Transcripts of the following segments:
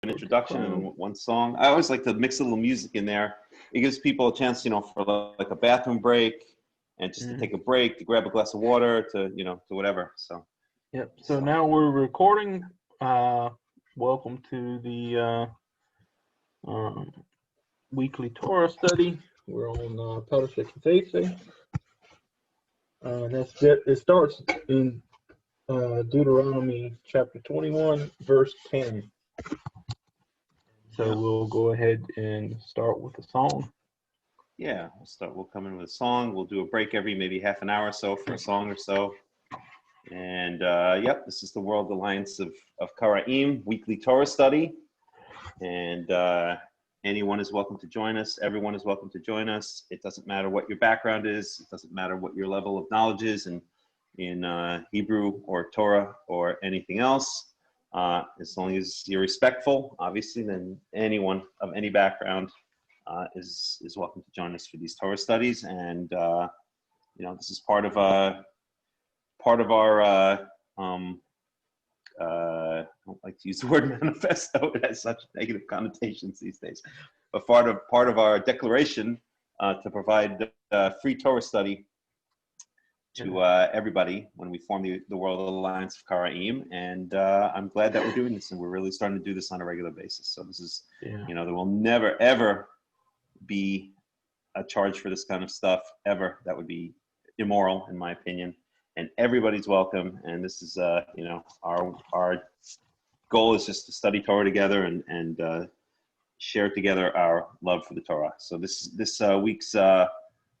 an introduction and one song. I always like to mix a little music in there. It gives people a chance, for like a bathroom break and just to take a break, to grab a glass of water, to whatever. So. Yep. So now we're recording. Welcome to the weekly Torah study. We're on Parashath Tetze. That's it. It starts in Deuteronomy chapter 21, verse 10. So we'll go ahead and start with a song. Yeah, we'll come in with a song. We'll do a break every maybe half an hour or so for a song or so. And this is the World Alliance of Qara'im weekly Torah study. And anyone is welcome to join us. Everyone is welcome to join us. It doesn't matter what your background is. It doesn't matter what your level of knowledge is in Hebrew or Torah or anything else. As long as you're respectful, obviously, then anyone of any background is welcome to join us for these Torah studies. And this is part of our I don't like to use the word manifesto. It has such negative connotations these days. But part of our declaration to provide free Torah study to everybody when we form the World Alliance of Qara'im. And I'm glad that we're doing this, and we're really starting to do this on a regular basis. So this is, there will never, ever be a charge for this kind of stuff, ever. That would be immoral, in my opinion. And everybody's welcome. And this is, our goal is just to study Torah together and share together our love for the Torah. So this week's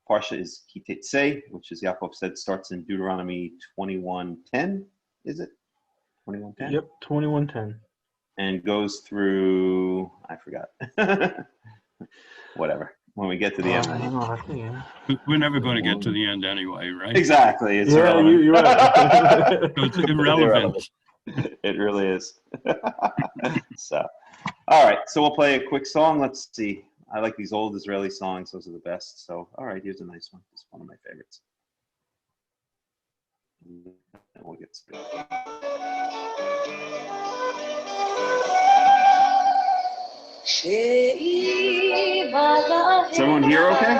Parsha is Tetze, which, as Yaakov said, starts in Deuteronomy 21:10. Is it 21:10? Yep, 21:10. And goes through, I forgot. Whatever. When we get to the end. We're never going to get to the end anyway, right? Exactly. It's irrelevant. You're right. So it's irrelevant. It really is. So, all right. So we'll play a quick song. Let's see. I like these old Israeli songs. Those are the best. So, all right. Here's a nice one. It's one of my favorites. And we'll get started. Is everyone here okay?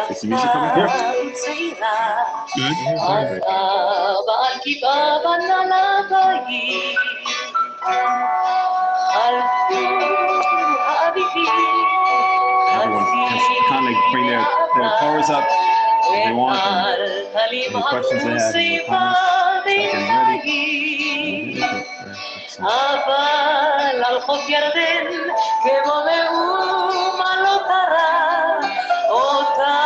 Is the music coming through? Good. Everyone can kind of bring their Torahs up if they want. Any questions they have, any comments, start getting ready. אבל על חוף ירדן כמו מאומה לא קרה אותה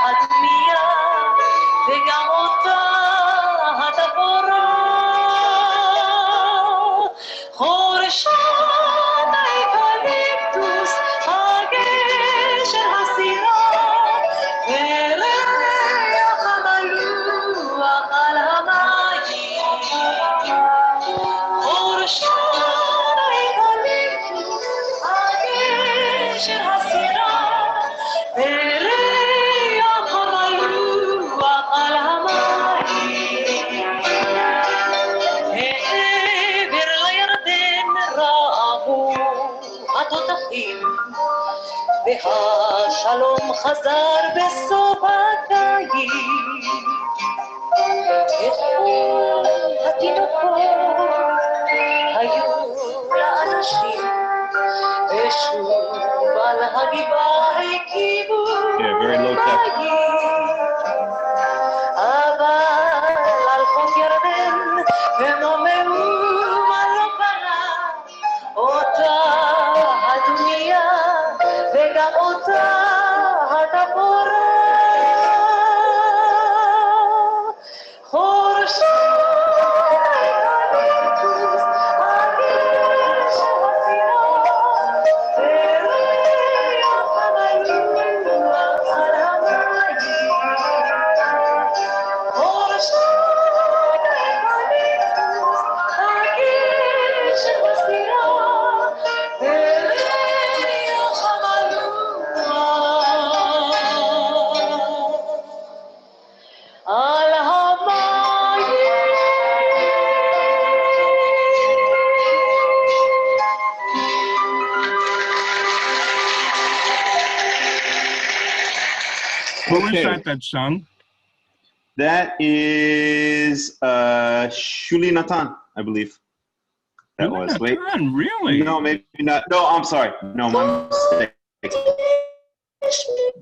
הדמייה וגם אותה התפורה חורשת האקליפטוס הגשר הסירה וריח המלוח על המים והשלום חזר בסוף הקיץ וכל התינוקות היו לאנשים ושוב על הגבעה הקיבו בית אבל על חוף ירדן כמו מאומה לא קרה אותה הדמייה וגם אותה התפורה חורשת האקליפטוס הגשר הסירה וריח המלוח על המים Who is that sung? That is Shuli Natan, I believe. That Shuli was. Wait. Natan, really? No, maybe not. No, I'm sorry. No, my mistake.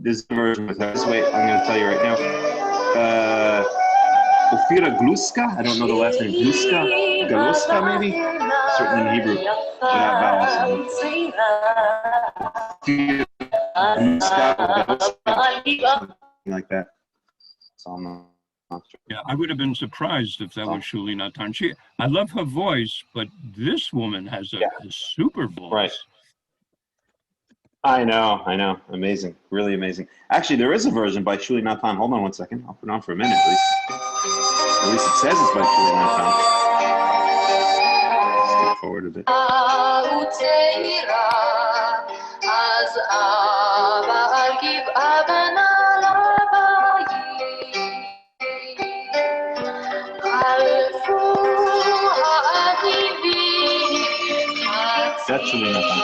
This version was that. Wait, I'm going to tell you right now. Ofira Gluska? I don't know the last name. Gluska? Galoska, maybe? Certain in Hebrew. Without vowels. Gluska or Galoska, something like that. So I'm not sure. Yeah, I would have been surprised if that was Shuli Natan. I love her voice, but this woman has a super voice. Right. I know. Amazing. Really amazing. Actually, there is a version by Shuli Natan. Hold on one second. I'll put it on for a minute, at least. At least it says it's by Shuli Natan. Skip forward a bit. That's Shuli Natan.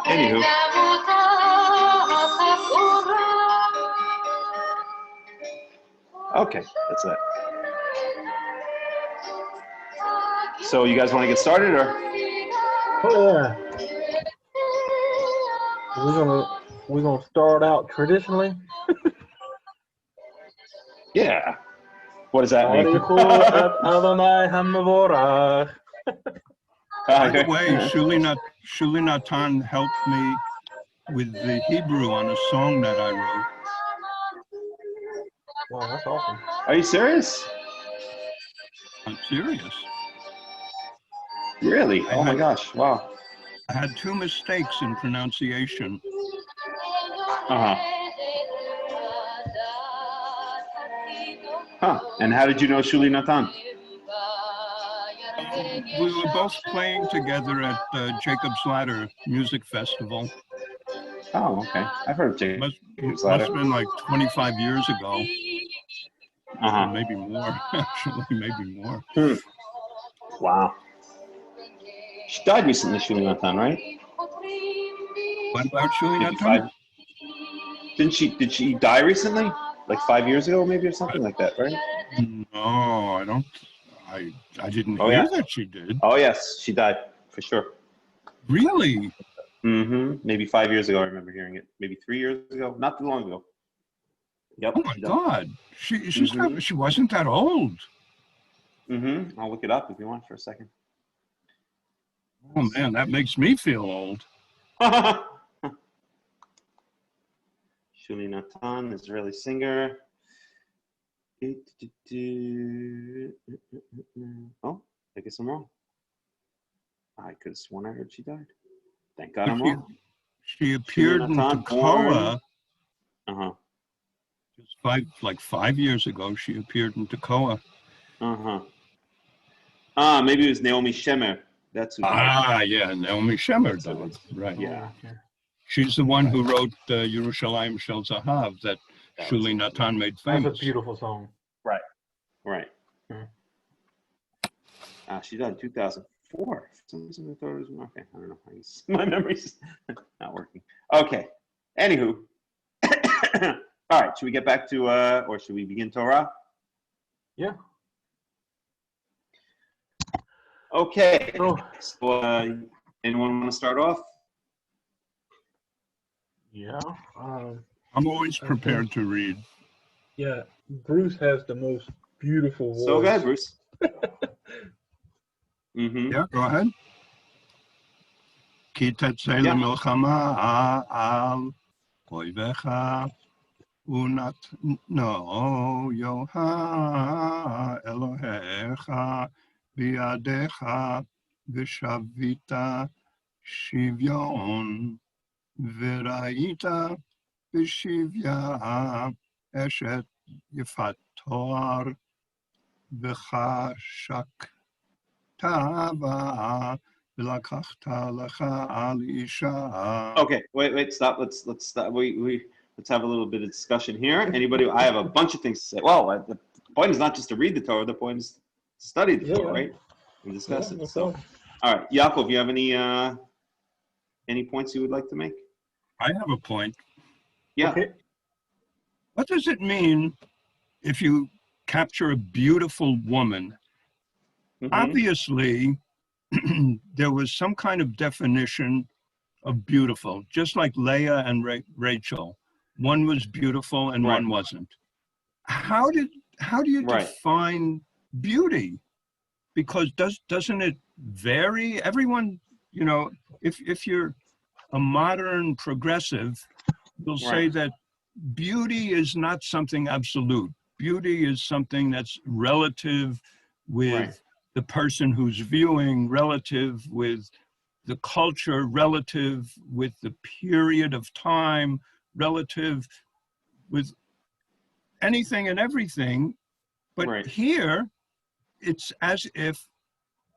Anywho. Okay, that's it. So you guys want to get started, or? Oh yeah. We're gonna start out traditionally. Yeah. What does that mean? By the way, Shuli Natan helped me with the Hebrew on a song that I wrote. Wow, that's awesome. Are you serious? I'm serious. Really? Oh my gosh! Wow. I had 2 mistakes in pronunciation. Huh. And how did you know Shuli Natan? We were both playing together at Jacob's Ladder Music Festival. Oh, okay. I've heard of Jacob's Must Ladder. have been like 25 years ago. Uh-huh. Maybe more, actually, maybe more. Wow. She died recently, Shuli Natan, right? What about Shuli Maybe Natan? Did she die recently? Like 5 years ago, maybe, or something like that, right? No, I don't. I didn't Oh, hear yeah. that she did. Oh, yes, she died, for sure. Really? Mm-hmm. Maybe 5 years ago, I remember hearing it. Maybe 3 years ago, not too long ago. Yep. Oh my God, she wasn't that old. Mm-hmm. I'll look it up if you want for a second. Oh man, that makes me feel old. Shuli Natan, Israeli singer. Oh, I guess I'm wrong. I could have sworn I heard she died. Thank God I'm wrong. She appeared in Tekoa. Uh-huh. Just 5 years ago, she appeared in Tekoa. Uh-huh. Maybe it was Naomi Shemer. That's who died. Yeah, Naomi Shemer died. Right. Yeah. She's the one who wrote Yerushalayim Shel Zahav that Shuli Natan made famous. That's a beautiful song. Right. She died in 2004. For some reason I thought it was okay. I don't know. I guess my memory's not working. Okay. Anywho. All right. Should we get back to or should we begin Torah? Yeah. Okay. So anyone want to start off? Yeah. I'm always prepared to read. Yeah. Bruce has the most beautiful voice. So go ahead, Bruce. Mm-hmm. Yeah, go ahead. Ki Tetze lemelchama al oivecha unatno yoha Elohecha biadecha v'shavita shivyon v'raita v'shivya eshet yifat toar v'chashak tava v'lakachta lecha al isha. Okay, wait, stop. Let's stop. Let's have a little bit of discussion here. Anybody? I have a bunch of things to say. Well, the point is not just to read the Torah. The point is to study the Torah, right? And discuss it. So, all right, Yaakov, you have any points you would like to make? I have a point. Yeah. Okay. What does it mean if you capture a beautiful woman? Mhm. Obviously, there was some kind of definition of beautiful, just like Leah and Rachel. One was beautiful and Right. one wasn't. How do you Right. define beauty? Because doesn't it vary? Everyone, you know, if you're a modern progressive, you'll say Right. that beauty is not something absolute. Beauty is something that's relative with Right. the person who's viewing, relative with the culture, relative with the period of time, relative with anything and everything. But Right. here, it's as if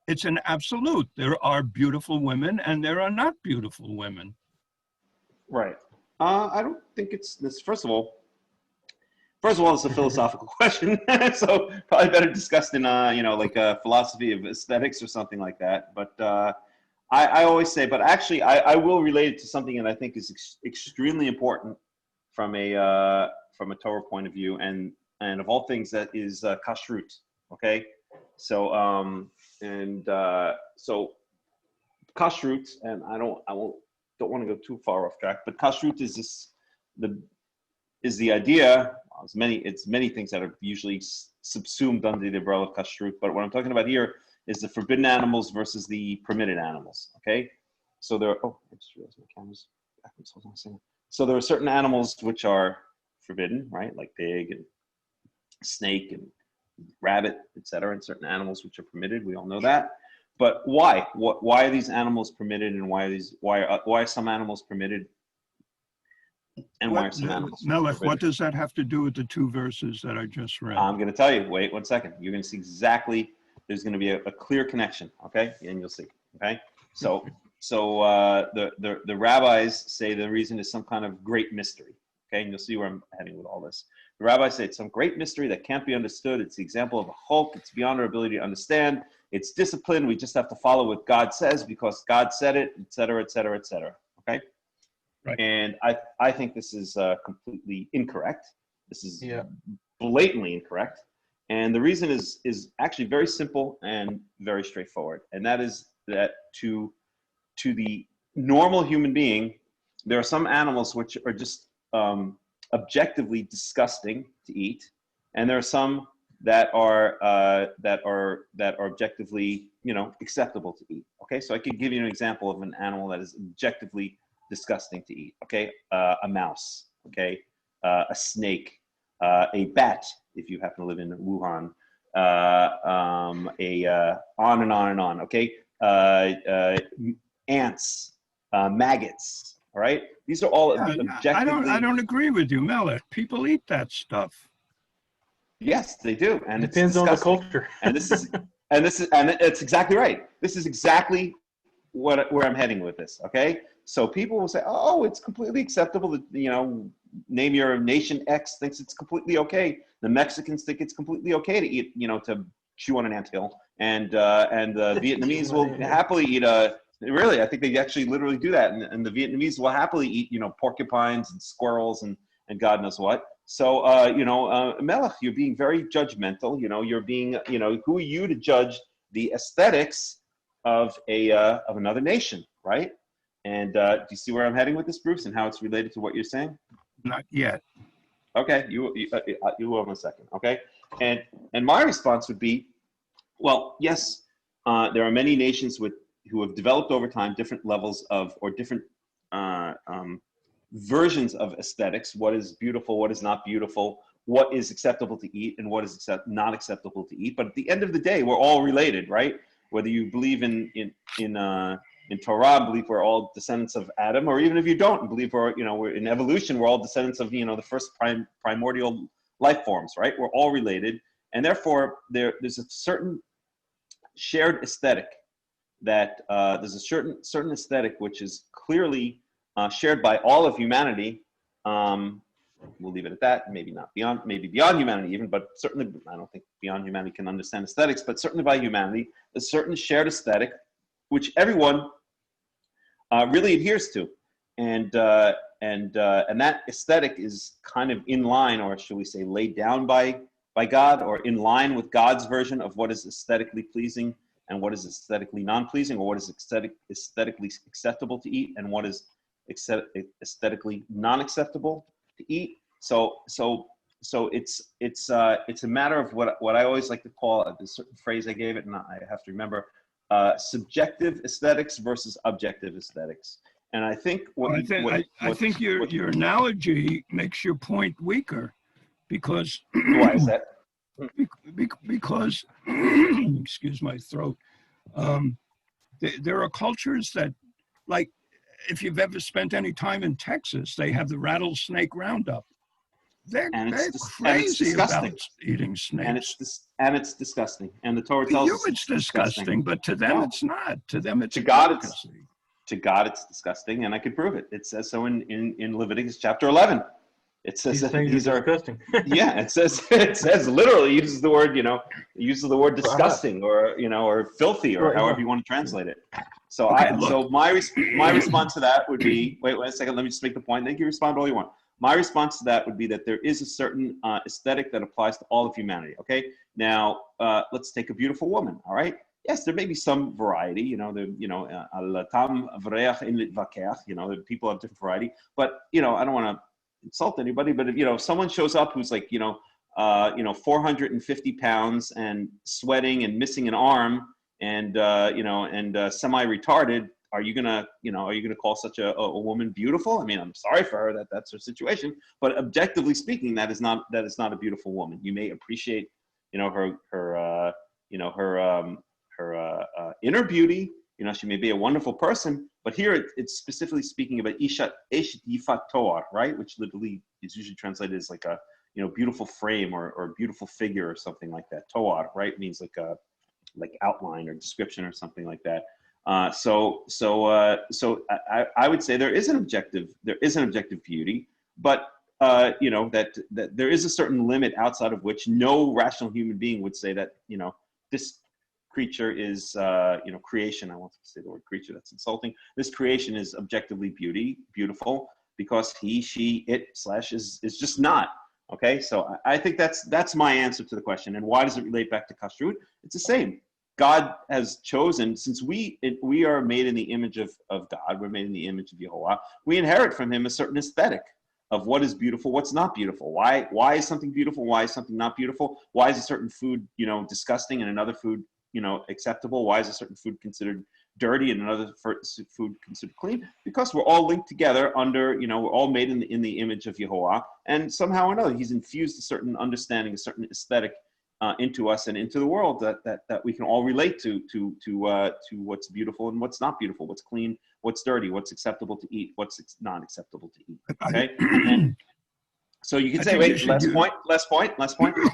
it's an absolute. There are beautiful women and there are not beautiful women. Right. I don't think it's this. First of all, it's a philosophical question, so probably better discussed in like a philosophy of aesthetics or something like that. But I always say, but actually, I will relate it to something that I think is extremely important from a Torah point of view, and of all things, that is kashrut. Okay, so so kashrut, and I don't want to go too far off track, but kashrut is the idea. It's many things that are usually subsumed under the umbrella of kashrut, but what I'm talking about here is the forbidden animals versus the permitted animals. Okay, so I just realized my camera's backwards. Hold on a second. So there are certain animals which are forbidden, right, like pig and snake and rabbit, etc., and certain animals which are permitted. We all know that. But why? Why are these animals permitted, and why are some animals permitted, and why are some animals Melech, forbidden? what does that have to do with the two verses that I just read? I'm going to tell you. Wait 1 second. You're going to see exactly. There's going to be a clear connection. Okay, and you'll see. Okay, so the rabbis say the reason is some kind of great mystery. Okay, and you'll see where I'm heading with all this. The rabbis say it's some great mystery that can't be understood. It's the example of a hulk. It's beyond our ability to understand. It's discipline. We just have to follow what God says because God said it, et cetera, et cetera, et cetera. Okay? Right. And I think this is completely incorrect. This is Yeah. blatantly incorrect. And the reason is actually very simple and very straightforward. And that is that to the normal human being, there are some animals which are just objectively disgusting to eat, and there are some that are objectively, acceptable to eat. Okay, so I could give you an example of an animal that is objectively disgusting to eat. Okay, a mouse. Okay, a snake, a bat, if you happen to live in Wuhan, on and on and on. Okay, ants, maggots. All right, these are all objectively. I don't agree with you, Melech. People eat that stuff. Yes, they do, and Depends on the culture. and it's exactly right. This is exactly where I'm heading with this. Okay, so people will say, "Oh, it's completely acceptable that name your nation X thinks it's completely okay. The Mexicans think it's completely okay to eat, to chew on an anthill, and the Vietnamese will happily eat a." Really, I think they actually literally do that, and the Vietnamese will happily eat, porcupines and squirrels and God knows what. So, Melech, you're being very judgmental. You're being, who are you to judge the aesthetics of another nation, right? And do you see where I'm heading with this, Bruce, and how it's related to what you're saying? Not yet. Okay, you will in a second. Okay, and my response would be, well, yes, there are many nations who have developed over time different levels of, or different versions of aesthetics. What is beautiful, what is not beautiful, what is acceptable to eat, and what is not acceptable to eat. But at the end of the day, we're all related, right? Whether you believe in Torah, believe we're all descendants of Adam, or even if you don't, believe we're in evolution, we're all descendants of the first primordial life forms, right? We're all related, and therefore there's a certain shared aesthetic, that there's a certain aesthetic which is clearly shared by all of humanity. We'll leave it at that. Maybe beyond humanity even, but certainly, I don't think beyond humanity can understand aesthetics, but certainly by humanity, a certain shared aesthetic which everyone really adheres to, and that aesthetic is kind of in line, or should we say, laid down by God, or in line with God's version of what is aesthetically pleasing and what is aesthetically non-pleasing, or what is aesthetically acceptable to eat and what is aesthetically non-acceptable to eat. So it's a matter of what I always like to call a certain phrase I gave it, and I have to remember, subjective aesthetics versus objective aesthetics. And I think I think your analogy makes your point weaker, because why is that? Because excuse my throat. There are cultures that, like, if you've ever spent any time in Texas, they have the rattlesnake roundup. They're crazy about eating snakes. And it's disgusting. And the Torah tells us it's disgusting, but to them it's not. To them it's to God it's disgusting, and I could prove it. It says so in Leviticus chapter 11. It says these things are disgusting. Yeah, it says literally uses the word disgusting, or filthy, or however you want to translate it. So so my response to that would be, wait a second, let me just make the point. Then you respond all you want. My response to that would be that there is a certain aesthetic that applies to all of humanity. Okay, now let's take a beautiful woman. All right. Yes, there may be some variety. The people have different variety. But I don't want to insult anybody. But if someone shows up who's like 450 pounds and sweating and missing an arm and semi-retarded, are you gonna call such a woman beautiful? I mean, I'm sorry for her that's her situation, but objectively speaking, that is not a beautiful woman. You may appreciate her inner beauty. She may be a wonderful person, but here it's specifically speaking about Eshet Yifat Toar, right? Which literally is usually translated as like a beautiful frame or beautiful figure or something like that. Toar, right, means like outline or description or something like that. So I would say there is an objective beauty, but that there is a certain limit outside of which no rational human being would say that this creature is creation. I want to say the word creature, that's insulting. This creation is objectively beautiful because he, she, it / is just not. Okay, so I think that's my answer to the question. And why does it relate back to kashrut? It's the same. God has chosen, since we are made in the image of God, we're made in the image of Yehovah, we inherit from him a certain aesthetic of what is beautiful, what's not beautiful. Why is something beautiful? Why is something not beautiful? Why is a certain food, disgusting and another food, acceptable? Why is a certain food considered dirty and another food considered clean? Because we're all linked together under, we're all made in the image of Yehovah, and somehow or another, he's infused a certain understanding, a certain aesthetic into us and into the world that we can all relate to what's beautiful and what's not beautiful, what's clean, what's dirty, what's acceptable to eat, what's not acceptable to eat. Okay, and so you can say, wait, last point, and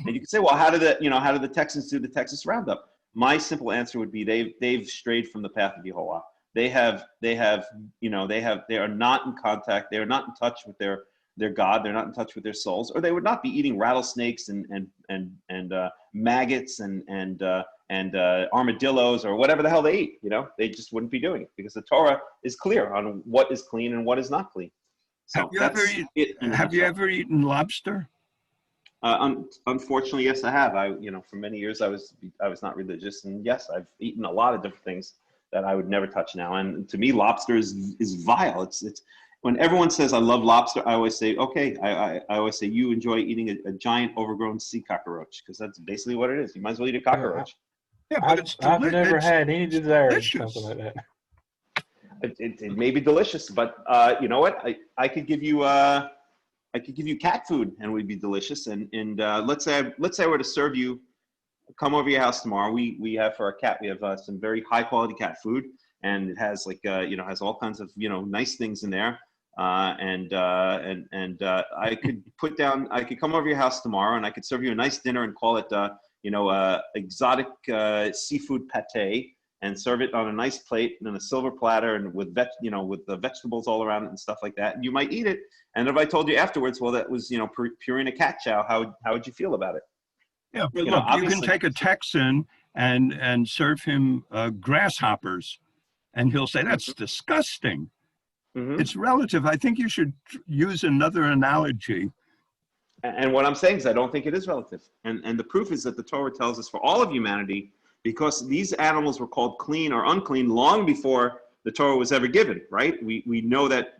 you can say, well, how did the Texans do the Texas Roundup? My simple answer would be they've strayed from the path of Yehovah. They are not in contact. They are not in touch with their God. They're not in touch with their souls, or they would not be eating rattlesnakes and maggots and armadillos or whatever the hell they eat. They just wouldn't be doing it because the Torah is clear on what is clean and what is not clean. So have you ever eaten lobster? Unfortunately, yes, I have. For many years I was not religious, and yes, I've eaten a lot of different things that I would never touch now. And to me, lobster is vile. It's when everyone says I love lobster, I always say, okay. I always say you enjoy eating a giant overgrown sea cockroach, because that's basically what it is. You might as well eat a cockroach. Yeah, but I've never had any desire for something like that. It may be delicious, but you know what? I could give you cat food and it would be delicious. And let's say I were to serve you, come over your house tomorrow. We have for our cat, we have some very high quality cat food, and it has has all kinds of nice things in there. I could come over your house tomorrow and I could serve you a nice dinner and call it exotic seafood pate and serve it on a nice plate and on a silver platter and with the vegetables all around it and stuff like that. And you might eat it. And if I told you afterwards, well, that was, Purina cat chow, how would you feel about it? Yeah, but look, you can take a Texan and serve him grasshoppers, and he'll say, that's disgusting. Mm-hmm. It's relative. I think you should use another analogy. And what I'm saying is I don't think it is relative. And the proof is that the Torah tells us for all of humanity, because these animals were called clean or unclean long before the Torah was ever given, right? We know that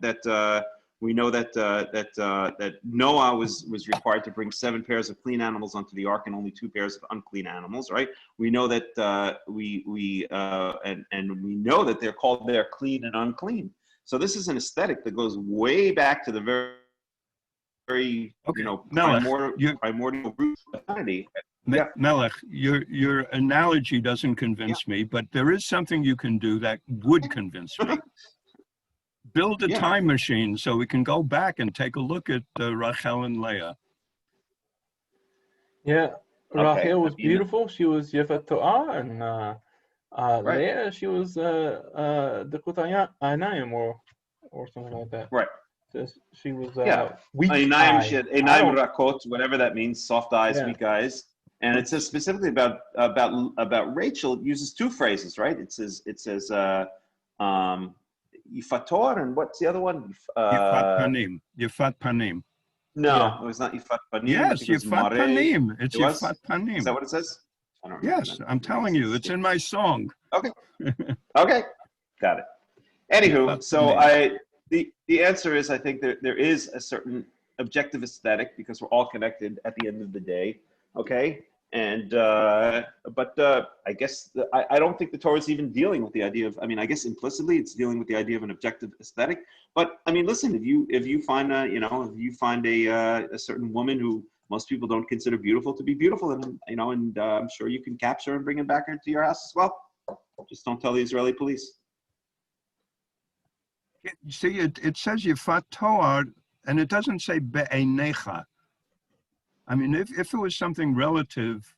Noah was required to bring 7 pairs of clean animals onto the ark and only 2 pairs of unclean animals, right? We know that we know that they're called there clean and unclean. So this is an aesthetic that goes way back to the very primordial roots of humanity. Yeah. Melech, your analogy doesn't convince me, but there is something you can do that would convince me. Build a time machine so we can go back and take a look at Rachel and Leah. Yeah, Rachel was beautiful. She was Yefet To'ah, and Leah, she was Dekut Einayim or something like that. Right. She was weak eyes. She had Einayim Rakot, whatever that means, soft eyes, weak eyes. And it says specifically about Rachel, it uses 2 phrases, right? It says Yifator, and what's the other one? Yifat Panim. Yifat Panim. No, it was not Yifat Panim. Yes, Yifat Panim. It's Yifat Panim. Is that what it says? I don't yes, I'm telling you, it's in my song. Okay. Okay, got it. Anywho, so the answer is I think there is a certain objective aesthetic because we're all connected at the end of the day. Okay. And, but I guess I don't think the Torah is even dealing with the idea of, I guess implicitly it's dealing with the idea of an objective aesthetic. But listen, if you find a certain woman who most people don't consider beautiful to be beautiful, and I'm sure you can capture her and bring her back into your house as well. Just don't tell the Israeli police. You see, it says Yifat Toar, and it doesn't say Be'einecha. If it was something relative,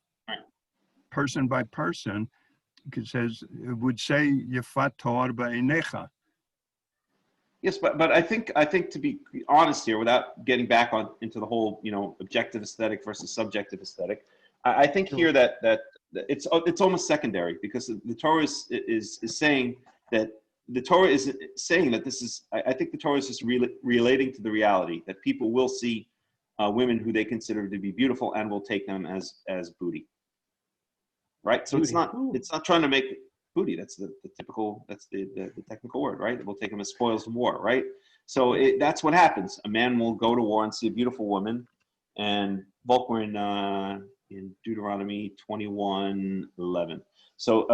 person by person, it would say Yifat Toar Be'einecha. Yes, but I think to be honest here, without getting back into the whole objective aesthetic versus subjective aesthetic, I think here that it's almost secondary because the Torah is saying that the Torah is saying that this is. I think the Torah is just relating to the reality that people will see women who they consider to be beautiful and will take them as booty. Right. So booty. it's not trying to make booty. That's the typical. That's the technical word, right? We'll take them as spoils of war, right? So that's what happens. A man will go to war and see a beautiful woman, and both were in Deuteronomy 21:11. So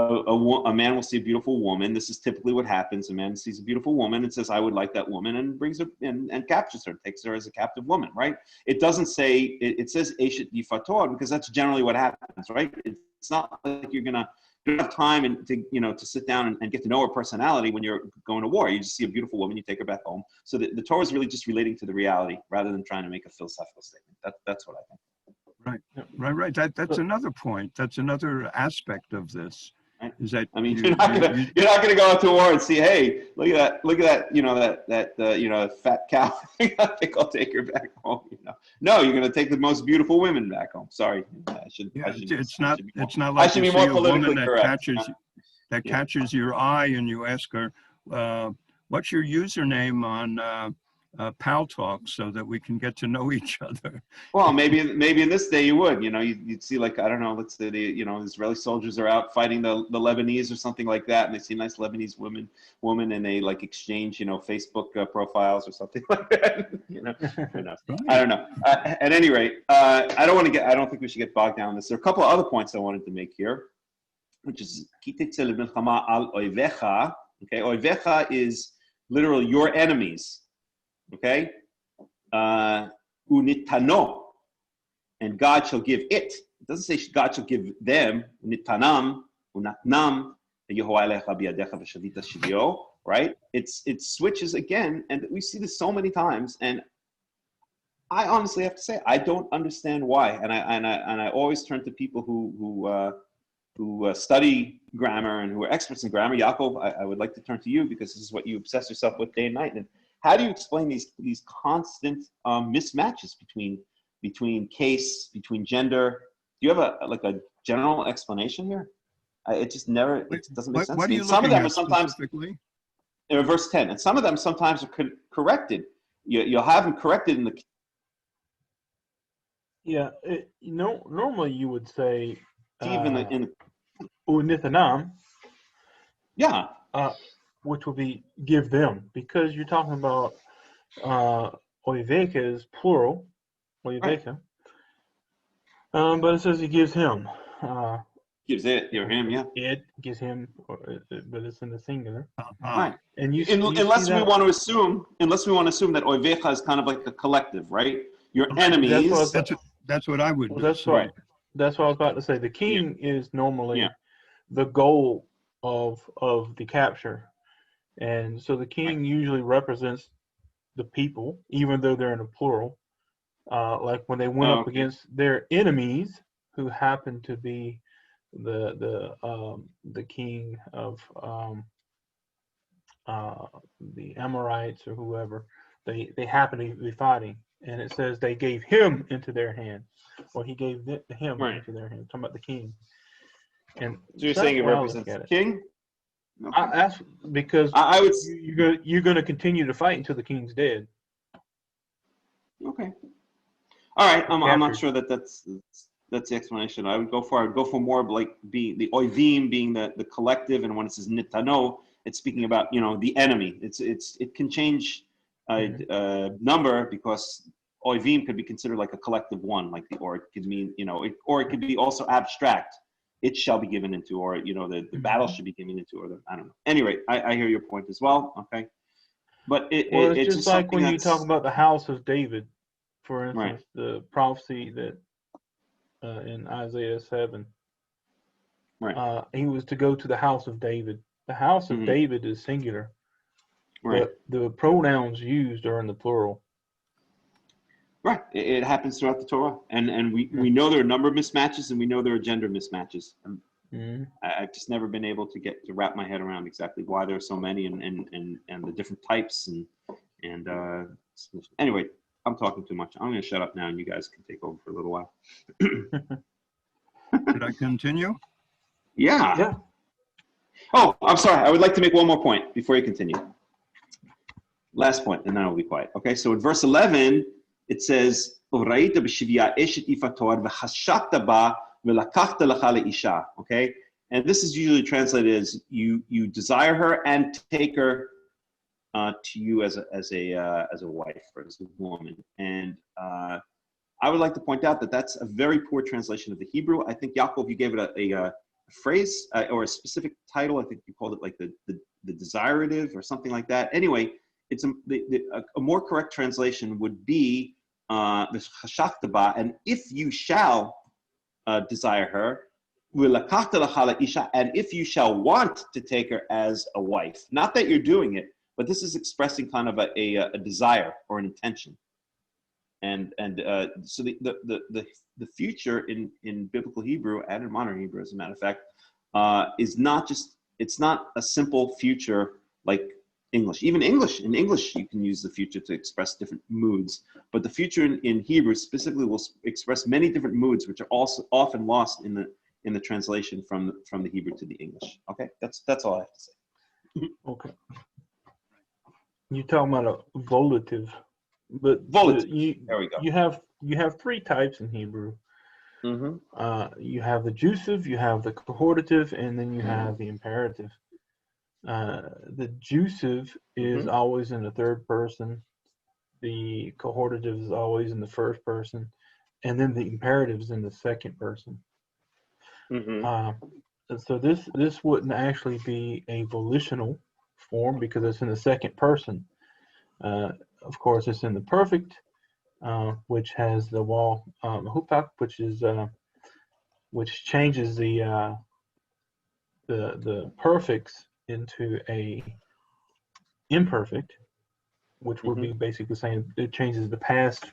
a man will see a beautiful woman. This is typically what happens. A man sees a beautiful woman and says, "I would like that woman," and brings her and captures her, takes her as a captive woman, right? It doesn't say it says Eshet Yifator because that's generally what happens, right? It's not like you don't have time to sit down and get to know her personality when you're going to war. You just see a beautiful woman, you take her back home. So the Torah is really just relating to the reality rather than trying to make a philosophical statement. That's what I think. Right. That's another point. That's another aspect of this. Is that you're not gonna go out to war and see, hey, look at that, that fat cow. I think I'll take her back home. No, you're gonna take the most beautiful women back home. Sorry, it's not like I should be more politically correct. That catches your eye and you ask her, what's your username on Pal Talk so that we can get to know each other. Well, maybe in this day you would, you'd see like, I don't know, let's say the Israeli soldiers are out fighting the Lebanese or something like that, and they see a nice Lebanese woman, and they like exchange, Facebook profiles or something like that. Who knows? I don't know. At any rate, I don't think we should get bogged down in this. There are a couple of other points I wanted to make here, which is ki tetze le'milchama al oivecha. Okay, oivecha is literally your enemies. Okay, unitano, and God shall give it. It doesn't say God shall give them. Unitanam, unatnam, Yehovah elecha biyadecha v'shavita shivyo. Right? It switches again, and we see this so many times. And I honestly have to say I don't understand why, and I always turn to people who study grammar and who are experts in grammar. Yaakov, I would like to turn to you because this is what you obsess yourself with day and night. And how do you explain these constant mismatches between case, between gender? Do you have a general explanation here? It just never, it doesn't make sense. What are you some of looking them at are sometimes specifically? in verse 10, and some of them sometimes are corrected. You'll have them corrected in the. Yeah, normally you would say In unithanam, yeah, which would be give them, because you're talking about oiveka is plural, oiveka. Right. But it says he gives him. Gives it, or him, yeah. It gives him, but it's in the singular. Right. And unless we want to assume that oivecha is kind of like a collective, right? Your enemies. That's what I would. That's say. right. That's what I was about to say. The king is normally the goal of the capture, and so the king usually represents the people, even though they're in a plural. Like when they went up against their enemies, who happened to be the king of the Amorites or whoever, they happen to be fighting, and it says they gave him into their hand, or he gave him into their hand. Talking about the king. And so you're saying it represents the king? Okay. That's because I would. You're going to continue to fight until the king's dead. Okay. All right. I'm not sure that's the explanation. I would go for more like being the oivim being the collective, and when it says nitano, it's speaking about the enemy. It can change number because oivim could be considered like a collective one, or it could mean or it could be also abstract. It shall be given into, or the battle should be given into, or I don't know. Anyway, I hear your point as well. Okay, but it's just like when you talk about the house of David, for instance, the prophecy that in Isaiah 7, he was to go to the house of David. The house of David is singular, but the pronouns used are in the plural. Right. It happens throughout the Torah. And we know there are a number of mismatches, and we know there are gender mismatches. I've just never been able to wrap my head around exactly why there are so many and the different types. And anyway, I'm talking too much. I'm going to shut up now, and you guys can take over for a little while. Should I continue? Yeah. Oh, I'm sorry. I would like to make one more point before you continue. Last point, and then I'll be quiet. Okay, so in verse 11, it says, okay? And this is usually translated as you desire her and take her to you as a wife or as a woman. And I would like to point out that that's a very poor translation of the Hebrew. I think, Yaakov, you gave it a phrase or a specific title. I think you called it like the desirative or something like that. Anyway, it's a more correct translation would be the chashaktaba, and if you shall desire her, and if you shall want to take her as a wife. Not that you're doing it, but this is expressing kind of a desire or an intention. And so the future in biblical Hebrew and in modern Hebrew, as a matter of fact, is not it's not a simple future like English. Even in English, you can use the future to express different moods. But the future in Hebrew specifically will express many different moods, which are also often lost in the translation from the Hebrew to the English. Okay, that's all I have to say. Okay. You're talking about a volitive, but volitive. There we go. You have three types in Hebrew. You have the jussive, you have the cohortative, and then you have the imperative. The jussive is always in the third person. The cohortative is always in the first person, and then the imperative is in the second person. So this wouldn't actually be a volitional form because it's in the second person. Of course, it's in the perfect, which has the wall hupak, which changes the perfects into a imperfect, which would be basically saying it changes the past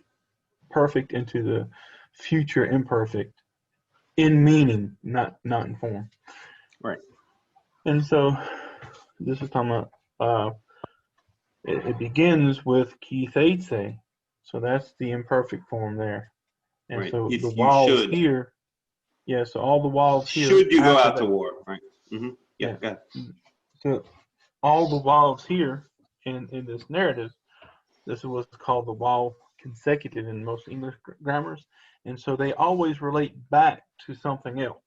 perfect into the future imperfect in meaning, not in form. Right. And so this is talking about, it begins with ki Tetze. So that's the imperfect form there. And Right. so You the vowels should. here, yeah, so all the vowels here. Should you go after out that, to war? Right. Mm-hmm. Yeah. Yeah. Go ahead. So all the vowels here in this narrative, this is what's called the vowel consecutive in most English grammars. And so they always relate back to something else.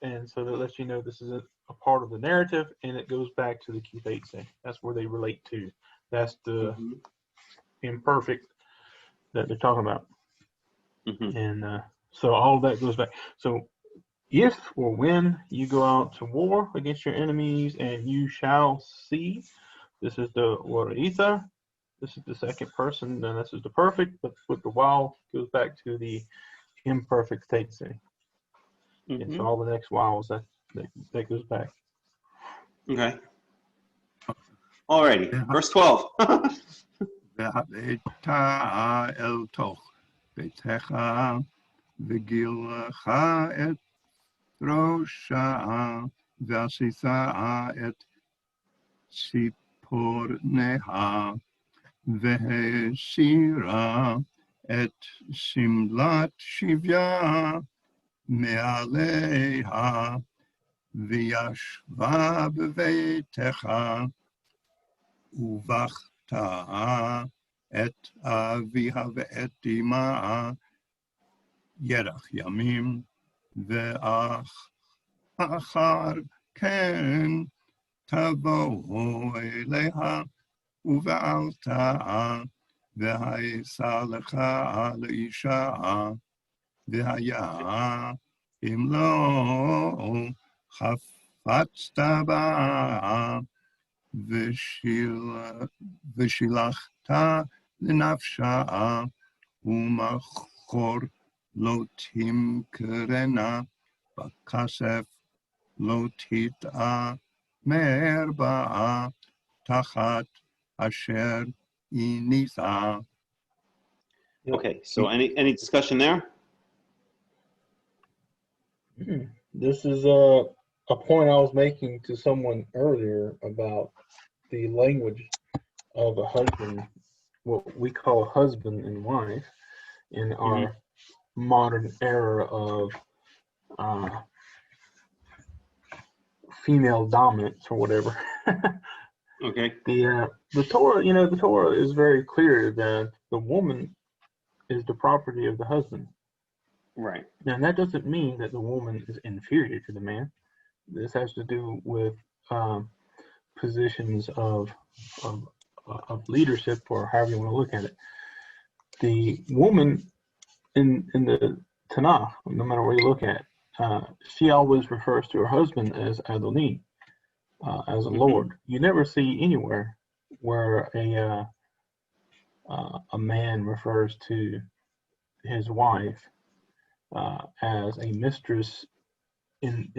And so that lets you know this is a part of the narrative, and it goes back to the ki Tetze. That's where they relate to. That's the imperfect that they're talking about. Mm-hmm. And so all of that goes back. So if or when you go out to war against your enemies, and you shall see, this is the Karaites. This is the second person, and this is the perfect, but with the vowel goes back to the imperfect Tetze. And so all the next vowels that goes back. Okay. Alrighty. Verse 12. והבאת אל תוך ביתך וגילך את ראשה ועשית את ציפורניה והסירה את שמלת שוויה מעליה וישבה בביתך ובכתה את אביה ואת אמה ירח ימים ואחר כן תבוא אליה ובעלתה והייתה לך לאישה והיה אם לא חפצת בה ושילחת לנפשה ומחור לא תמכרנה בכסף לא תתעמר בה תחת אשר הניחה. Okay, so any discussion there? This is a point I was making to someone earlier about the language of a husband, what we call husband and wife, in our modern era of female dominance or whatever. Okay. The Torah, the Torah is very clear that the woman is the property of the husband. Right. Now that doesn't mean that the woman is inferior to the man. This has to do with positions of leadership, or however you want to look at it. The woman in the Tanakh, no matter where you look at, she always refers to her husband as Adoni, as a Lord. You never see anywhere where a man refers to his wife as a mistress in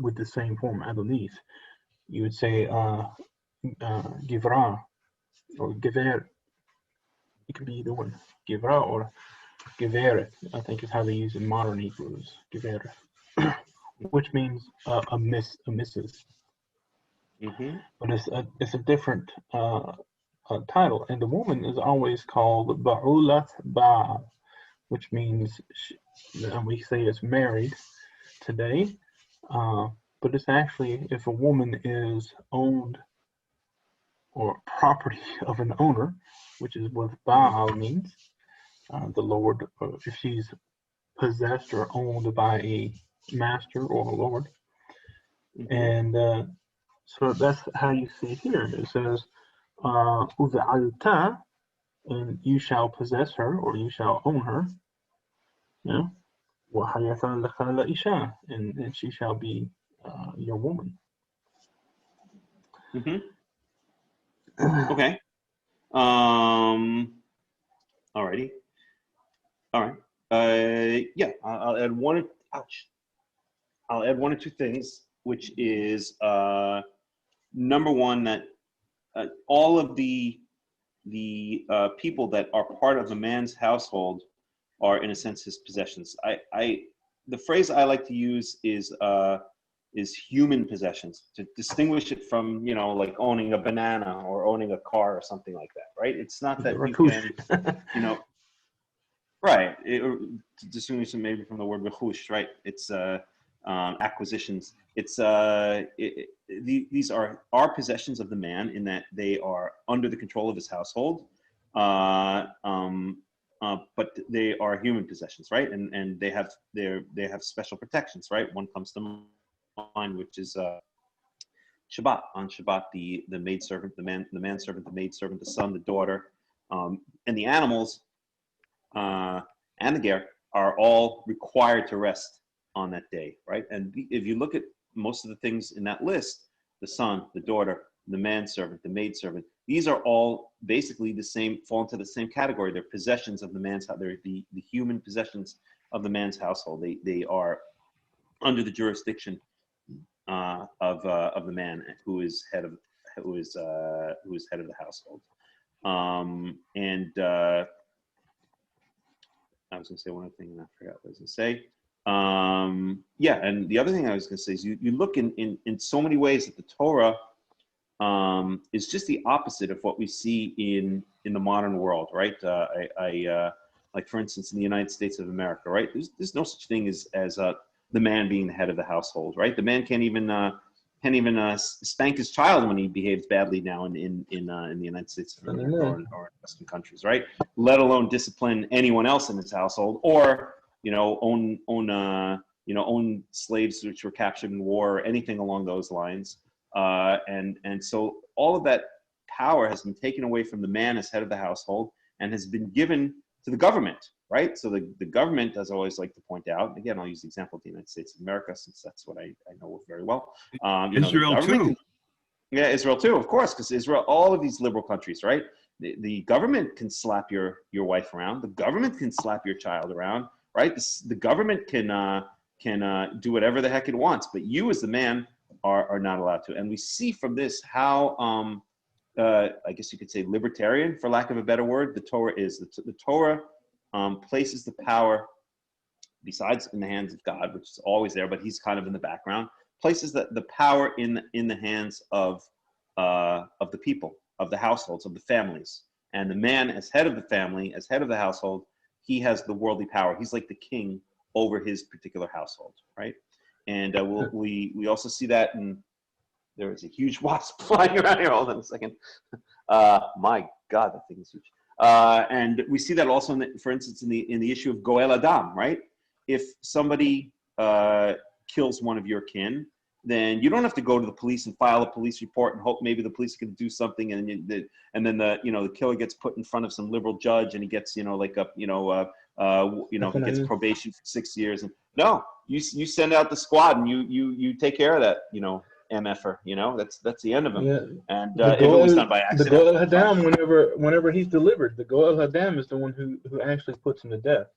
with the same form, Adonis. You would say Givra or Gever. It could be either one, Givra or Geveret. I think is how they use in modern Hebrews, Geveret, which means a missus. But it's a different title, and the woman is always called Ba'ulat Baal, which means, and we say it's married today, but it's actually if a woman is owned or property of an owner, which is what Baal means, the Lord, if she's possessed or owned by a master or a lord. And so that's how you see it here. It says, Uve'alta, and you shall possess her, or you shall own her. Yeah. And she shall be your woman. Okay. Alrighty. All right. Yeah, I'll add one. I'll add one or two things, which is number one, that all of the the people that are part of the man's household are, in a sense, his possessions. The phrase I like to use is human possessions, to distinguish it from, like owning a banana or owning a car or something like that, right? It's not that you can, right, to distinguish it maybe from the word rechush, right? It's acquisitions. It's these are our possessions of the man, in that they are under the control of his household, but they are human possessions, right? And they have special protections, right? One comes to mind, which is Shabbat. On Shabbat, the maidservant, the manservant, the maidservant, the son, the daughter, and the animals and the ger are all required to rest on that day, right? And if you look at most of the things in that list, the son, the daughter, the manservant, the maidservant, these are all basically the same, fall into the same category. They're possessions of the man's house. They're the human possessions of the man's household. They are under the jurisdiction of the man who is head of the household. I was going to say one other thing and I forgot what I was going to say. And the other thing I was going to say is you look in so many ways that the Torah is just the opposite of what we see in the modern world, right? Like for instance, in the United States of America, right? There's no such thing as the man being the head of the household, right? The man can't even spank his child when he behaves badly now in the United States of America or in Western countries, right? Let alone discipline anyone else in his household, or own slaves which were captured in war, or anything along those lines. And so all of that power has been taken away from the man as head of the household and has been given to the government, right? So the government, as I always like to point out, again, I'll use the example of the United States of America, since that's what I know very well. Israel too. Yeah, Israel too, of course, because Israel, all of these liberal countries, right? The government can slap your wife around. The government can slap your child around, right? The government can do whatever the heck it wants, but you as the man are not allowed to. And we see from this how, I guess you could say libertarian, for lack of a better word, the Torah is. The Torah places the power, besides in the hands of God, which is always there, but he's kind of in the background, places the power in the hands of the people, of the households, of the families. And the man, as head of the family, as head of the household, he has the worldly power. He's like the king over his particular household, right? And we also see that there is a huge wasp flying around here. Hold on a second. My God, that thing is huge. And we see that also, for instance, in the issue of Goel Adam, right? If somebody kills one of your kin, then you don't have to go to the police and file a police report and hope maybe the police can do something, and then the killer gets put in front of some liberal judge and he gets he gets probation for 6 years. And no, you send out the squad and you take care of that MFer. That's the end of him. Yeah. And if it was done by accident, the Goel Hadam, whenever he's delivered, the Goel Hadam is the one who actually puts him to death.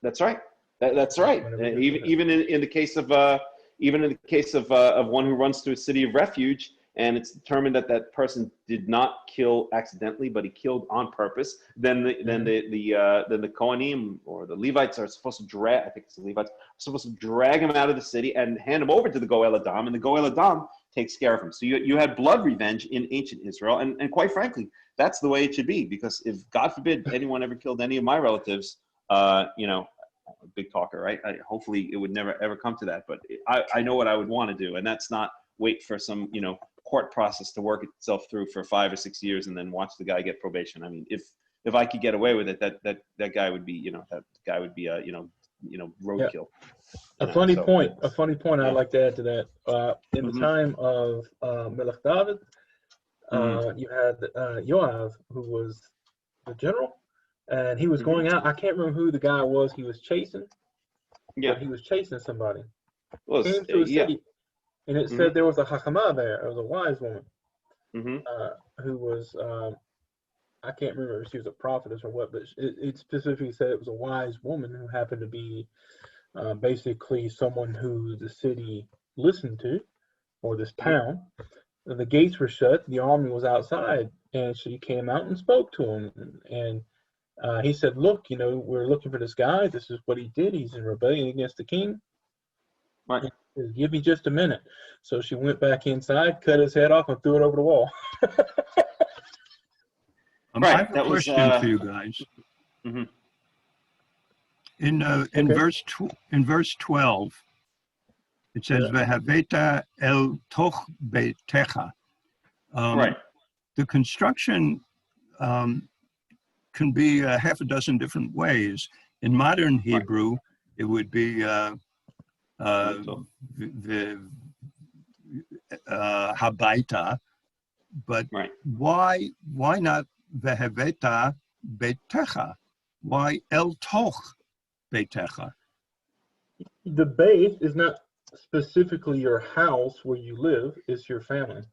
That's right. That's right. Even in the case of one who runs to a city of refuge, and it's determined that person did not kill accidentally, but he killed on purpose, then the Kohanim or the Levites are supposed to drag. I think it's the Levites are supposed to drag him out of the city and hand him over to the Goel Adam, and the Goel Adam takes care of him. So you had blood revenge in ancient Israel, and quite frankly, that's the way it should be. Because if God forbid anyone ever killed any of my relatives, a big talker, right? Hopefully it would never ever come to that, but I know what I would want to do, and that's not wait for some court process to work itself through for 5 or 6 years and then watch the guy get probation. I mean, if I could get away with it, that guy would be roadkill. A funny point I'd like to add to that. In the time of Melech David, you had Yoav, who was the general, and he was going out. I can't remember who the guy was he was chasing. Yeah, he was chasing somebody. Well, came to a city, and it said there was a Hakhama there. It was a wise woman who was, I can't remember if she was a prophetess or what, but it specifically said it was a wise woman who happened to be basically someone who the city listened to, or this town. the gates were shut, the army was outside, and she came out and spoke to him. And he said, look, we're looking for this guy. This is what he did. He's in rebellion against the king. Right. Said, give me just a minute. So she went back inside, cut his head off, and threw it over the wall. I have a question for you guys. Mm-hmm. In verse 12, it says, "Vehaveta el toch beitecha." Right. The construction can be half a dozen different ways. In modern Hebrew, it would be habaita, but why not vehaveta beitecha? Why el toch beitecha? The base is not specifically your house where you live, it's your family.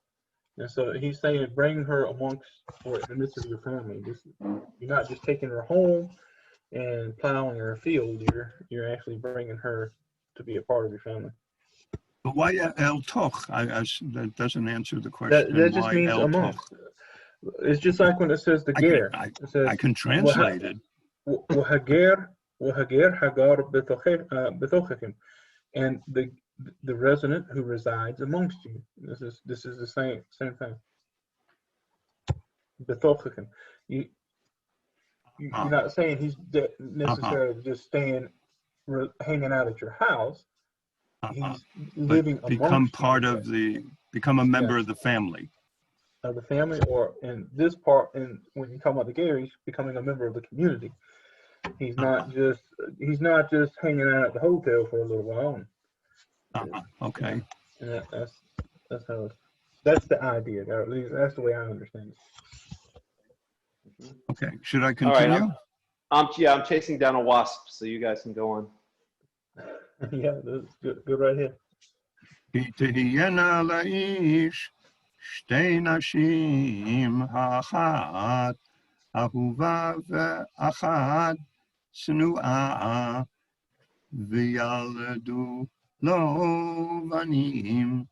And so he's saying bring her amongst or in the midst of your family. You're not just taking her home and plowing her field, you're actually bringing her to be a part of your family. But why el toch? That doesn't answer the question. That just means amongst. It's just like when it says the ger. I can translate it. Hagar hagar betochechem, and the resident who resides amongst you. This is the same thing. Betochechem. You're not saying he's necessarily just staying, hanging out at your house. He's living amongst you. Become a member of the family. Of the family, or in this part, and when you talk about the Gary, he's becoming a member of the community. He's not just hanging out at the hotel for a little while. Okay. And that's the idea. Or at least that's the way I understand it. Okay. Should I continue? All right, I'm chasing down a wasp, so you guys can go on. Yeah, that's good right here. שתי נשים, האחת אהובה ואחת שנואה, וילדו לו בנים,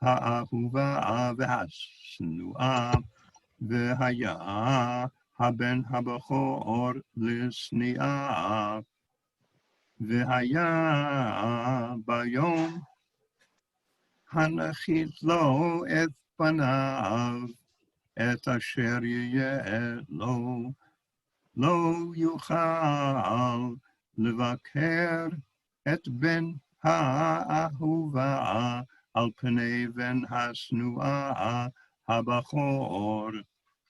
האהובה והשנואה, והיה הבן הבכור לשנאה, והיה ביום הנחית לו את פניו, את אשר יהיה לו, לא יוכל לבקר את בן האהובה על פני בן השנואה הבכור,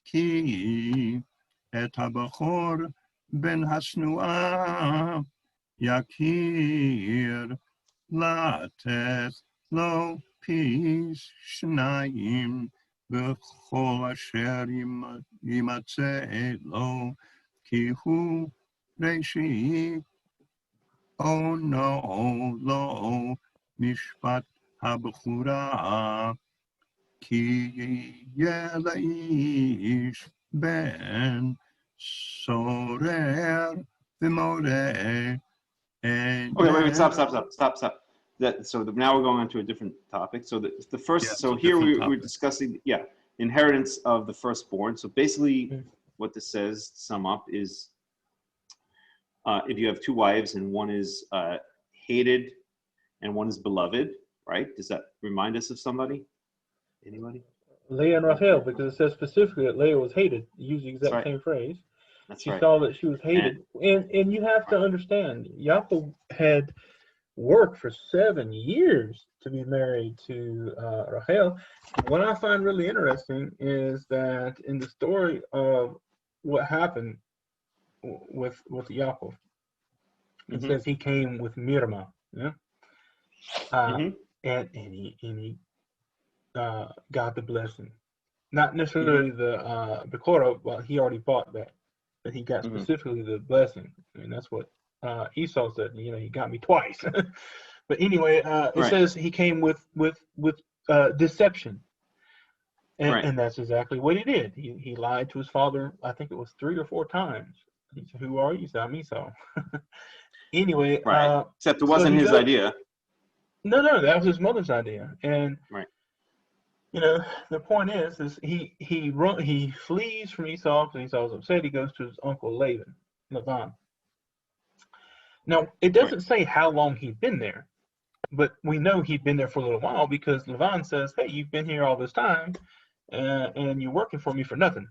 כי את הבכור בן השנואה יכיר לתת לו פי שניים בכל אשר יימצא לו, כי הוא ראשית עונו לו משפט הבכורה, כי יהיה לאיש בן סורר ומורה. Okay, wait, stop. Now we're going on to a different topic. So the first, here we're discussing, inheritance of the firstborn. So basically what this says, to sum up, is if you have two wives and one is hated and one is beloved, right? Does that remind us of somebody? Anybody? Leah and Rachel, because it says specifically that Leah was hated. You use the exact same phrase. She saw that she was hated. And you have to understand, Yaakov had worked for 7 years to be married to Rachel. What I find really interesting is that in the story of what happened with Yaakov, it says he came with Mirma, and he got the blessing. Not necessarily the Bekora, well, he already bought that. But he got specifically the blessing. I mean, that's what Esau said. He got me twice. But anyway, it says he came with deception, and that's exactly what he did. He lied to his father. I think it was 3 or 4 times. He said, "Who are you?" He said, "I'm Esau." Anyway, except it wasn't his idea. No, that was his mother's idea, and the point is he flees from Esau because Esau's upset. He goes to his uncle Lavan. Now, it doesn't say how long he'd been there, but we know he'd been there for a little while because Lavan says, "Hey, you've been here all this time, and you're working for me for nothing."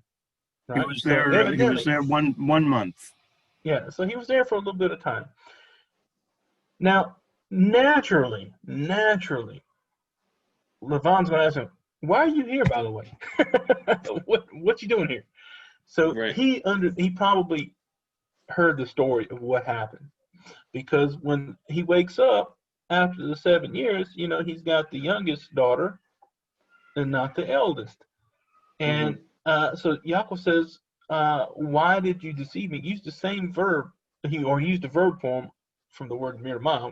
Right? He was there. He was there one month. Yeah, so he was there for a little bit of time. Now, naturally, Lavan's going to ask him, "Why are you here, by the way? what you doing here?" So he probably heard the story of what happened, because when he wakes up after the 7 years, he's got the youngest daughter and not the eldest. And so Yaakov says, "Why did you deceive me?" He used the same verb. He used a verb form from the word mirmah,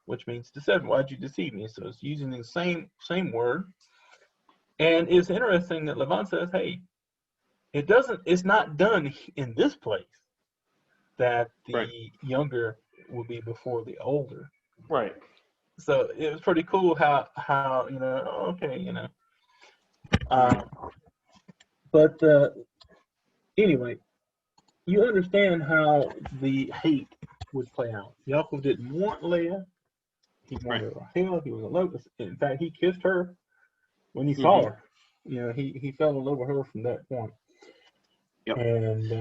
which means deceive. Why'd you deceive me? So it's using the same word. And it's interesting that Lavan says, "Hey, it's not done in this place that the younger will be before the older." Right. So it was pretty cool how but anyway, you understand how the hate would play out. Yaakov didn't want Leah. He wanted Rachel. He was in love with. In fact, he kissed her when he saw her. He fell in love with her from that point. Yep. And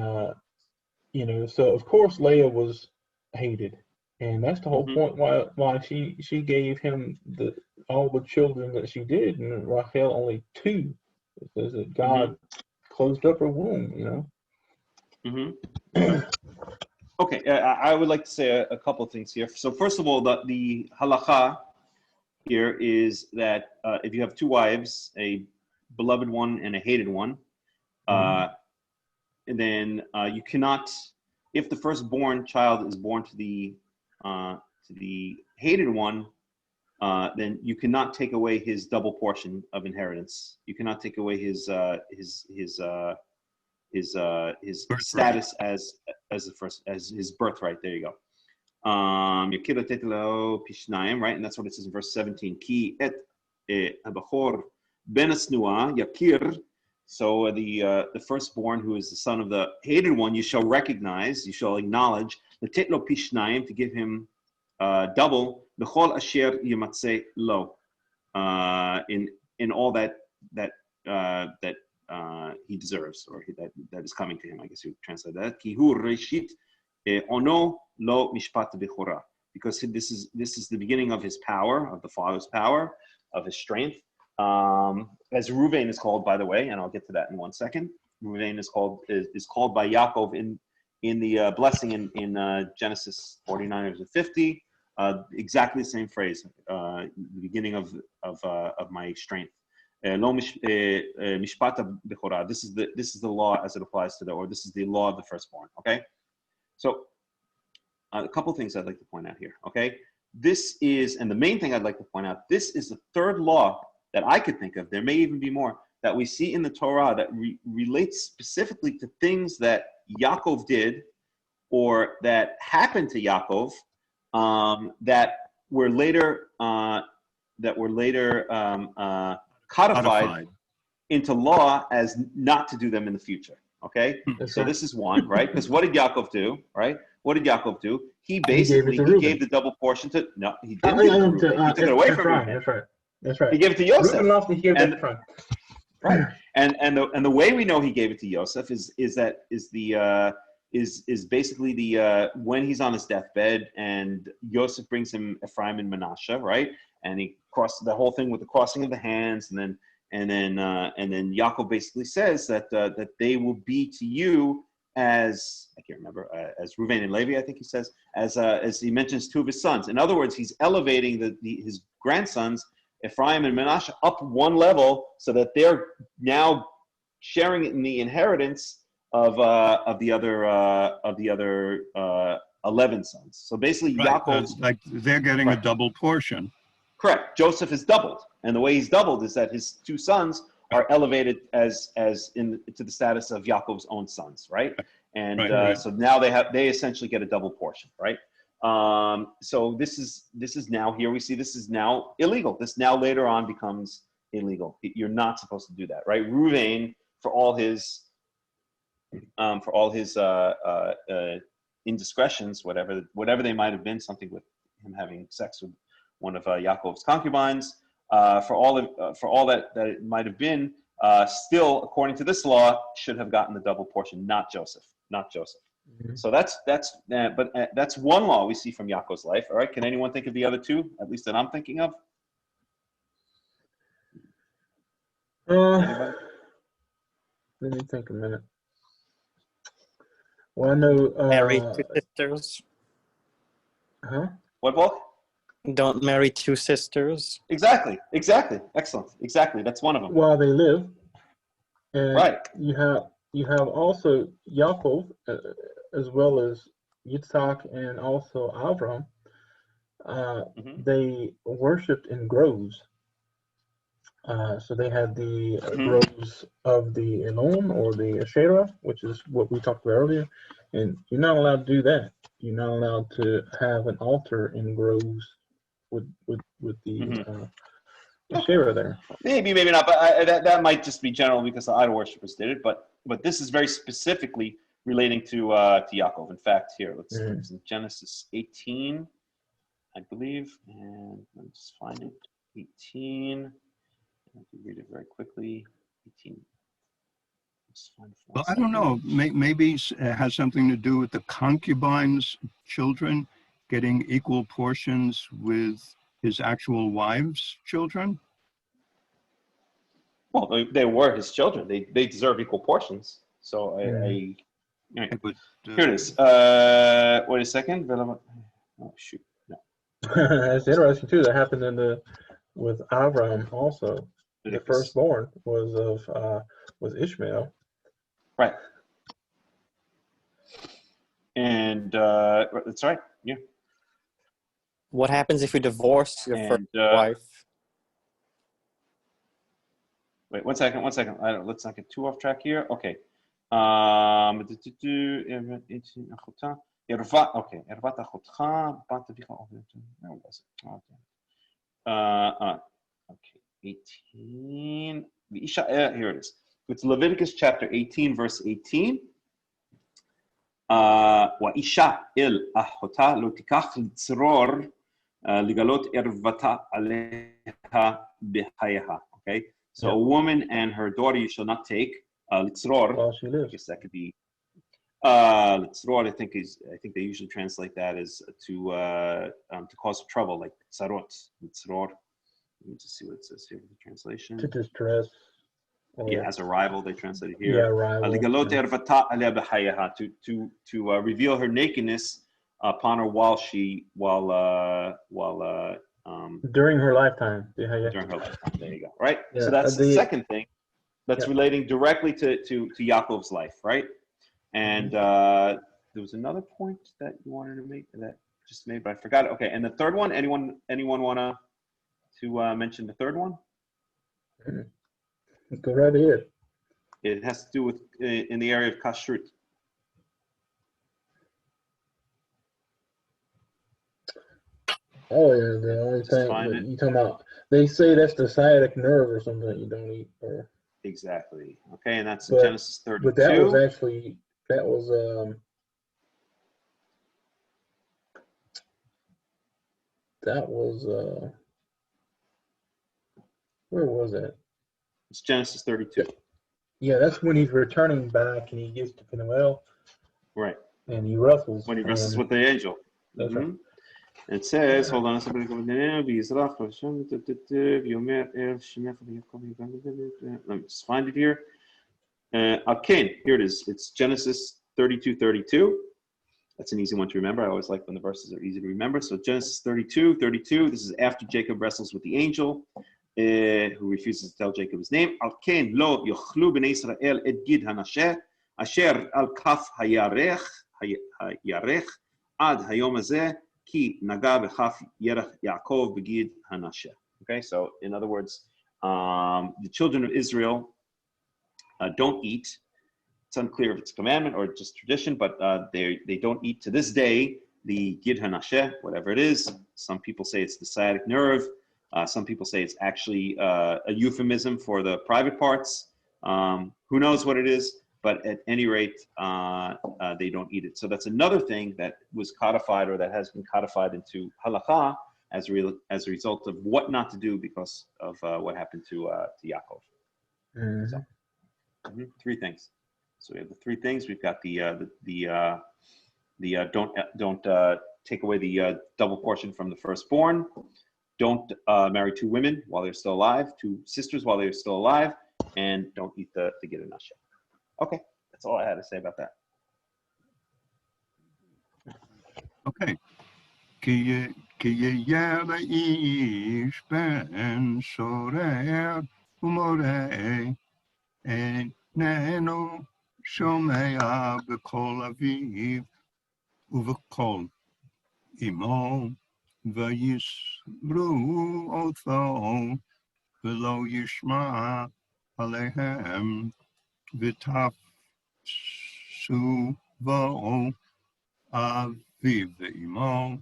so of course Leah was hated, and that's the whole point why she gave him all the children that she did, and Rachel only 2. It says that God closed up her womb. Okay, I would like to say a couple of things here. So first of all, the halacha here is that if you have 2 wives, a beloved one and a hated one, and then you cannot, if the firstborn child is born to the hated one, then you cannot take away his double portion of inheritance. You cannot take away his status as his birthright. There you go. Right, and that's what it says in verse 17. Ki et habachor ben asnua yakir. So the firstborn, who is the son of the hated one, you shall recognize, you shall acknowledge, l'tetlo pishnayim, to give him double, b'chol asher yimatzeh lo, in all that he deserves, or that is coming to him. I guess you would translate that. Ki hu reshit ono lo mishpat bechora, because this is the beginning of his power, of the father's power, of his strength. As Reuven is called, by the way, and I'll get to that in 1 second. Reuven is called by Yaakov in the blessing in Genesis 49 or 50. Exactly the same phrase, the beginning of my strength. Lo mishpat bechora. This is the law as it applies to this is the law of the firstborn. Okay, so a couple things I'd like to point out here. Okay, this is, and the main thing I'd like to point out, this is the 3rd law that I could think of. There may even be more that we see in the Torah that relates specifically to things that Yaakov did or that happened to Yaakov that were later codified into law as not to do them in the future. Okay, so this is one, right? Because what did Yaakov do? Right? What did Yaakov do? He basically gave the double portion to he didn't give it to Reuben. He took it away from Reuben. That's right. He gave it to Yosef. He gave it to Ephraim. Right. And the way we know he gave it to Yosef is basically when he's on his deathbed and Yosef brings him Ephraim and Manasseh, right? And he crosses the whole thing with the crossing of the hands, and then Yaakov basically says that they will be to you as, I can't remember, as Reuven and Levi, I think he says, as he mentions 2 of his sons. In other words, he's elevating his grandsons, Ephraim and Manasseh, up 1 level so that they're now sharing in the inheritance of the other 11 sons. So basically, Yaakov's like they're getting a double portion. Correct. Joseph is doubled, and the way he's doubled is that his 2 sons are elevated to the status of Yaakov's own sons, right? And so now they essentially get a double portion, right? So this is now, here we see this is now illegal. This now later on becomes illegal. You're not supposed to do that, right? Reuven, for all his indiscretions, whatever they might have been, something with him having sex with one of Yaakov's concubines, for all that it might have been, still, according to this law, should have gotten the double portion, not Joseph. Mm-hmm. So that's one law we see from Yaakov's life. All right, can anyone think of the other two, at least that I'm thinking of? Let me think a minute. Well, I know. Marry two sisters. Huh? What, Paul? Don't marry two sisters. Exactly. Excellent. Exactly. That's one of them. While they live. And right. You have also Yaakov, as well as Yitzhak and also Avram. They worshipped in groves. So they had the groves of the Elon or the Asherah, which is what we talked about earlier. And you're not allowed to do that. You're not allowed to have an altar in groves with the Asherah there. Maybe not, but that might just be general because the idol worshippers did it. But this is very specifically relating to Yaakov. In fact, here, let's it's in Genesis 18, I believe, and let me just find it. 18. I can read it very quickly. 18. Well, I don't know. Maybe it has something to do with the concubines' children getting equal portions with his actual wives' children. Well, they were his children. They deserve equal portions. So anyway. But, Here it is. Wait a second. Oh shoot! No. That's interesting too. That happened with Avram also. The firstborn was Ishmael. Right. And that's right. Yeah. What happens if you divorce your first wife? Wait, one second. Let's not get too off track here. Okay. Okay. 18. Here it is. It's Leviticus chapter 18, verse 18. ואישה אל אחותה לא תיקח לצרור לגלות ערוותה עליה בחייה. Okay, so a woman and her daughter you shall not take לצרור. While she lives. I guess that could be לצרור. I think they usually translate that as to cause trouble, like tzarot. לצרור. Let me just see what it says here in the translation. To distress. As a rival, they translate it here. Yeah, rival. To reveal her nakedness upon her while during her lifetime. During her lifetime. There you go. Right. Yeah, so that's the second thing that's relating directly to Yaakov's life, right? And there was another point that you wanted to make that just made, but I forgot it. Okay. And the third one, anyone wanna to mention the third one? Go right ahead. It has to do with in the area of kashrut. Oh yeah, the only thing you talking about. They say that's the sciatic nerve or something that you don't eat. Or exactly. Okay, and that's in Genesis 32. But that was actually where was that? It's Genesis 32. Yeah, that's when he's returning back and he gets to Peniel. Right. And he wrestles. When he wrestles with the angel. That's right. It says, hold on a second. Let me just find it here. Okay, here it is. It's Genesis 32:32. That's an easy one to remember. I always like when the verses are easy to remember. So Genesis 32:32. This is after Jacob wrestles with the angel. Who refuses to tell Jacob his name. Al ken lo yochlu bnei Israel et gid hanasheh asher al kaf hayarech ad hayom hazeh ki naga b'chaf yerech Yaakov b'gid hanasheh. Okay, so in other words, the children of Israel don't eat. It's unclear if it's a commandment or just tradition, but they don't eat to this day the gid hanasheh, whatever it is. Some people say it's the sciatic nerve. Some people say it's actually a euphemism for the private parts. Who knows what it is? But at any rate, they don't eat it. So that's another thing that was codified, or that has been codified into halakha as a result of what not to do because of what happened to Yaakov. So, three things. So we have the three things. We've got the don't take away the double portion from the firstborn. Don't marry two women while they're still alive, two sisters while they're still alive, and don't eat the Geder Nasha. Okay, that's all I had to say about that. Okay. Ki yera ish ben sorer umore enenu shomea b'kol aviv uv'kol imo v'yisru otho v'lo yishma alehem v'tafsu vo aviv v'imo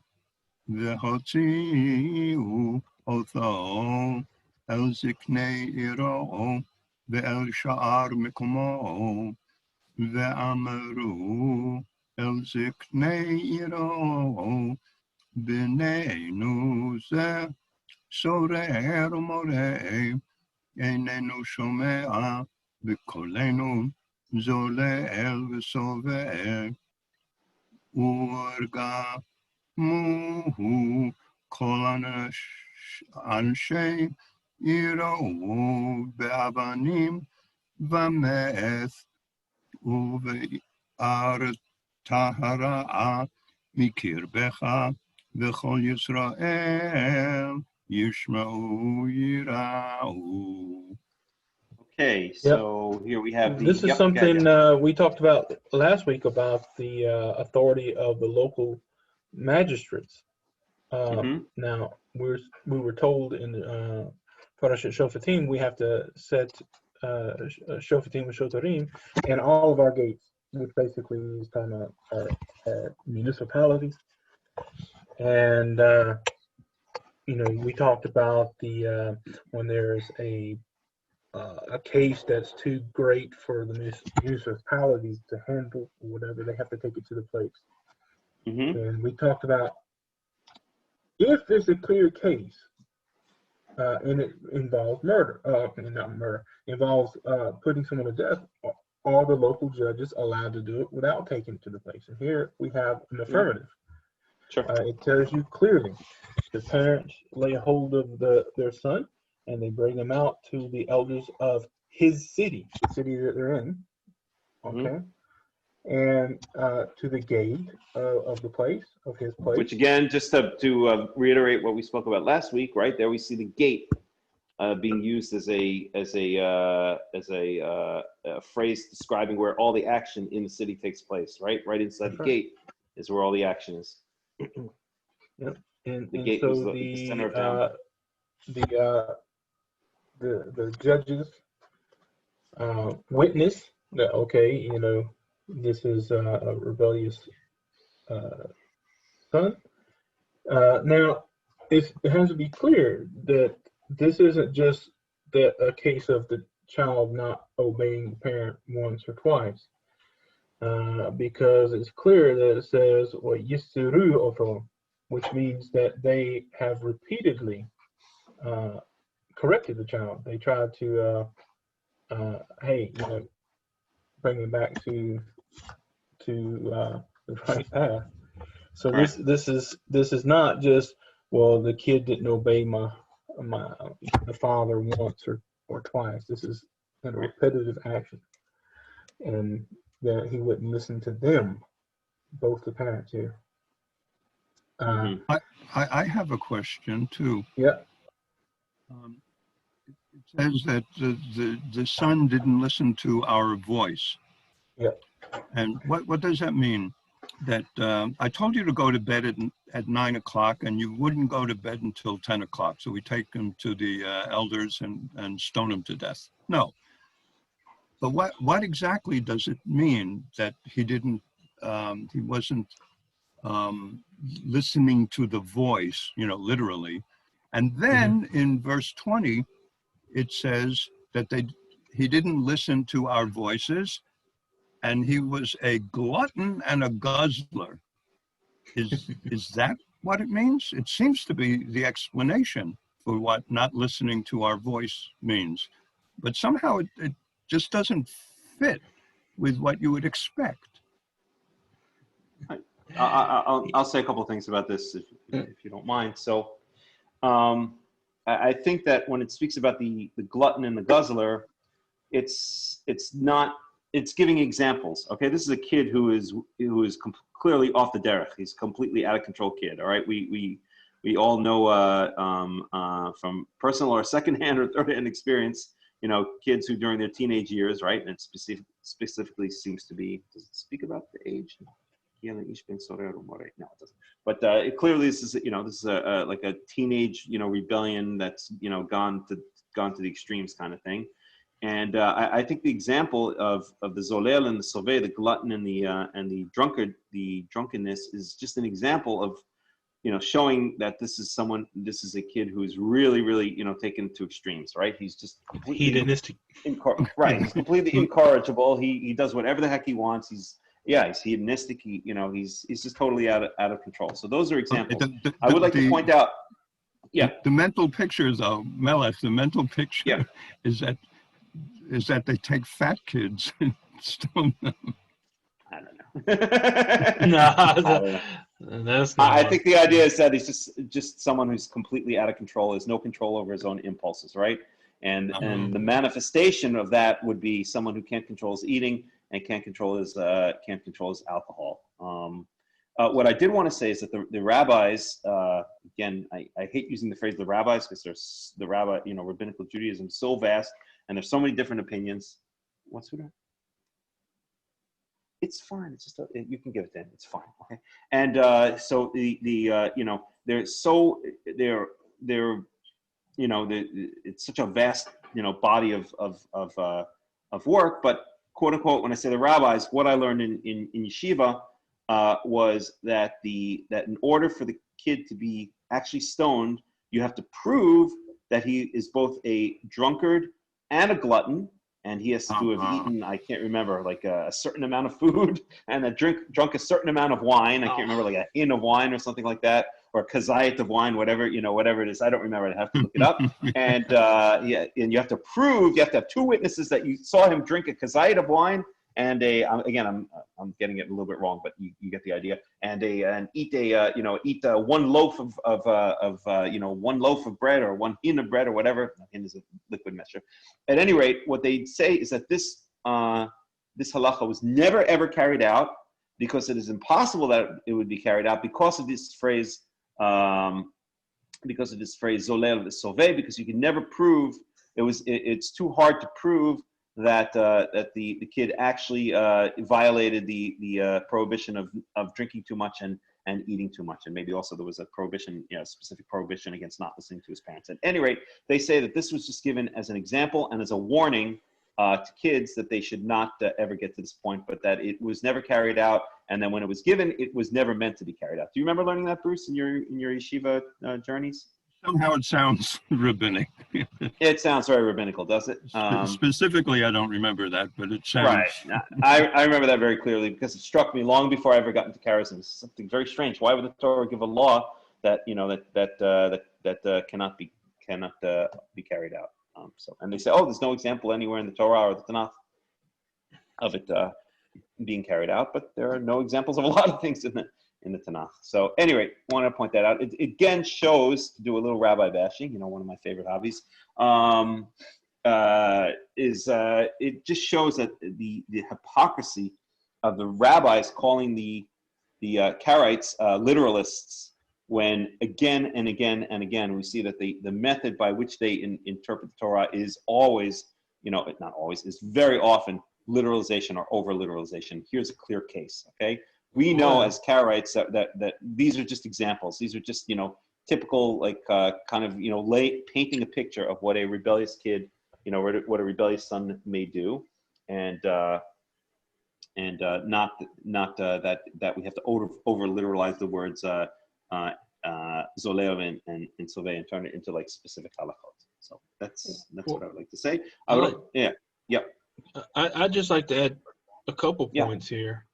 והוציאו אותו אל זקני עירו ואל שאר מקומו ואמרו אל זקני עירו בנינו זה סורר ומורה איננו שומע בקולנו זולל וסובר ורגע Muhu kolanash anshe iro be'avanim v'meth uve'ar tahara mikirbecha v'chol Yisrael yishma'u yira'u. Okay, so here we have This is something we talked about last week about the authority of the local magistrates. Now we were told in Parashath Shofatim we have to set Shofatim Shotarim in all of our gates, which basically is talking about our municipalities. And we talked about the when there's a case that's too great for the municipalities to handle or whatever, they have to take it to the place. And we talked about if there's a clear case and it involves murder, not murder, involves putting someone to death, are the local judges allowed to do it without taking it to the place? And here we have an affirmative. Sure. It tells you clearly the parents lay hold of their son and they bring him out to the elders of his city, the city that they're in. Okay. And to the gate of the place, of his place. Which again, just to reiterate what we spoke about last week, right there we see the gate being used as a phrase describing where all the action in the city takes place, right? Right inside the gate is where all the action is. Yep. And the gate so was the center of town. The judges witness that, okay, this is a rebellious son. Now, it has to be clear that this isn't just a case of the child not obeying the parent once or twice, because it's clear that it says "yisuru oto," which means that they have repeatedly corrected the child. They tried to, hey, bring him back to the right path. So right. this is not just, well, the kid didn't obey the father once or twice. This is a repetitive action, and that he wouldn't listen to them, both the parents here. I have a question too. Yeah. It says that the son didn't listen to our voice. Yeah. And what does that mean? That I told you to go to bed at 9 o'clock and you wouldn't go to bed until 10 o'clock. So we take him to the elders and stone him to death. No. But what exactly does it mean that he wasn't listening to the voice, literally, And then in verse 20, it says that he didn't listen to our voices, and he was a glutton and a guzzler. Is that what it means? It seems to be the explanation for what not listening to our voice means. But somehow it just doesn't fit with what you would expect. I'll say a couple of things about this if you don't mind. So I think that when it speaks about the glutton and the guzzler, it's giving examples. Okay, this is a kid who is clearly off the derech. He's a completely out of control kid. All right, we all know from personal or secondhand or third-hand experience, you know, kids who during their teenage years, right, and specifically seems to be, does it speak about the age? No, it doesn't. But it clearly this is like a teenage, you know, rebellion that's, you know, gone to the extremes kind of thing. And I think the example of the zolel and the soveh, the glutton and the drunkard, the drunkenness, is just an example of, you know, showing that this is a kid who's really, really, you know, taken to extremes, right? He's just completely hedonistic. Right. He's completely incorrigible. He does whatever the heck he wants. He's hedonistic. He's just totally out of control. So those are examples. I would like to point out. Yeah. The mental picture, though, Melech, the mental picture is that they take fat kids and stone them. I don't know. No, that's not. I think the idea is that he's just someone who's completely out of control, has no control over his own impulses, right? And the manifestation of that would be someone who can't control his eating and can't control his alcohol. What I did want to say is that the rabbis, again, I hate using the phrase the rabbis because there's the rabbi, you know, rabbinical Judaism is so vast and there's so many different opinions. What's with that? It's fine. It's just you can give it to him. It's fine. Okay. And so you know, it's such a vast, you know, body of work. But quote unquote, when I say the rabbis, what I learned in yeshiva was that in order for the kid to be actually stoned, you have to prove that he is both a drunkard and a glutton. And he has to have eaten, I can't remember, like a certain amount of food and drunk a certain amount of wine. I can't remember, like a hin of wine or something like that, or a kazayit of wine, whatever it is. I don't remember. I have to look it up. And and you have to have two witnesses that you saw him drink a kazayit of wine and I'm getting it a little bit wrong, but you get the idea. And eat one loaf one loaf of bread or one hin of bread or whatever. Hin is a liquid measure. At any rate, what they say is that this halacha was never ever carried out because it is impossible that it would be carried out because of this phrase. Zolel v'soveh, because you can never prove it's too hard to prove that the kid actually violated the prohibition of drinking too much and eating too much, and maybe also there was a prohibition, specific prohibition against not listening to his parents. At any rate, they say that this was just given as an example and as a warning to kids that they should not ever get to this point, but that it was never carried out, and then when it was given, it was never meant to be carried out. Do you remember learning that, Bruce, in your yeshiva journeys? Somehow it sounds rabbinic. It sounds very rabbinical, does it? Specifically, I don't remember that, but it sounds... Right. I remember that very clearly because it struck me long before I ever got into Karaites. It's something very strange. Why would the Torah give a law that cannot be carried out? And they say, oh, there's no example anywhere in the Torah or the Tanakh of it being carried out, but there are no examples of a lot of things in the Tanakh. So anyway, wanted to point that out. It again shows, to do a little rabbi bashing, one of my favorite hobbies, it just shows that the hypocrisy of the rabbis calling the Karaites literalists, when again and again and again we see that the method by which they interpret the Torah is always, not always, is very often literalization or over-literalization. Here's a clear case, okay? We know as Karaites that these are just examples. These are just, typical, painting a picture of what a rebellious kid, what a rebellious son may do, and not that we have to over literalize the words Zoleo and Sovei and turn it into like specific halachot. So that's what I would like to say. Yep. I'd just like to add a couple points here.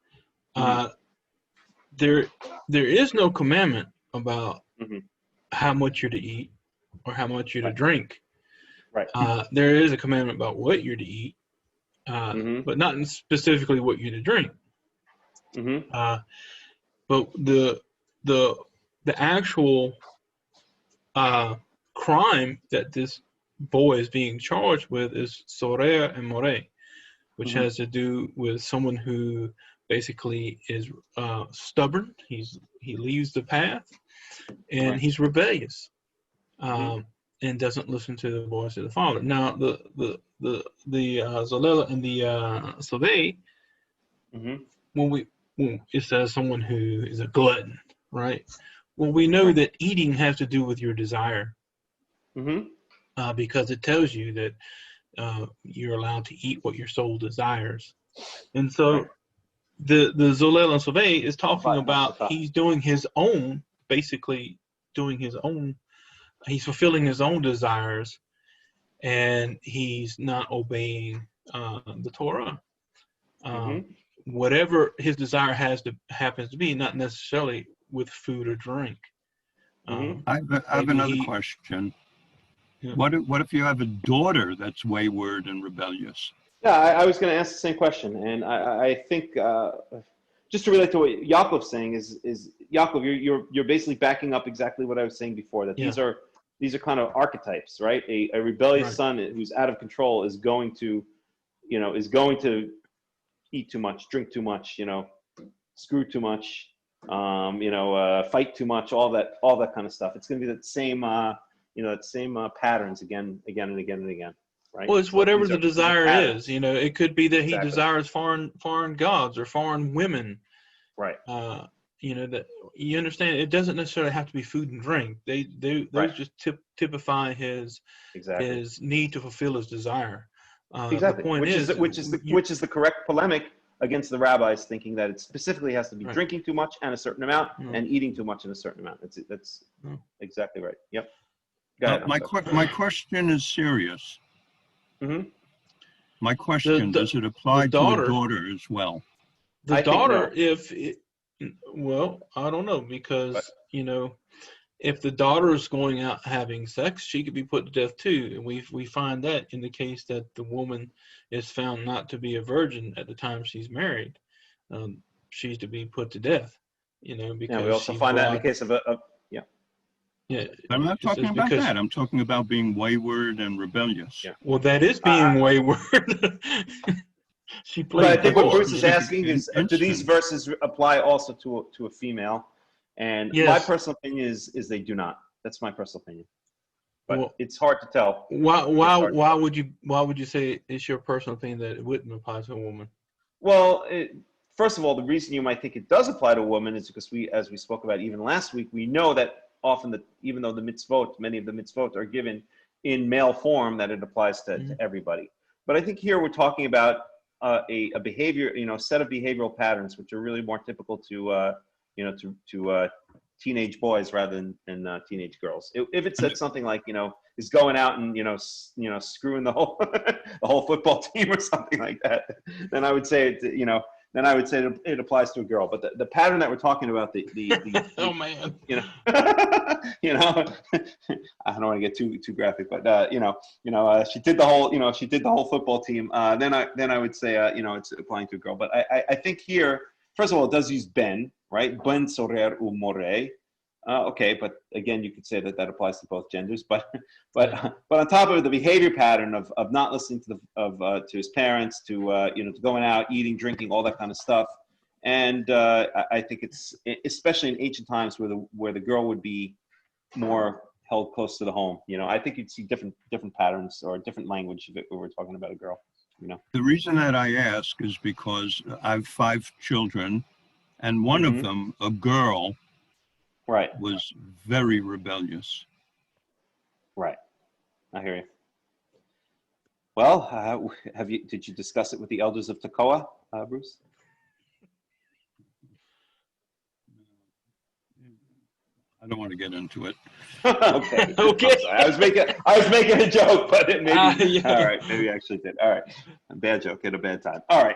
There is no commandment about how much you're to eat or how much you're to drink. Right. There is a commandment about what you're to eat, but not specifically what you're to drink. But the actual crime that this boy is being charged with is sorea and more, which has to do with someone who basically is stubborn. He leaves the path, and he's rebellious, and doesn't listen to the voice of the father. Now the Zolel and the Sovei, when it says someone who is a glutton, right? Well, we know that eating has to do with your desire, because it tells you that you're allowed to eat what your soul desires. And so the Zolel and Sovei is talking about he's doing his own, basically doing his own, he's fulfilling his own desires, and he's not obeying the Torah. Whatever his desire happens to be, not necessarily with food or drink. I have another question. Yeah. What if you have a daughter that's wayward and rebellious? Yeah, I was going to ask the same question, and I think just to relate to what Yaakov's saying is Yaakov, you're basically backing up exactly what I was saying before, that these are kind of archetypes, right? A rebellious son who's out of control is going to eat too much, drink too much, screw too much, fight too much, all that kind of stuff. It's going to be that same patterns again and again. Right? Well, it's whatever the desire is. It could be that he desires foreign gods or foreign women. Right. That you understand. It doesn't necessarily have to be food and drink. Those just typify his need to fulfill his desire. Exactly. The point which is the correct polemic against the rabbis thinking that it specifically has to be drinking too much and a certain amount and eating too much and a certain amount. That's exactly right. Yep. Go ahead. My question is serious. My question, does it apply to a daughter as well? The daughter, I don't know, because, if the daughter is going out having sex, she could be put to death too. And we find that in the case that the woman is found not to be a virgin at the time she's married. She's to be put to death, because we also find that in the case of Yeah, but I'm not talking about that. I'm talking about being wayward and rebellious. Yeah. Well, that is being wayward. But I think what Bruce is asking is, do these verses apply also to a female? And my personal opinion is they do not. That's my personal opinion. But it's hard to tell. Why would you say it's your personal opinion that it wouldn't apply to a woman? Well, first of all, the reason you might think it does apply to a woman is because as we spoke about even last week, we know that often that even though many of the mitzvot are given in male form, that it applies to everybody. But I think here we're talking about a behavior, set of behavioral patterns, which are really more typical to teenage boys rather than teenage girls. If it said something like, is going out and screwing the whole football team or something like that, then I would say it applies to a girl. But the pattern that we're talking about, the oh man, I don't want to get too graphic, but she did the whole football team. Then I would say it's applying to a girl. But I think here, first of all, it does use ben, right? Ben sorer u more. Okay, but again, you could say that applies to both genders. But on top of it, the behavior pattern of not listening to his parents, to going out, eating, drinking, all that kind of stuff. And I think it's especially in ancient times where the girl would be more held close to the home. I think you'd see different patterns or different language if we're talking about a girl. The reason that I ask is because I have 5 children, and one of them, a girl, was very rebellious. Right. I hear you. Well, did you discuss it with the elders of Tekoa, Bruce? I don't want to get into it. Okay. Okay. I was making a joke, but it maybe. Yeah. All right, maybe I actually did. All right, a bad joke at a bad time. All right.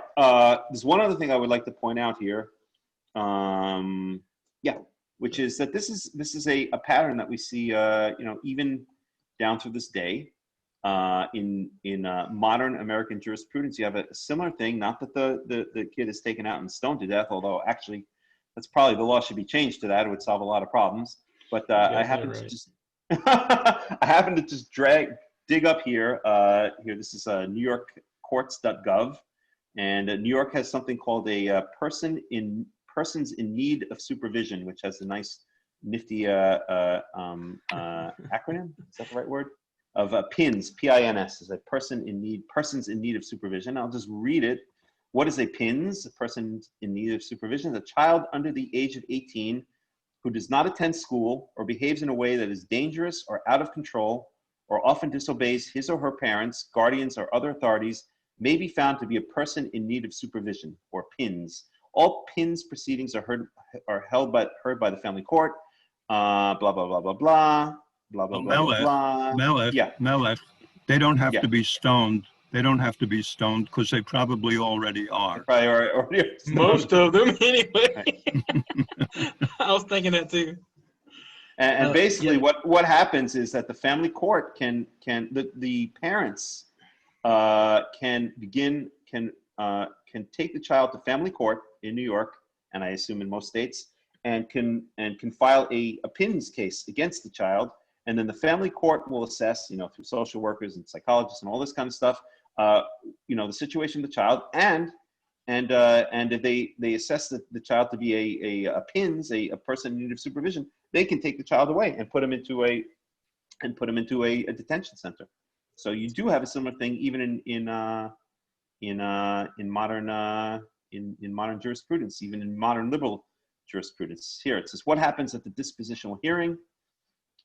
There's one other thing I would like to point out here. Which is that this is a pattern that we see, even down through this day, in modern American jurisprudence. You have a similar thing. Not that the kid is taken out and stoned to death, although actually, that's probably the law should be changed to that. It would solve a lot of problems. But I happen to just dig up here. This is NewYorkCourts.gov, and New York has something called a persons in need of supervision, which has a nice, nifty acronym. Is that the right word? Of PINS, P-I-N-S, is a persons in need of supervision. I'll just read it. What is a PINS? A person in need of supervision is a child under the age of 18 who does not attend school or behaves in a way that is dangerous or out of control or often disobeys his or her parents, guardians, or other authorities may be found to be a person in need of supervision, or PINS. All PINS proceedings are heard by the family court. Blah blah blah blah blah blah blah blah. Melech. They don't have to be stoned. They don't have to be stoned because they probably already are. Most of them, anyway. I was thinking that too. And basically, what happens is that the family court the parents can take the child to family court in New York, and I assume in most states, and can file a PINS case against the child, and then the family court will assess, through social workers and psychologists and all this kind of stuff, the situation of the child, and if they assess the child to be a PINS, a person in need of supervision, they can take the child away and put him into a detention center. So you do have a similar thing even in modern jurisprudence, even in modern liberal jurisprudence. Here it says, what happens at the dispositional hearing?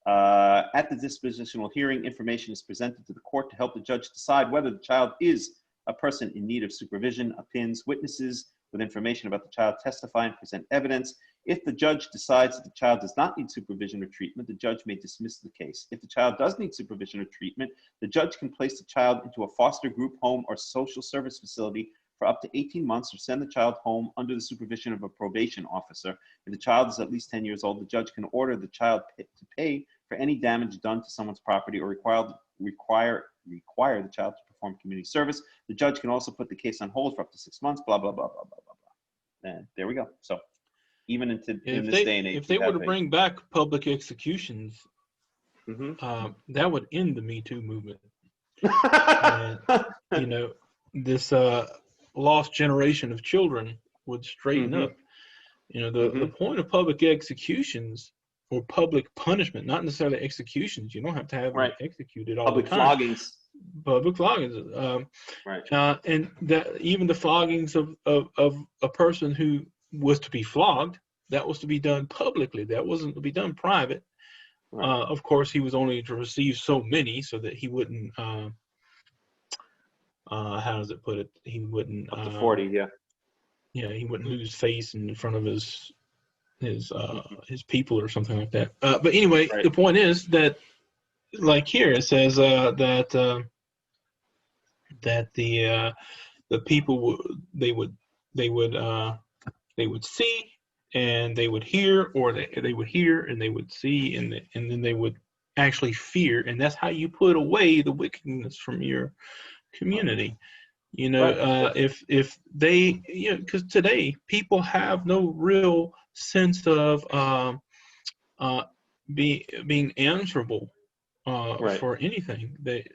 At the dispositional hearing, information is presented to the court to help the judge decide whether the child is a person in need of supervision. A PINS, witnesses with information about the child testify and present evidence. If the judge decides that the child does not need supervision or treatment, the judge may dismiss the case. If the child does need supervision or treatment, the judge can place the child into a foster group home or social service facility for up to 18 months or send the child home under the supervision of a probation officer. If the child is at least 10 years old, the judge can order the child to pay for any damage done to someone's property or require the child to perform community service. The judge can also put the case on hold for up to 6 months, blah, blah, blah, blah, blah, blah, blah. And there we go. So even in this day and age. If they were to bring back public executions, that would end the Me Too movement. And, this lost generation of children would straighten up. The point of public executions or public punishment, not necessarily executions. You don't have to have them executed all the time. Public floggings. And that even the floggings of a person who was to be flogged, that was to be done publicly. That wasn't to be done private. Of course, he was only to receive so many so that he wouldn't, how does it put it? He wouldn't. Up to 40, yeah. Yeah, he wouldn't lose face in front of his people or something like that. But anyway, the point is that, like here, it says that the people they would see and they would hear, or they would hear and they would see, and then they would actually fear, and that's how you put away the wickedness from your community. If they, because today people have no real sense of being answerable for anything. That's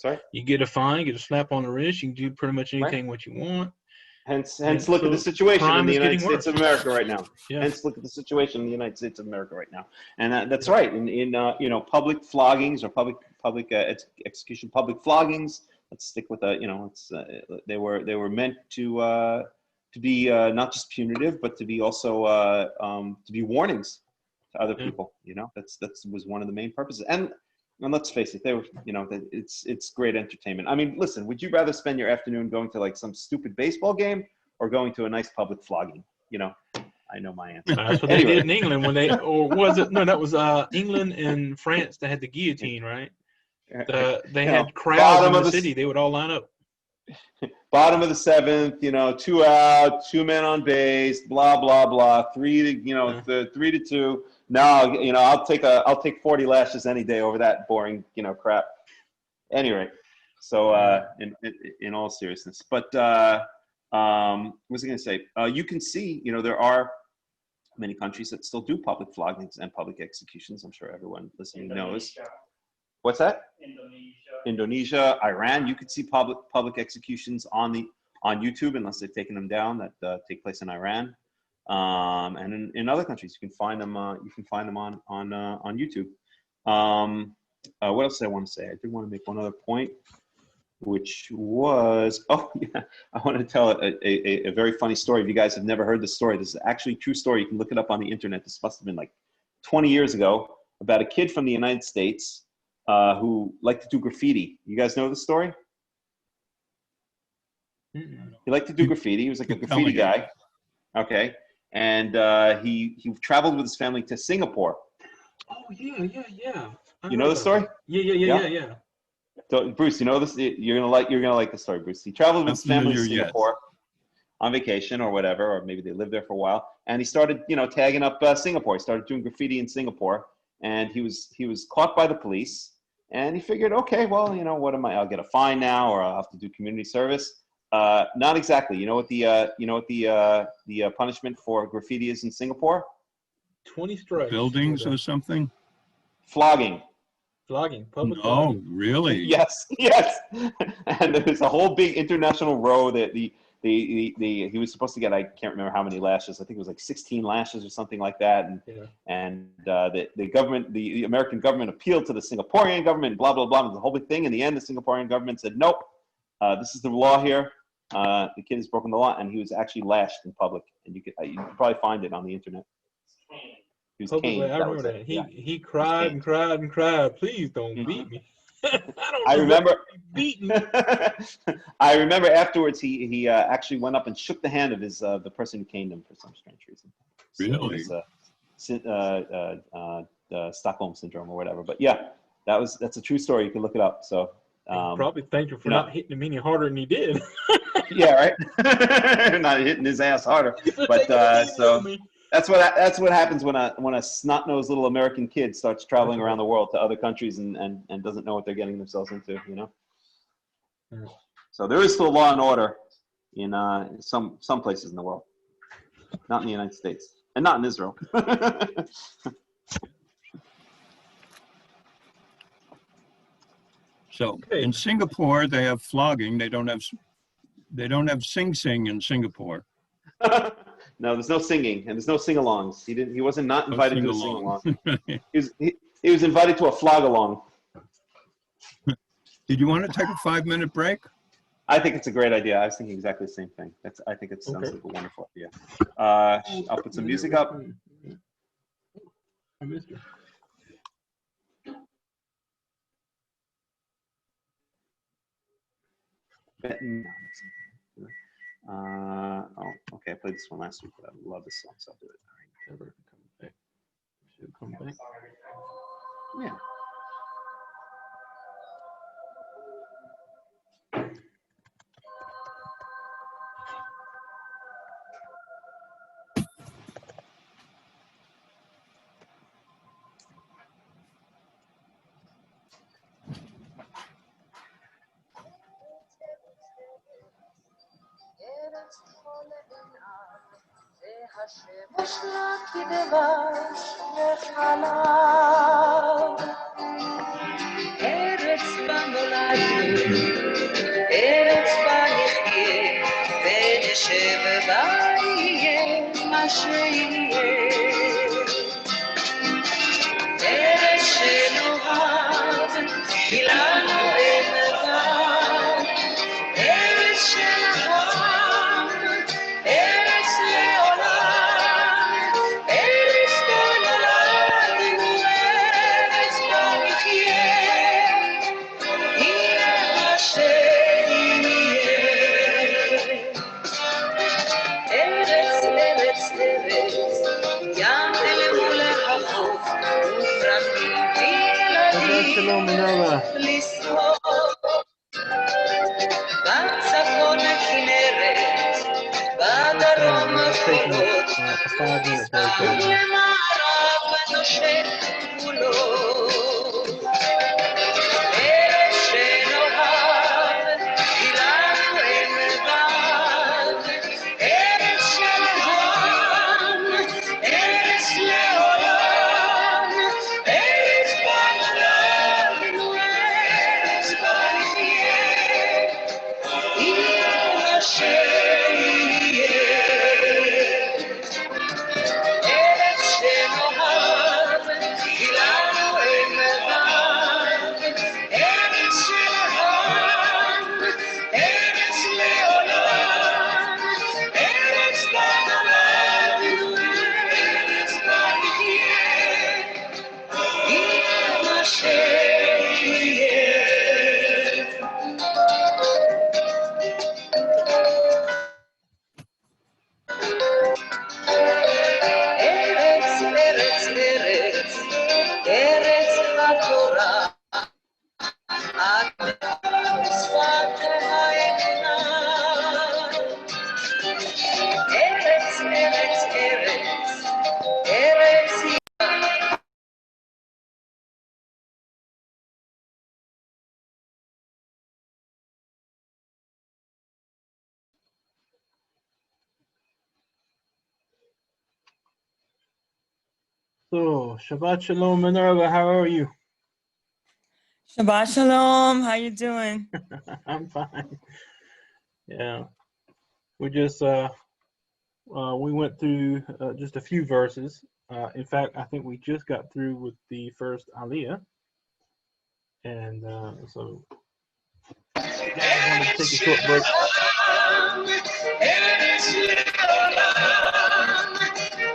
right. You get a fine, get a slap on the wrist, you can do pretty much anything what you want. Hence look at the situation in the United States of America right now. Hence look at the situation in the United States of America right now. And that's right. In public floggings or public execution, public floggings. Let's stick with they were meant to be not just punitive, but to be also to be warnings to other people. That was one of the main purposes. And let's face it, they were, it's great entertainment. I mean, listen, would you rather spend your afternoon going to like some stupid baseball game or going to a nice public flogging? I know my answer. That's what Anyway. they did in England when they, or was it? No, that was England and France that had the guillotine, right? They had crowds in the city. They would all line up. Bottom of the seventh, 2 out, 2 men on base, blah blah blah. 3 to 3 to 2. No, I'll take 40 lashes any day over that boring crap. Anyway, so in all seriousness, but what was I going to say? You can see, there are many countries that still do public floggings and public executions. I'm sure everyone listening knows. What's that? Indonesia, Iran. You could see public executions on YouTube, unless they've taken them down. That take place in Iran, and in other countries you can find them. You can find them on YouTube. What else did I want to say? I did want to make one other point, which was I wanted to tell a very funny story. If you guys have never heard this story, this is actually a true story. You can look it up on the internet. This must have been like 20 years ago, about a kid from the United States who liked to do graffiti. You guys know the story? He liked to do graffiti. He was like a graffiti guy. Okay. And he traveled with his family to Singapore. Oh, yeah. You know the story? Yeah. So, Bruce, you know this. You're gonna like the story, Bruce. He traveled with his family to Singapore on vacation or whatever, or maybe they lived there for a while. And he started, tagging up Singapore. He started doing graffiti in Singapore, and he was caught by the police. And he figured, okay, well, what am I? I'll get a fine now, or I'll have to do community service. Not exactly. You know what the punishment for graffiti is in Singapore? 20 strikes. Buildings or something? Flogging. Public flogging. Oh, really? Yes. And there's a whole big international row that he was supposed to get, I can't remember how many lashes. I think it was like 16 lashes or something like that. And the American government appealed to the Singaporean government, blah, blah, blah. It was a whole big thing. In the end, the Singaporean government said, nope, this is the law here. The kid has broken the law, and he was actually lashed in public. And you could probably find it on the internet. He was caned. I remember that. He cried and cried and cried. Please don't beat me. I remember. Beaten. I remember afterwards he actually went up and shook the hand of the person who caned him for some strange reason. Really? So it was Stockholm syndrome or whatever. But yeah, that's a true story. You can look it up. So probably thank you for not hitting him any harder than he did. Yeah, right. Not hitting his ass harder. But so. That's what happens when a snot-nosed little American kid starts traveling around the world to other countries and doesn't know what they're getting themselves into, So there is still law and order in some places in the world, not in the United States, and not in Israel. So in Singapore they have flogging. They don't have sing-sing in Singapore. No, there's no singing, and there's no sing-alongs. He wasn't not invited to a sing-along. He was invited to a flog-along. Did you want to take a 5-minute break? I think it's a great idea. I was thinking exactly the same thing. I think it sounds like a wonderful idea. I'll put some music up. I missed you. Okay, I played this one last week, but I love this song, so I'll do it. Never come back. Should come back. Yeah. השמש לה כדבש וחלב, ארץ בה נולדנו, ארץ בה נחיה, ונשב בה יהיה מה שיהיה. ארץ שנאהב, כי לנו אין לבד, ארץ שנאהב, ארץ לעולם, ארץ בה נולדנו, ארץ בה נחיה, יהיה מה שיהיה. ארץ, ארץ, ארץ, Shabbat Shalom, Minerva. בצפון הכנרת, בדרום Taking החולות, a 5-minute break right now. ומערב הנושק כולו. ארץ שנאהב, היא לנו אין לבד, ארץ שלהם, ארץ לעולם, ארץ בה נולדנו, ארץ בה נחיה, יהיה אשר יהיה. ארץ שנאהב, היא לנו אין לבד, ארץ שלהם, ארץ לעולם, ארץ בה נולדנו, ארץ בה נחיה, יהיה אשר יהיה. ארץ, ארץ, ארץ, ארץ התורה, את שפת האמונה. ארץ, ארץ, ארץ, ארץ היא So, Shabbat Shalom, Minerva. How are you? Shabbat Shalom. How you doing? I'm fine. Yeah, we just we went through just a few verses. In fact, I think we just got through with the first Aliyah, and so you guys want to take a short break. ארץ לעולם,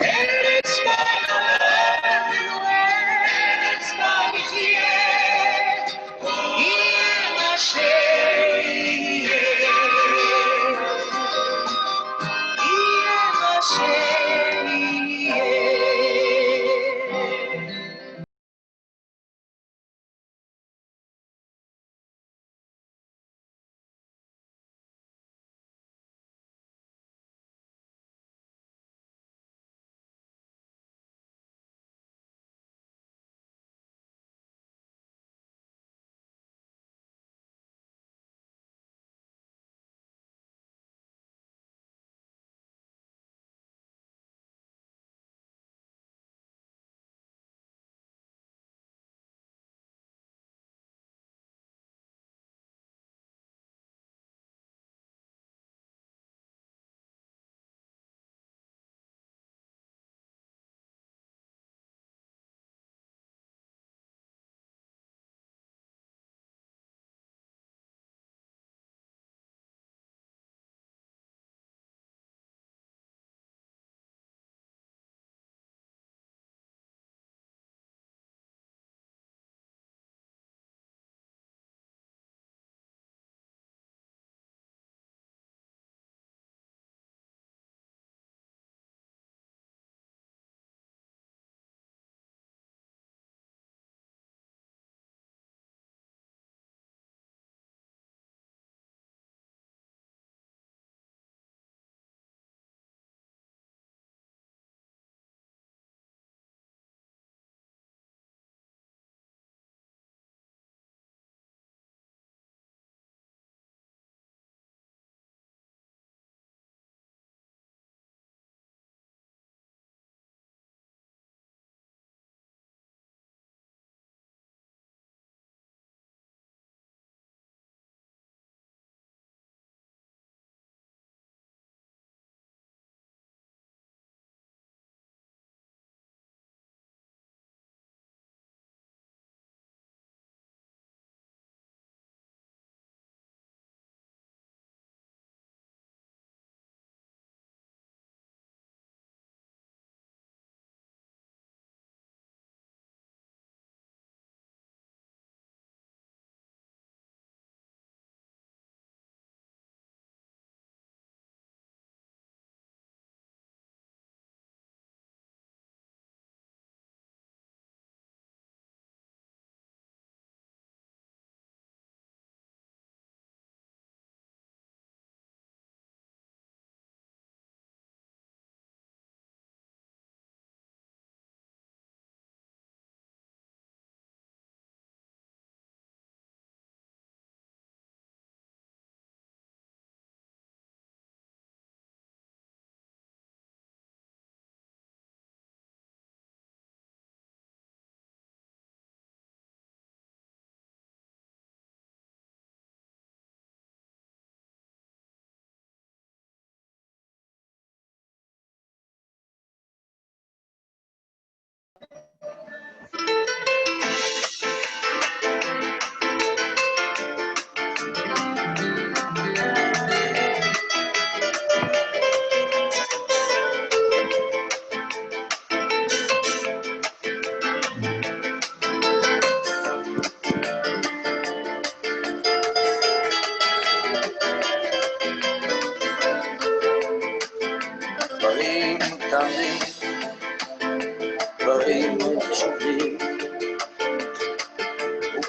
ארץ בה נולדנו, ארץ בה נחיה, יהיה אשר יהיה. יהיה אשר יהיה.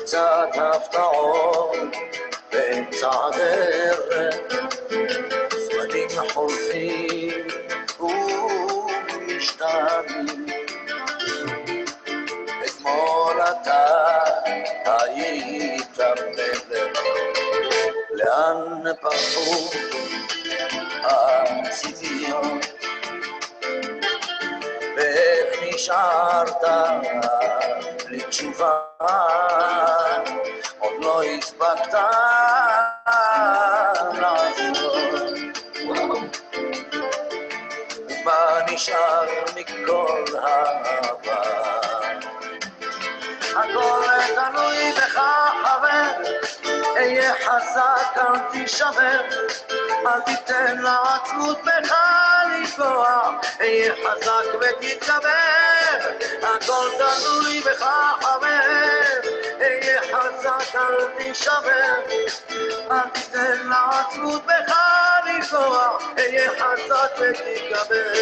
קצת הפתעות באמצע הדרך, זמנים חולפים ומשתנים. אתמול אתה היית מלך, לאן פרחו הציפיות, ואיך נשארת בלי תשובה, עוד לא הספקת לעשות. מה נשאר מכל העבר? הכל תלוי בך חבר, אהיה חזק אל תישבר, אל תיתן לעצמות בך לפגוע, אהיה חזק ותתגבר. הכל תלוי בך חבר, אהיה חזק אל תישבר, אל תיתן לעצמות בך לפגוע, אהיה חזק ותתגבר.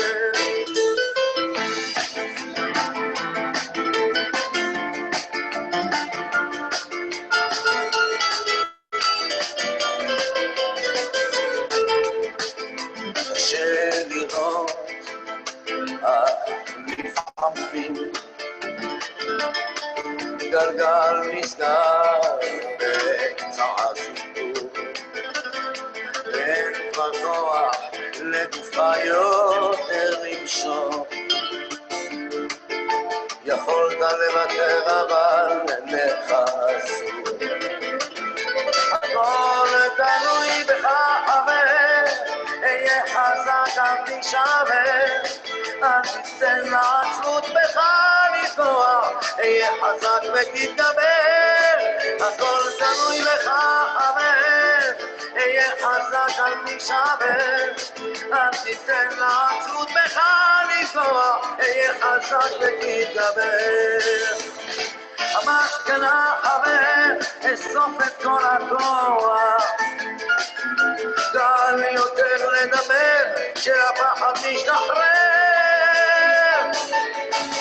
לפעמים גלגל נסגר באמצע הסיפור, אין כבר כוח לגופה יותר למשוך. יכולת לוותר אבל לך אסור. הכל תלוי בך חבר, אהיה חזק אל תישבר, אל תיתן לעצמות בך לפגוע, אהיה חזק ותתגבר. הכל תלוי בך חבר, אהיה חזק אל תישבר, אל תיתן לעצמות בך לפגוע, אהיה חזק ותתגבר. המסקנה חבר, אסוף את כל הכוח, קל יותר לדבר כשהפחד משתחרר.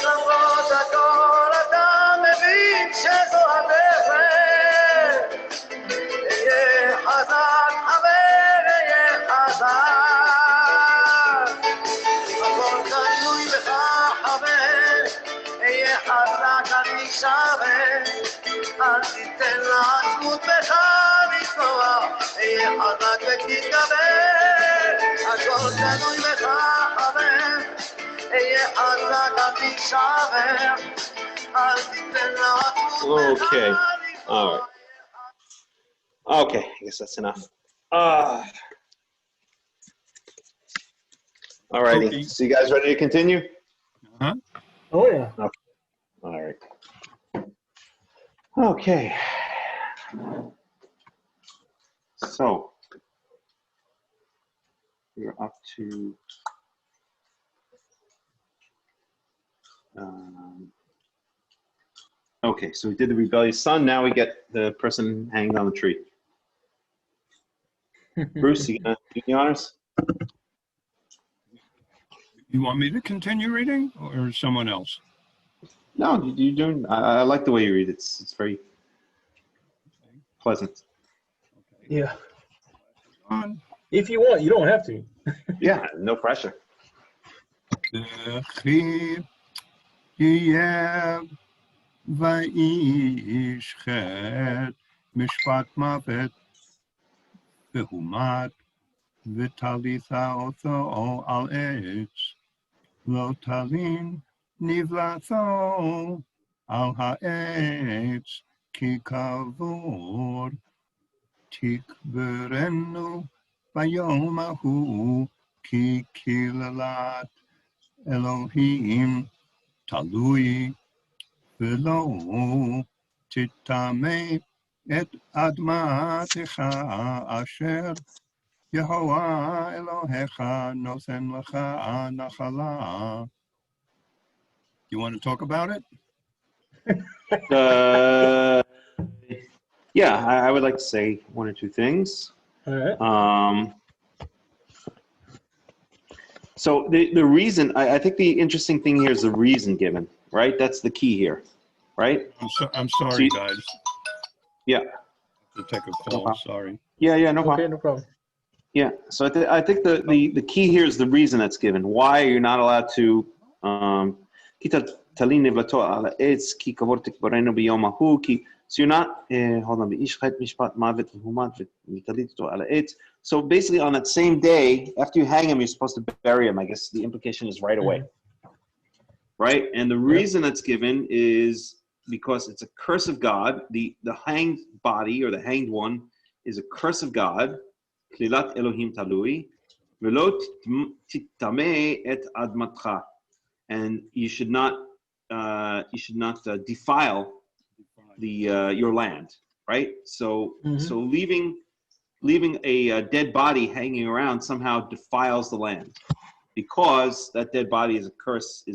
למרות הכל אתה מבין שזו הדרך, אהיה חזק חבר, אהיה חזק. הכל תלוי בך חבר, אהיה חזק אל תישבר, אל תיתן לעצמות בך לפגוע, אהיה חזק ותתגבר. הכל תלוי בך חבר, אהיה חזק אל תישבר, אל תיתן לעצמות בך לפגוע. Okay, all right. Okay, I guess that's enough. All righty. Okay. So you guys ready to continue? Huh? Oh yeah. All right. Okay. So we're up to okay, so we did the rebellious son. Now we get the person hanging on the tree. Bruce, you gonna do the honors? You want me to continue reading or someone else? No, you're doing. I like the way you read. It's very pleasant. Yeah. On. If you want, you don't have to. Yeah, no pressure. ואיש חטא משפט מוות והומת ותליתה אותו על עץ לא תלין נבלתו על העץ כי קבור תקברנו ביום ההוא כי קללת אלוהים תלוי ולא תטמא את אדמתך אשר יהוה אלוהיך נותן לך נחלה. You want to talk about it? Yeah, I would like to say one or two things. All right. So the reason, I think the interesting thing here is the reason given, right? That's the key here, right? I'm sorry, guys. Yeah. To take a No call, problem. sorry. Yeah, no problem. Okay, no problem. Yeah, so I think the key here is the reason that's given. Why you're not allowed to so you're not hold on. So basically on that same day, after you hang him, you're supposed to bury him. I guess the implication is right away. Right? And the reason that's given is because it's a curse of God. The hanged body or the hanged one is a curse of God. Klilat Elohim talui, v'lo titameh et admatcha, and you should not defile the your land, right? So so leaving a dead body hanging around somehow defiles the land, because that dead body is cursed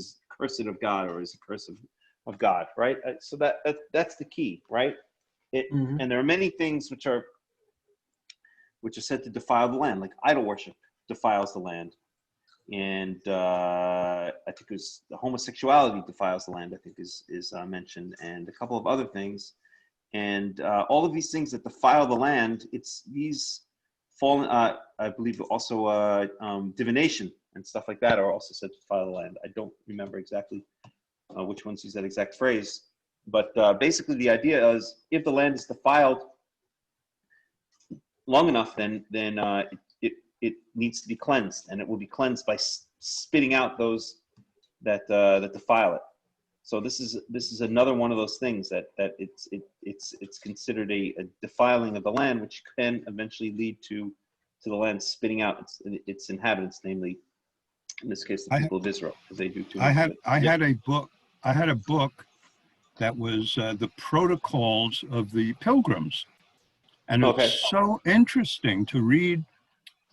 of God, or is a curse of God, right? So that's the key, right? And there are many things which are said to defile the land, like idol worship defiles the land. And I think it was the homosexuality defiles the land, I think is mentioned, and a couple of other things. And all of these things that defile the land, it's these fallen, I believe also divination and stuff like that are also said to defile the land. I don't remember exactly which ones use that exact phrase. But basically the idea is if the land is defiled long enough, then it needs to be cleansed, and it will be cleansed by spitting out those that defile it. So this is another one of those things that it's considered a defiling of the land, which can eventually lead to the land spitting out its inhabitants, namely in this case the people of Israel, because they do too much. I had a book that was the protocols of the pilgrims. And it's so interesting to read,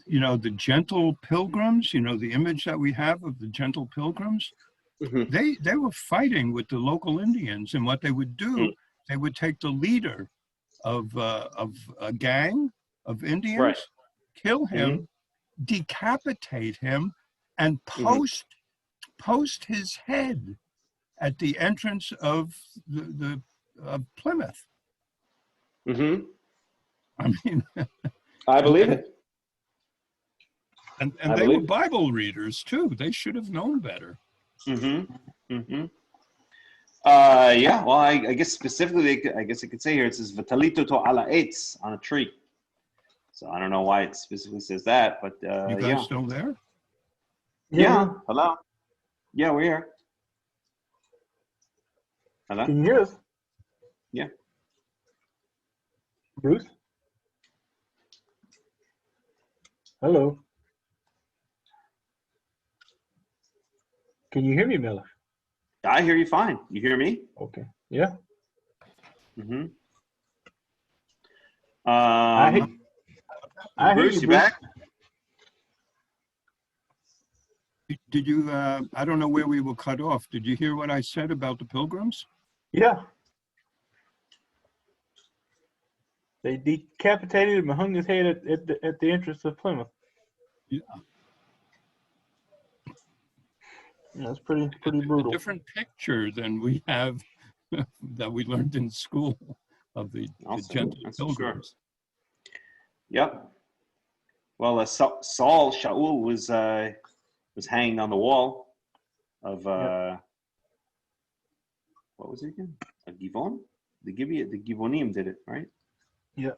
the gentle pilgrims, the image that we have of the gentle pilgrims. They were fighting with the local Indians, and what they would do, they would take the leader of a gang of Indians, kill him, decapitate him, and post his head at the entrance of of Plymouth. I mean, I believe it. And they were Bible readers too. They should have known better. Yeah, well, I guess specifically, I guess I could say here, it says "V'talito to ala etz" on a tree. So I don't know why it specifically says that, but you guys still there? Yeah. Hello. Yeah, we're here. Hello. Can you hear us? Yeah. Bruce. Hello. Can you hear me, Melech? I hear you fine. You hear me? Okay. Yeah. I Bruce, you back? Did you, I don't know where we were cut off. Did you hear what I said about the pilgrims? Yeah. They decapitated him and hung his head at the entrance of Plymouth. Yeah. Yeah, it's pretty brutal. A different picture than we have that we learned in school of the gentle pilgrims. Sure. Yep. Well, Shaul was hanging on the wall of what was it again? A Givon? The Givonim did it, right? Yeah.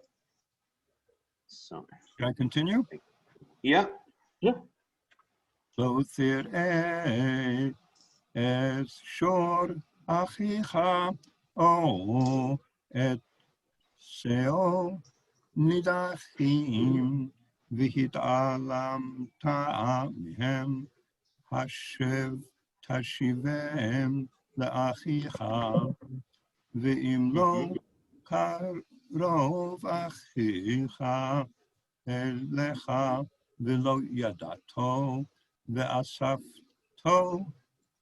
So. Can I continue? Yeah. Yeah. Lo tir'eh es shor achicha o et seo nidachim v'hit'alam ta'amihem hashev tashivem le'achicha ve'im lo karov achicha elecha ve'lo yadato ואספתו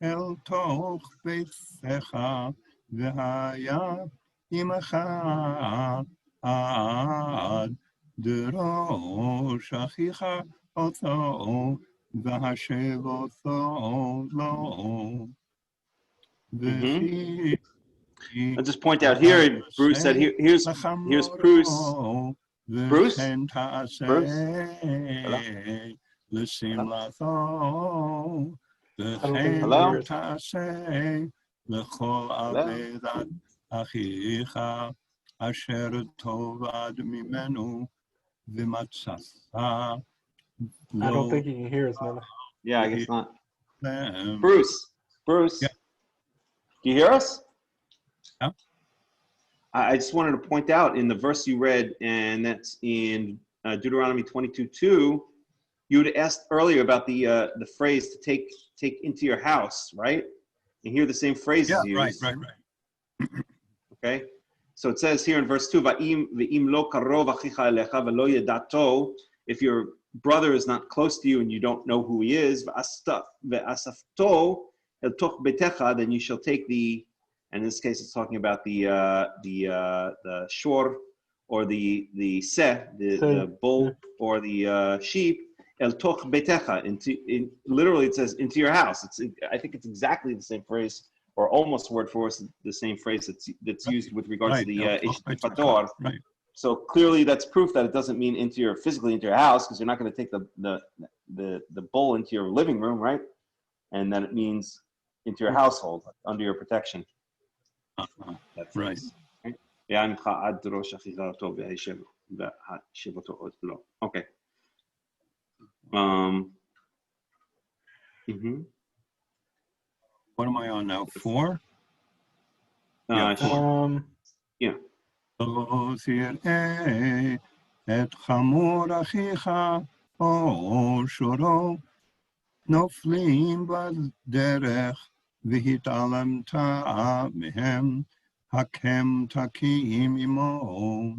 אל תוך ביתך והיה עמך עד דרוש אחיך אותו והשב אותו לו. I'll just point out here, Bruce said, here's Bruce. Bruce? Bruce? Hello? I don't think you can hear us, Melech. Yeah, I guess not. Bruce, Yeah. do you hear us? Yeah. I just wanted to point out in the verse you read, and that's in Deuteronomy 22:2, you had asked earlier about the phrase to take into your house, right? And here the same phrase is used. Right. Okay, so it says here in verse 2, "V'im lo karov achicha elecha v'lo yedato," if your brother is not close to you and you don't know who he is, "V'asafto el toch betecha," then you shall take the, and in this case it's talking about the shor, or the the bull, or the sheep, el toch betecha, literally it says into your house. I think it's exactly the same phrase, or almost word for word the same phrase that's used with regards to the Ishtifator. Right. So clearly that's proof that it doesn't mean physically into your house, because you're not going to take the bull into your living room, right? And then it means into your household, under your protection. Right. Okay. What am I on now? 4? Yeah. לא תראה את חמור אחיך או שורו נופלים בדרך והתעלמת מהם הקם תקים עמו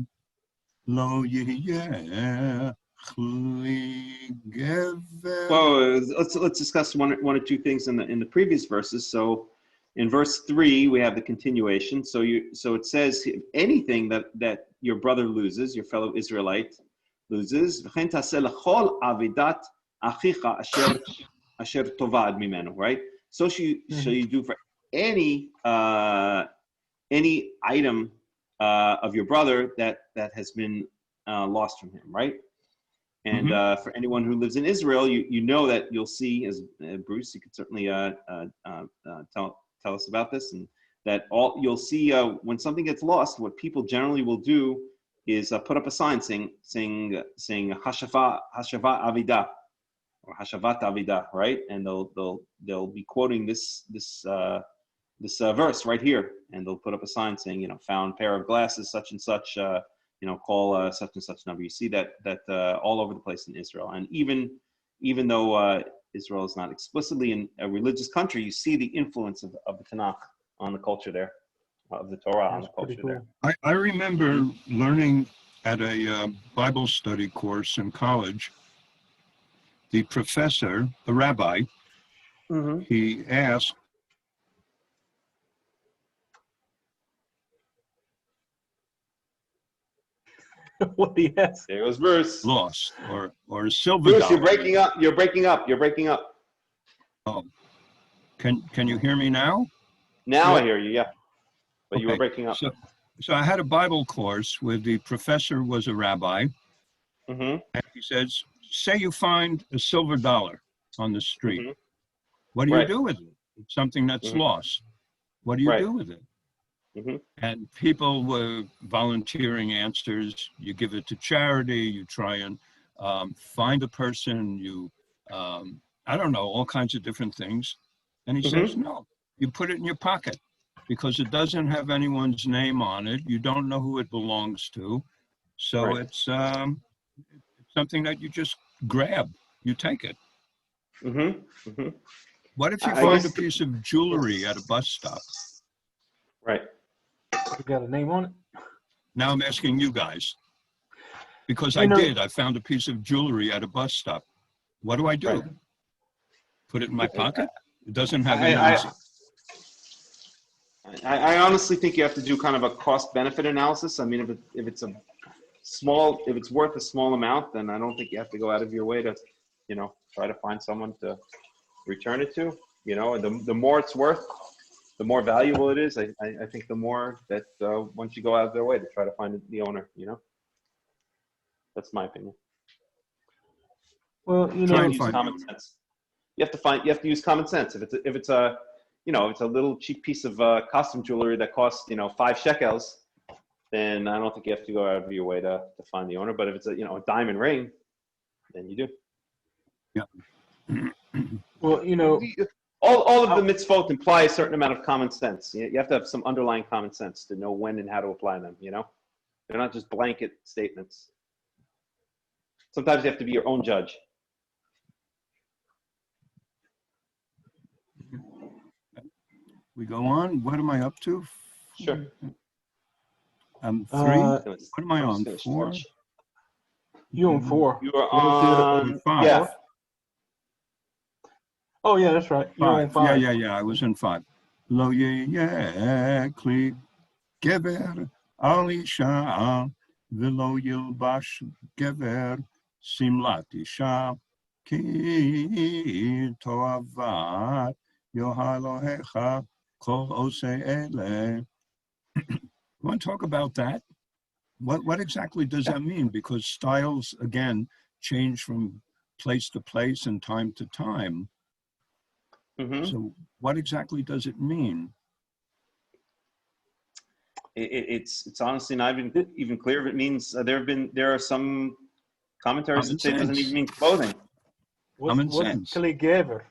לא יהיה כלי גבר. Well, let's discuss one or two things in the previous verses. So in verse 3, we have the continuation. So it says, if anything that your brother loses, your fellow Israelite loses, right? So you do for any item of your brother that has been lost from him, right? And for anyone who lives in Israel, you know that you'll see, as Bruce, you could certainly tell us about this, and that you'll see when something gets lost, what people generally will do is put up a sign saying Hashava Avida, or Hashavat Avida, right? And they'll be quoting this verse right here, and they'll put up a sign saying, found pair of glasses, such and such, call such and such number. You see that all over the place in Israel, and even though Israel is not explicitly in a religious country, you see the influence of the Tanakh on the culture there, of the Torah on the culture there. I remember learning at a Bible study course in college, the professor, the rabbi, he asked, what he asked? There goes Bruce. Lost or silver Bruce, dollar. you're breaking up. Oh, can you hear me now? Now I hear you, yeah. But you were Okay. breaking up. So I had a Bible course where the professor was a rabbi, and he says, say you find a silver dollar on the street. What do you do with it? It's something that's lost. What do you do with it? And people were volunteering answers. You give it to charity, you try and find a person, you, I don't know, all kinds of different things. And he says, no, you put it in your pocket because it doesn't have anyone's name on it. You don't know who it belongs to. So it's something that you just grab, you take it. What if you find a piece of jewelry at a bus stop? Right. You got a name on it? Now I'm asking you guys, because I found a piece of jewelry at a bus stop. What do I do? Put it in my pocket? It doesn't have any. I honestly think you have to do kind of a cost-benefit analysis. I mean, if it's worth a small amount, then I don't think you have to go out of your way to, try to find someone to return it to. The more it's worth, the more valuable it is, I think the more that once you go out of their way to try to find the owner, you know. That's my opinion. Well, you You know, have to use common sense. You have to use common sense. If it's a you know, it's a little cheap piece of costume jewelry that costs, you know, 5 shekels, then I don't think you have to go out of your way to find the owner. But if it's a, you know, a diamond ring, then you do. Yeah. well, you know, all of the mitzvot imply a certain amount of common sense. You have to have some underlying common sense to know when and how to apply them, you know? They're not just blanket statements. Sometimes you have to be your own judge. We go on. What am I up to? Sure. 3. Uh, What am I on? 4? you on 4. You are on 5. Yeah. Oh yeah, that's right. You're on 5. Yeah. I was in 5. Lo yekli gever al isha v'lo yilbash gever simlat isha ki toavat yohalohecha kol osei ele. Want to talk about that? What exactly does that mean? Because styles, again, change from place to place and time to time. Mm-hmm. So what exactly does it mean? It's honestly not even clear if it means there are some commentaries that say it doesn't even mean clothing. Common sense. Kaligever?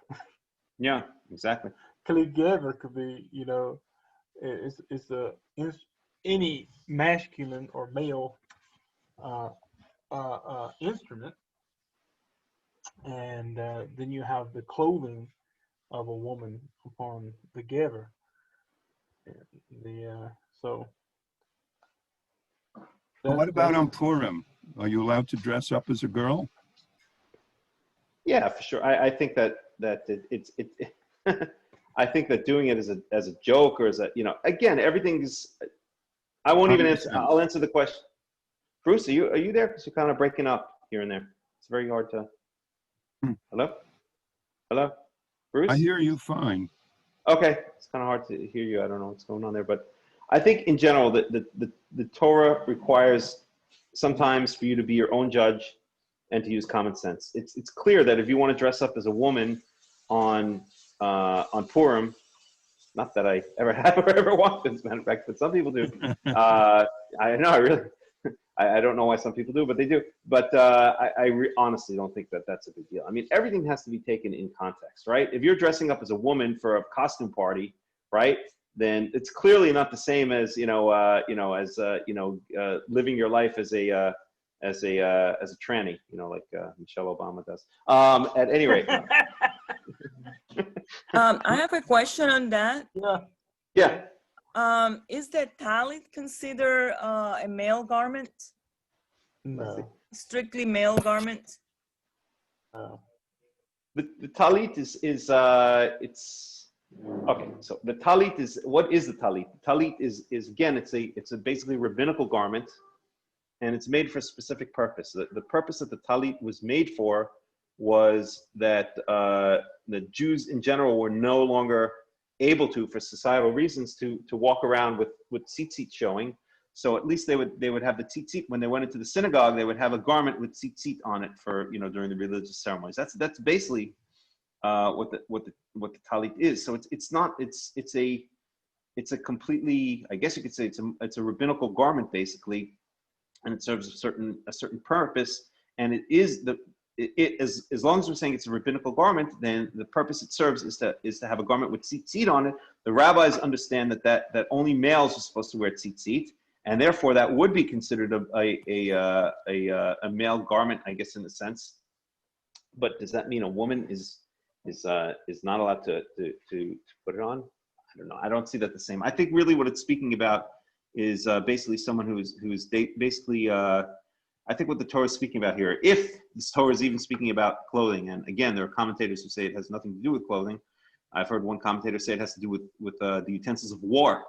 Yeah, exactly. Kaligever could be, you know, any masculine or male instrument, and then you have the clothing of a woman upon the gever. So. What about on Purim? Are you allowed to dress up as a girl? Yeah, for sure. I think that it's I think that doing it as a joke or as a, you know, again, everything is. I won't even answer. I'll answer the question. Bruce, are you there? Because you're kind of breaking up here and there. It's very hard to. Hello, Bruce. I hear you fine. Okay, it's kind of hard to hear you. I don't know what's going on there, but I think in general the Torah requires sometimes for you to be your own judge and to use common sense. It's clear that if you want to dress up as a woman on Purim, not that I ever have or ever want to, as a matter of fact, but some people do. I don't know why some people do, but they do. But I honestly don't think that that's a big deal. I mean, everything has to be taken in context, right? If you're dressing up as a woman for a costume party, right, then it's clearly not the same as living your life as a tranny, you know, like Michelle Obama does. At any rate. I have a question on that. Yeah. Is the talit considered a male garment? No. Strictly male garment? The talit is it's okay. So the talit is, what is the talit? The talit is again, it's a basically rabbinical garment, and it's made for a specific purpose. The purpose that the talit was made for was that the Jews in general were no longer able to, for societal reasons, to walk around with tzitzit showing. So at least they would have the tzitzit when they went into the synagogue. They would have a garment with tzitzit on it for, you know, during the religious ceremonies. That's basically what the talit is. So it's a completely, I guess you could say it's a rabbinical garment basically, and it serves a certain purpose. And it is as long as we're saying it's a rabbinical garment, then the purpose it serves is to have a garment with tzitzit on it. The rabbis understand that only males are supposed to wear tzitzit, and therefore that would be considered a male garment, I guess, in a sense. But does that mean a woman is not allowed to put it on? I don't know. I don't see that the same. I think really what it's speaking about is basically someone who is basically. I think what the Torah is speaking about here, if this Torah is even speaking about clothing, and again, there are commentators who say it has nothing to do with clothing. I've heard one commentator say it has to do with the utensils of war,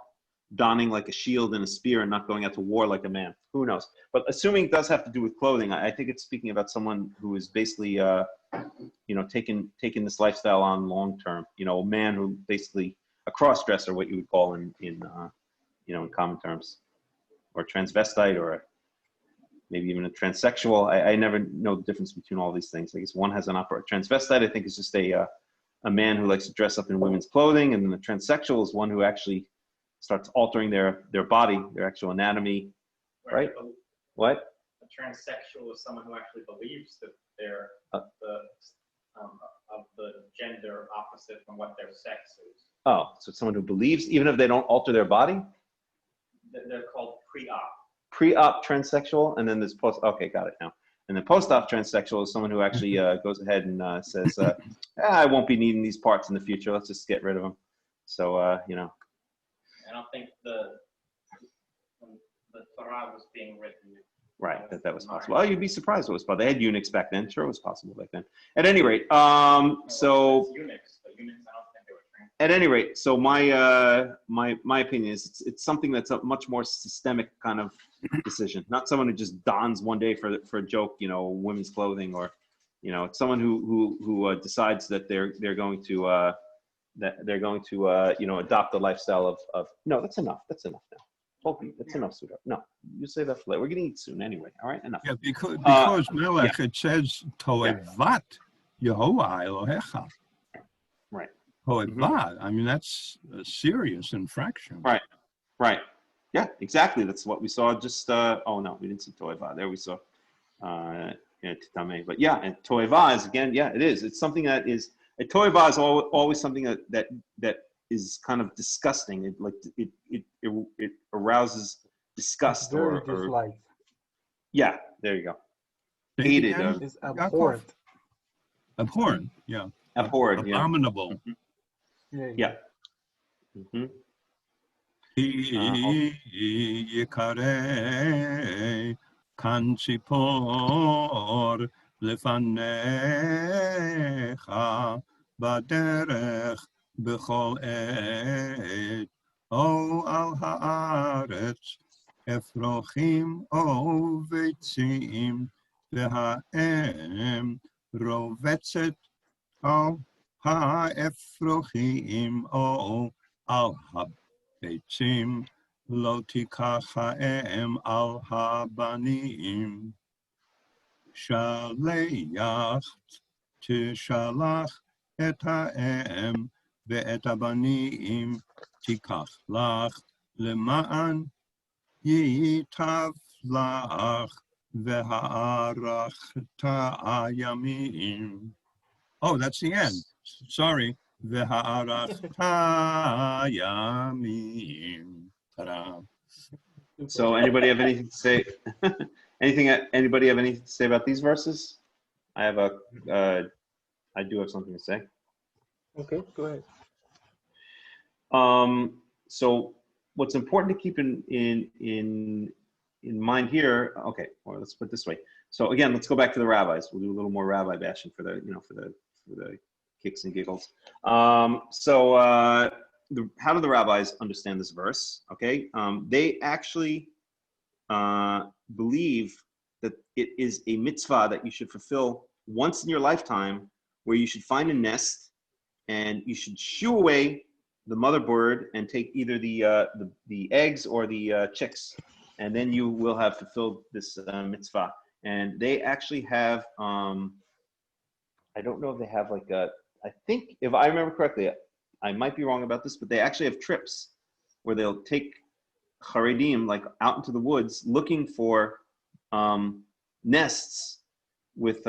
donning like a shield and a spear and not going out to war like a man. Who knows? But assuming it does have to do with clothing, I think it's speaking about someone who is basically, taking this lifestyle on long term. You know, a man who basically, a cross-dresser, what you would call in common terms, or transvestite, or maybe even a transsexual. I never know the difference between all these things. I guess one has an transvestite, I think, is just a man who likes to dress up in women's clothing, and then the transsexual is one who actually starts altering their body, their actual anatomy, right? What? A transsexual is someone who actually believes that they're of the gender opposite from what their sex is. Oh, so it's someone who believes, even if they don't alter their body? They're called pre-op. Pre-op transsexual, and then there's post. Okay, got it now. And then post-op transsexual is someone who actually goes ahead and says, I won't be needing these parts in the future. Let's just get rid of them. So, I don't think when the Torah was being written. Right, that was possible. Oh, you'd be surprised it was possible. They had eunuchs back then. Sure, it was possible back then. At any rate, Eunuchs, but eunuchs, I don't think they were trained. At any rate, so my opinion is it's something that's a much more systemic kind of decision. Not someone who just dons one day for a joke, women's clothing, or it's someone who decides that they're going to adopt the lifestyle of no, that's enough now. That's enough, sweetheart. No, you say that for later. We're going to eat soon anyway. All right, enough. Yeah, because Melech, it says Toevat Yehovah Elohecha. Right. Toevat. I mean, that's a serious infraction. Right. Yeah, exactly. That's what we saw. Just oh no, we didn't see Toevat. There we saw Titame. But yeah, and Toevat is again. Yeah, it is. It's something that is. Toevat is always something that is kind of disgusting. It arouses disgust or dislike. Yeah, there you go. Hated. Is abhorrent. Abhorrent, yeah. Abhorrent, yeah. Abominable. Yeah. Yikare kanchipor lefanecha baderech b'chol et o al haaretz efrochim o veitzim v'haem rovetzet al haefrochim o al habeitzim lo tikach haem al habanim shaleach tishalach et haem ואת הבנים תיקח לך למען ייטב לך והארכת הימים. Oh, that's the end. Sorry. והארכת הימים. Ta-da. So anybody have anything to say? Anybody have anything to say about these verses? I do have something to say. Okay, go ahead. So what's important to keep in mind here, okay, or let's put it this way. So again, let's go back to the rabbis. We'll do a little more rabbi bashing for the kicks and giggles. How do the rabbis understand this verse? Okay, they actually believe that it is a mitzvah that you should fulfill once in your lifetime, where you should find a nest and you should shoo away the mother bird and take either the eggs or the chicks, and then you will have fulfilled this mitzvah. And they actually have, I don't know if they have like I think if I remember correctly, I might be wrong about this, but they actually have trips where they'll take Karaites like out into the woods looking for nests with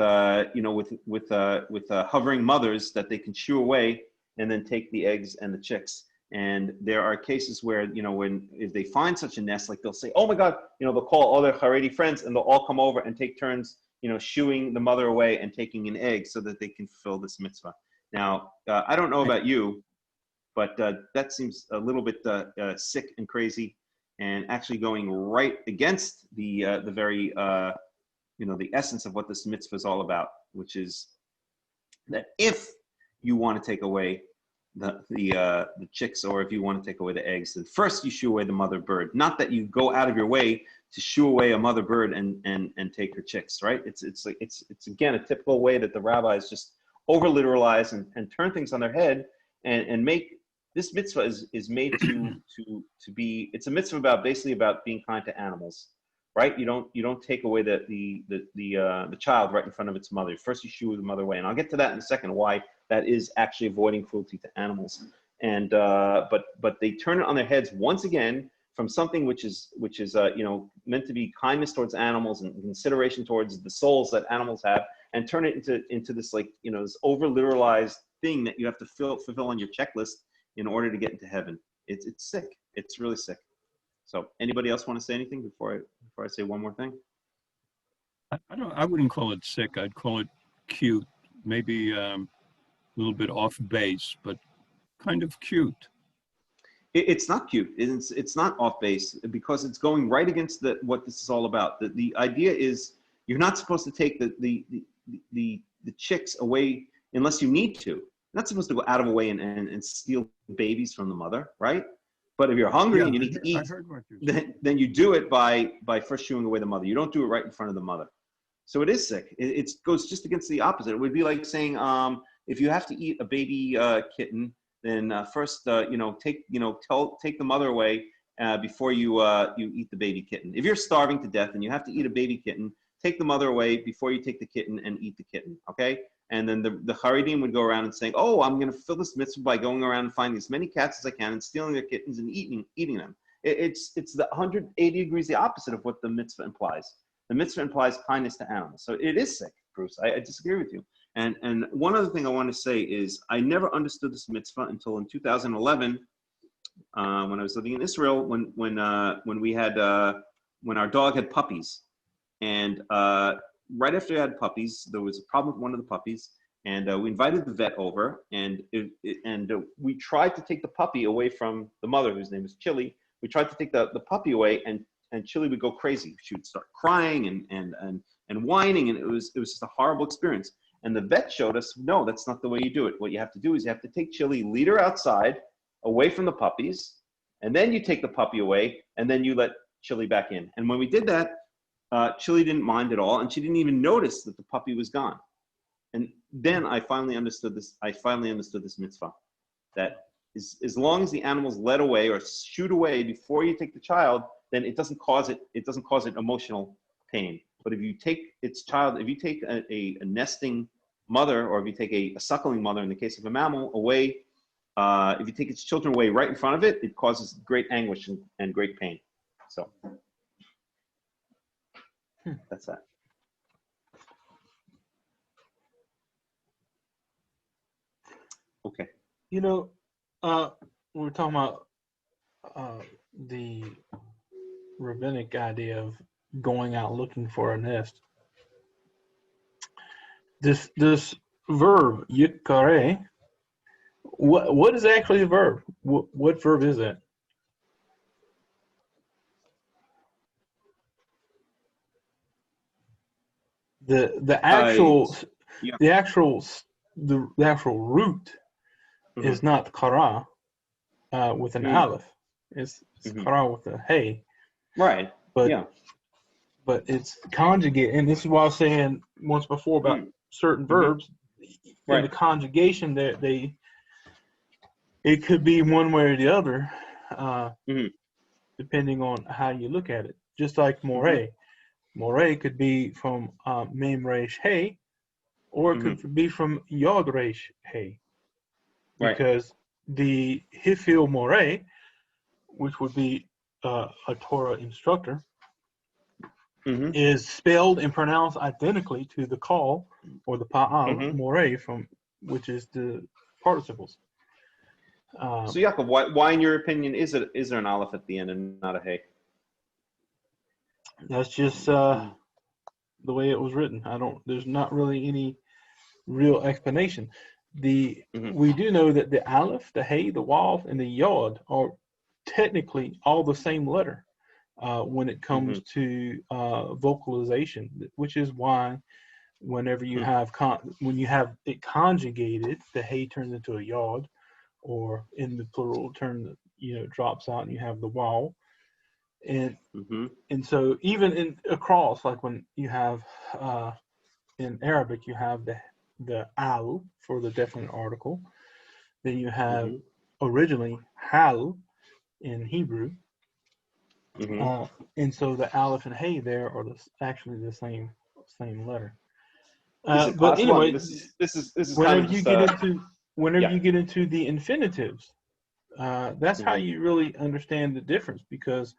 hovering mothers that they can shoo away and then take the eggs and the chicks. And there are cases where, if they find such a nest, like they'll say, oh my God, they'll call all their Haredi friends and they'll all come over and take turns, shooing the mother away and taking an egg so that they can fulfill this mitzvah. Now, I don't know about you, but that seems a little bit sick and crazy, and actually going right against the very, the essence of what this mitzvah is all about, which is that if you want to take away the chicks, or if you want to take away the eggs, then first you shoo away the mother bird. Not that you go out of your way to shoo away a mother bird and take her chicks, right? It's again a typical way that the rabbis just over literalize and turn things on their head and make this mitzvah is made to be. It's a mitzvah about basically about being kind to animals, right? You don't take away the child right in front of its mother. First, you shoo the mother away, and I'll get to that in a second. Why that is actually avoiding cruelty to animals, and but they turn it on their heads once again from something which is meant to be kindness towards animals and consideration towards the souls that animals have, and turn it into this this over literalized thing that you have to fulfill on your checklist in order to get into heaven. It's sick. It's really sick. So anybody else want to say anything before I say one more thing? I wouldn't call it sick. I'd call it cute. Maybe a little bit off base, but kind of cute. It's not cute. It's not off base because it's going right against what this is all about. The idea is you're not supposed to take the chicks away unless you need to. You're not supposed to go out of a way and steal babies from the mother, right? But if you're hungry and you need to eat, then you do it by first shooing away the mother. You don't do it right in front of the mother. So it is sick. It goes just against the opposite. It would be like saying, if you have to eat a baby kitten, then first, take the mother away before you eat the baby kitten. If you're starving to death and you have to eat a baby kitten, take the mother away before you take the kitten and eat the kitten, okay? And then the Karaites would go around and saying, oh, I'm going to fulfill this mitzvah by going around and finding as many cats as I can and stealing their kittens and eating them. It's the 180 degrees the opposite of what the mitzvah implies. The mitzvah implies kindness to animals. So it is sick, Bruce. I disagree with you. And one other thing I want to say is I never understood this mitzvah until in 2011 when I was living in Israel when our dog had puppies. And right after we had puppies, there was a problem with one of the puppies, and we invited the vet over, and we tried to take the puppy away from the mother, whose name was Chili. We tried to take the puppy away, and Chili would go crazy. She would start crying and whining, and it was just a horrible experience. And the vet showed us, no, that's not the way you do it. What you have to do is you have to take Chili, lead her outside, away from the puppies, and then you take the puppy away, and then you let Chili back in. And when we did that, Chili didn't mind at all, and she didn't even notice that the puppy was gone. And then I finally understood this. This mitzvah, that as long as the animal's led away or shoot away before you take the child, then it doesn't cause it emotional pain. But if you take its child, if you take a nesting mother, or if you take a suckling mother in the case of a mammal away, if you take its children away right in front of it, it causes great anguish and great pain. So. That's that. Okay. We're talking about the rabbinic idea of going out looking for a nest. This verb yikare, what is actually the verb? What verb is that? The actual root is not kara with an aleph. It's kara with a hey. Right. But it's conjugate, and this is what I was saying once before about certain verbs. In the conjugation, that it could be one way or the other, depending on how you look at it. Just like moreh. Moreh could be from mem resh hey, or it could be from yod resh hey, because the hifil moreh, which would be a Torah instructor, is spelled and pronounced identically to the call or the pa'al moreh, from which is the participles. So Yaakov, why in your opinion is there an aleph at the end and not a hey? That's just the way it was written. There's not really any real explanation. We do know that the aleph, the hey, the wav, and the yod are technically all the same letter when it comes to vocalization, which is why whenever you have when you have it conjugated, the hey turns into a yod, or in the plural drops out and you have the waw. And so even in across, like when you have in Arabic, you have the al for the definite article, then you have originally hal in Hebrew. And so the aleph and hey there are actually the same letter. Is it But possible? anyway, This is whenever kind of you just, get into the infinitives, that's how you really understand the difference, because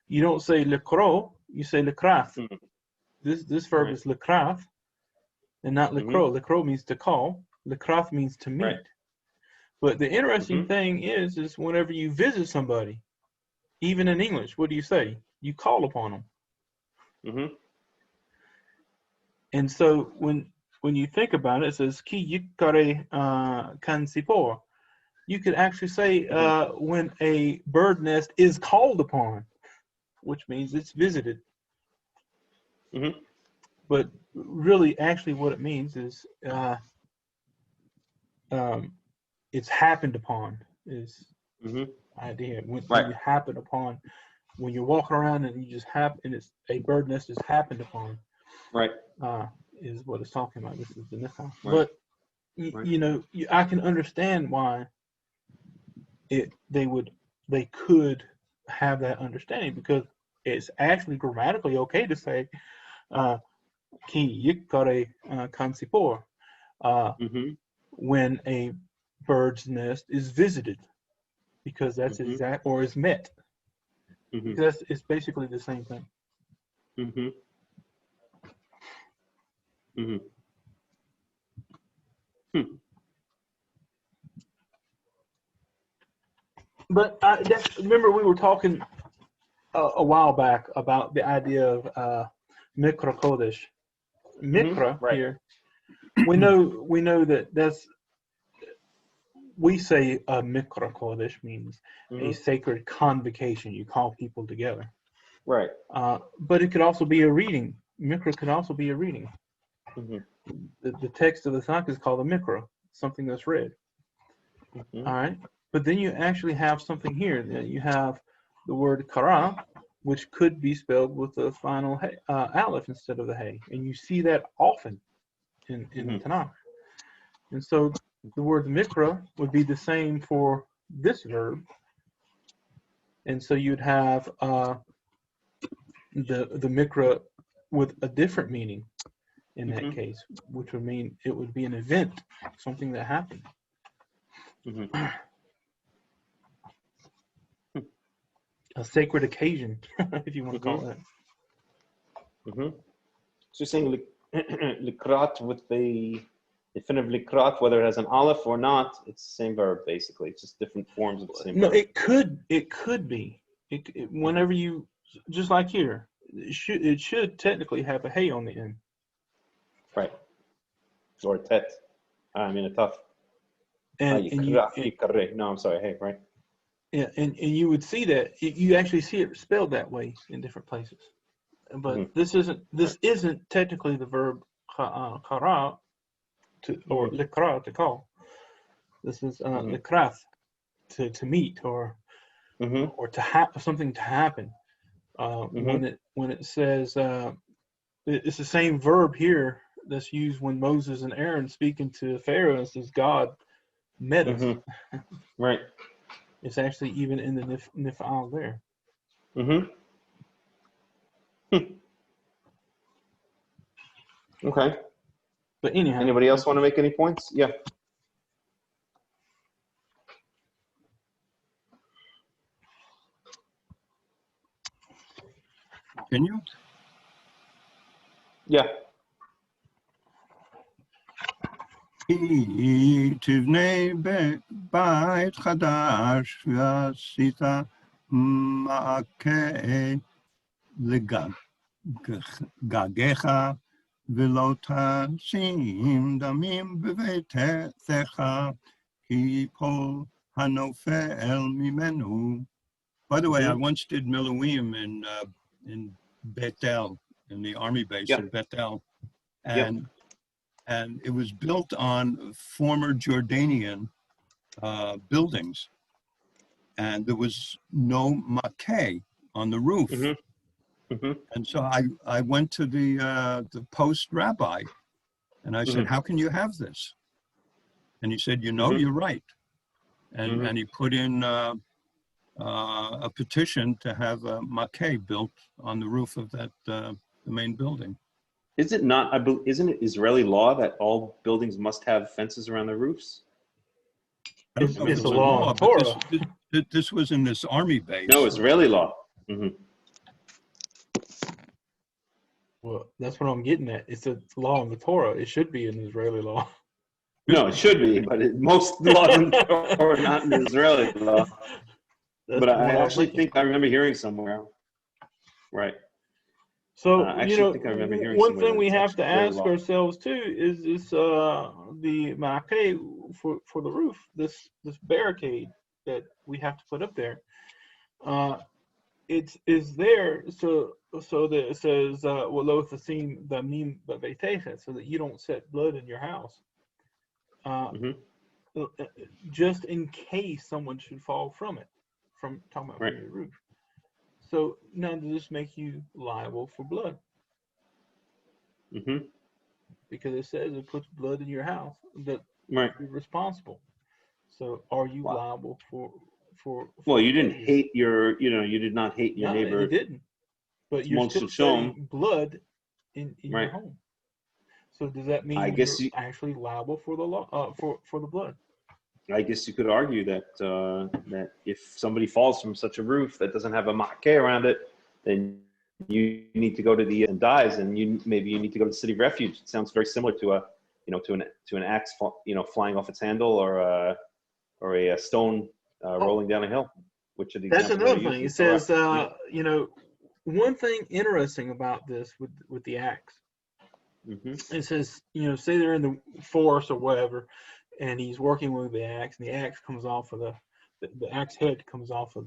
you don't say lekro, you say lekraf. This verb is lekraf and not lekro. Lekro means to call. Lekraf means to meet. But the interesting thing is whenever you visit somebody, even in English, what do you say? You call upon them. And so when you think about it, it says ki yikare kan sipor. You could actually say when a bird nest is called upon, which means it's visited. But really, actually, what it means is it's happened upon. Is idea when you happen upon, when you're walking around and you just happen, and it's a bird nest is happened upon. Is what it's talking about. This is the nifah. But you know, I can understand why they could have that understanding, because it's actually grammatically okay to say ki yikare kan sipor when a bird's nest is visited, because that's exact, or is met. Because it's basically the same thing. But remember we were talking a while back about the idea of mikra kodesh. Mikra here. We know that's, we say a mikra kodesh means a sacred convocation. You call people together. But it could also be a reading. Mikra could also be a reading. The text of the Tanakh is called a mikra, something that's read. All right. But then you actually have something here. You have the word kara, which could be spelled with the final aleph instead of the hey. And you see that often in the Tanakh. And so the word mikra would be the same for this verb. And so you'd have the mikra with a different meaning in that case, which would mean it would be an event, something that happened. A sacred occasion, if you want to call it that. So you're saying likrat with the infinitive likrat, whether it has an aleph or not, it's the same verb basically. It's just different forms of the same verb. No, it could be. Whenever you, just like here, it should technically have a hey on the end. Right. Or tet. I mean a tough. No, I'm sorry. Hey, right. Yeah, and you would see that you actually see it spelled that way in different places, but this isn't technically the verb kara or likra to call. This is likrath to meet or to have something to happen. When it says it's the same verb here that's used when Moses and Aaron speaking to Pharaoh, and says God met us. Right. It's actually even in the nif'al there. Okay. But anyhow. Anybody else want to make any points? Yeah. Can you? Yeah. תבנה בית חדש ועשית מעקה לגגיך ולא תשים דמים בביתך כי ייפול הנופל ממנו. By the way, I once did Miluim in Bethel, in the army base in Bethel, and it was built on former Jordanian buildings, and there was no maquet on the roof. And so I went to the post rabbi, and I said, "How can you have this?" And he said, "You know, you're right. and he put in a petition to have a makeh built on the roof of that the main building. Is it not? Isn't it Israeli law that all buildings must have fences around their roofs? It's It was a law in but Torah. this was in this army base. No, Israeli law. Well, that's what I'm getting at. It's a law in the Torah. It should be an Israeli law. No, it should be, but most laws in Torah are not in Israeli law. But I actually think I remember hearing somewhere. Right. So, think I remember hearing one somewhere thing that we it's have to actually ask law. ourselves too is the makeh for the roof, this barricade that we have to put up there. It's there so that it says "Walo tasim damim b'beitecha," so that you don't set blood in your house. Just in case someone should fall from talking about from your roof. So now does this make you liable for blood? Because it says it puts blood in your house, that you're responsible. So are you liable for Well, you didn't hate you did not hate your neighbor. No, you didn't. But you're still shedding blood in your home. So does that mean you're actually liable for the law for the blood? I guess you could argue that that if somebody falls from such a roof that doesn't have a makeh around it, then you need to go to the and dies, and maybe you need to go to the city of refuge. It sounds very similar to an axe flying off its handle, or a stone rolling down a hill. Which are the That's examples another thing. It says one thing interesting about this with the axe. It says say they're in the forest or whatever, and he's working with the axe, and the axe comes off of the axe head comes off of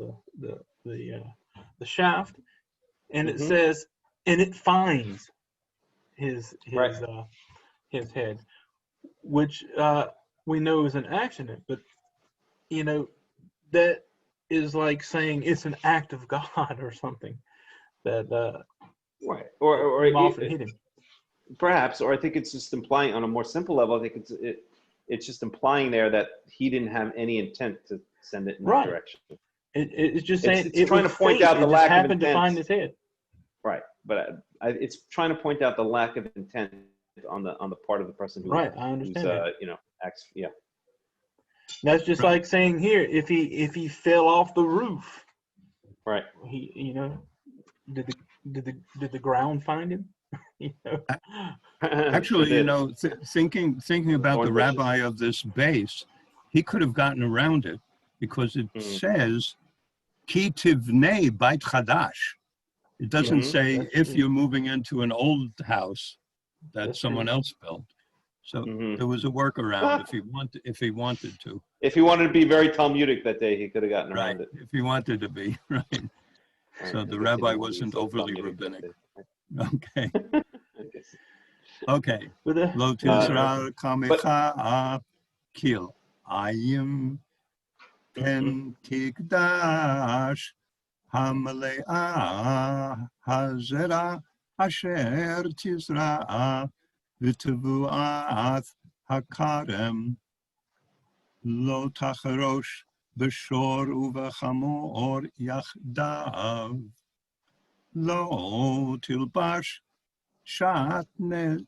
the shaft, and it says, and it finds his head, which we know is an accident, but that is like saying it's an act of God or something that or often hit him. Perhaps, or I think it's just implying on a more simple level. I think it's just implying there that he didn't have any intent to send it in that direction. It's just saying it's trying to point out the lack of intent. To find his head. Right, but it's trying to point out the lack of intent on the part of the person who. Right, I understand. Acts. Yeah. That's just like saying here, if he fell off the roof. Right. He did the ground find him? Actually, thinking about the rabbi of this base, he could have gotten around it because it says ki tivnei bait chadash. It doesn't say if you're moving into an old house that someone else built. So there was a workaround if he wanted to. If he wanted to be very Talmudic that day, he could have gotten around it. If he wanted to be, right. So the rabbi wasn't overly rabbinic. Okay. Okay. Lo tizra kamecha kil ayim ken tikdash hamaleah hazera asher tizra v'tevuat hakarem lo tacharosh b'shor uv'chamor yachdav lo tilbash shatnez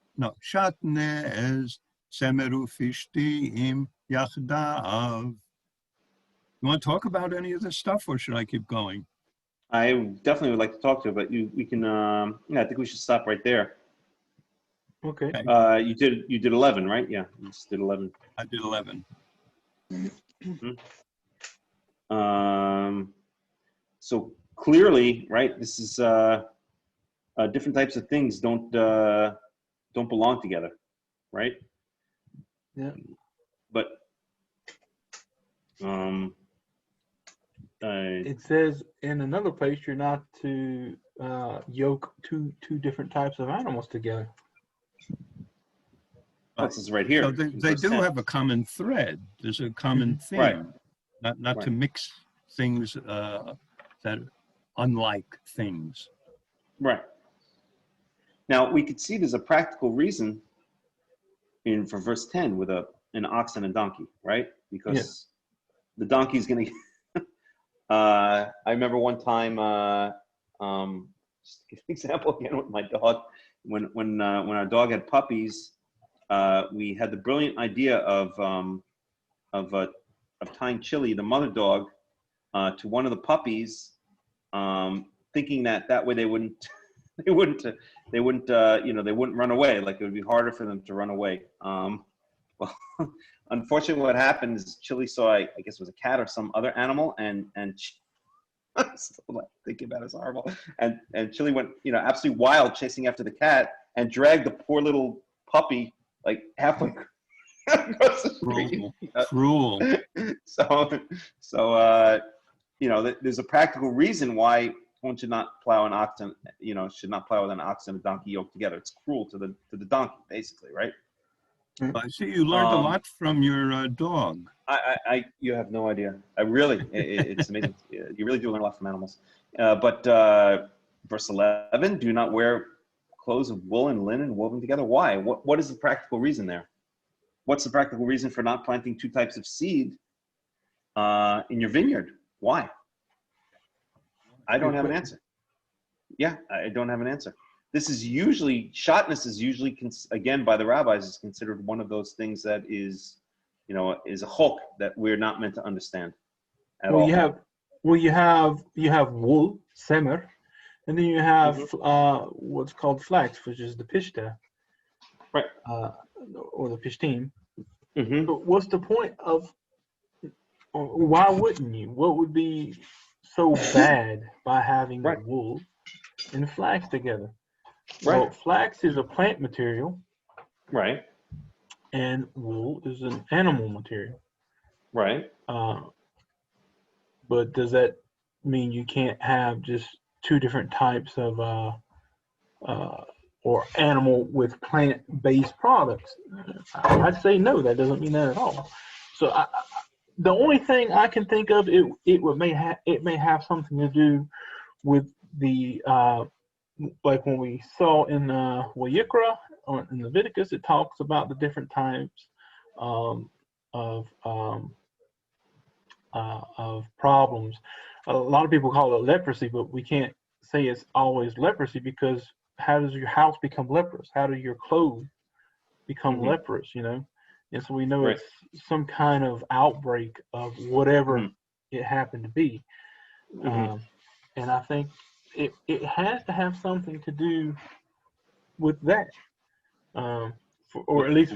semeru fishtim yachdav. You want to talk about any of this stuff, or should I keep going? I definitely would like to talk to you, but we can. I think we should stop right there. Okay. You did 11, right? Yeah, you just did 11. I did 11. So clearly, right? This is different types of things don't belong together, right? Yeah. But it says in another place you're not to yoke two different types of animals together. This is right here. So they do have a common thread. There's a common theme. Right. Not to mix things that unlike things. Right. Now we could see there's a practical reason for verse 10 with an ox and a donkey, right? Because the donkey's going to. I remember one time. Just to give an example again with my dog, when our dog had puppies, we had the brilliant idea of tying Chili, the mother dog, to one of the puppies, thinking that way they wouldn't run away. Like it would be harder for them to run away. Well, unfortunately, what happened is Chili saw, I guess it was a cat or some other animal, and still like thinking about it, it's horrible. And Chili went, absolutely wild, chasing after the cat, and dragged the poor little puppy like halfway across the street. Cruel. So there's a practical reason why one should not plow an ox, should not plow with an ox and a donkey yoked together. It's cruel to the donkey, basically, right? I see you learned a lot from your dog. You have no idea. It's amazing. You really do learn a lot from animals. But verse 11, do not wear clothes of wool and linen woven together. Why? What is the practical reason there? What's the practical reason for not planting two types of seed in your vineyard? Why? I don't have an answer. Yeah, I don't have an answer. This is usually, shotness is usually, again, by the rabbis, is considered one of those things that is, is a chok that we're not meant to understand at all. You have wool, semer, and then you have what's called flax, which is the pishta, right? Or the pishtim. Mm-hmm. But what's the point of? Why wouldn't you? What would be so bad by having wool and flax together? Right. Well, flax is a plant material. Right. And wool is an animal material. Right. But does that mean you can't have just two different types of or animal with plant-based products? I'd say no. That doesn't mean that at all. So the only thing I can think of, it may have something to do with the like when we saw in Vayikra or in Leviticus, it talks about the different types of problems. A lot of people call it leprosy, but we can't say it's always leprosy, because how does your house become leprous? How do your clothes become leprous? And so we know it's some kind of outbreak of whatever it happened to be. And I think it has to have something to do with that, or at least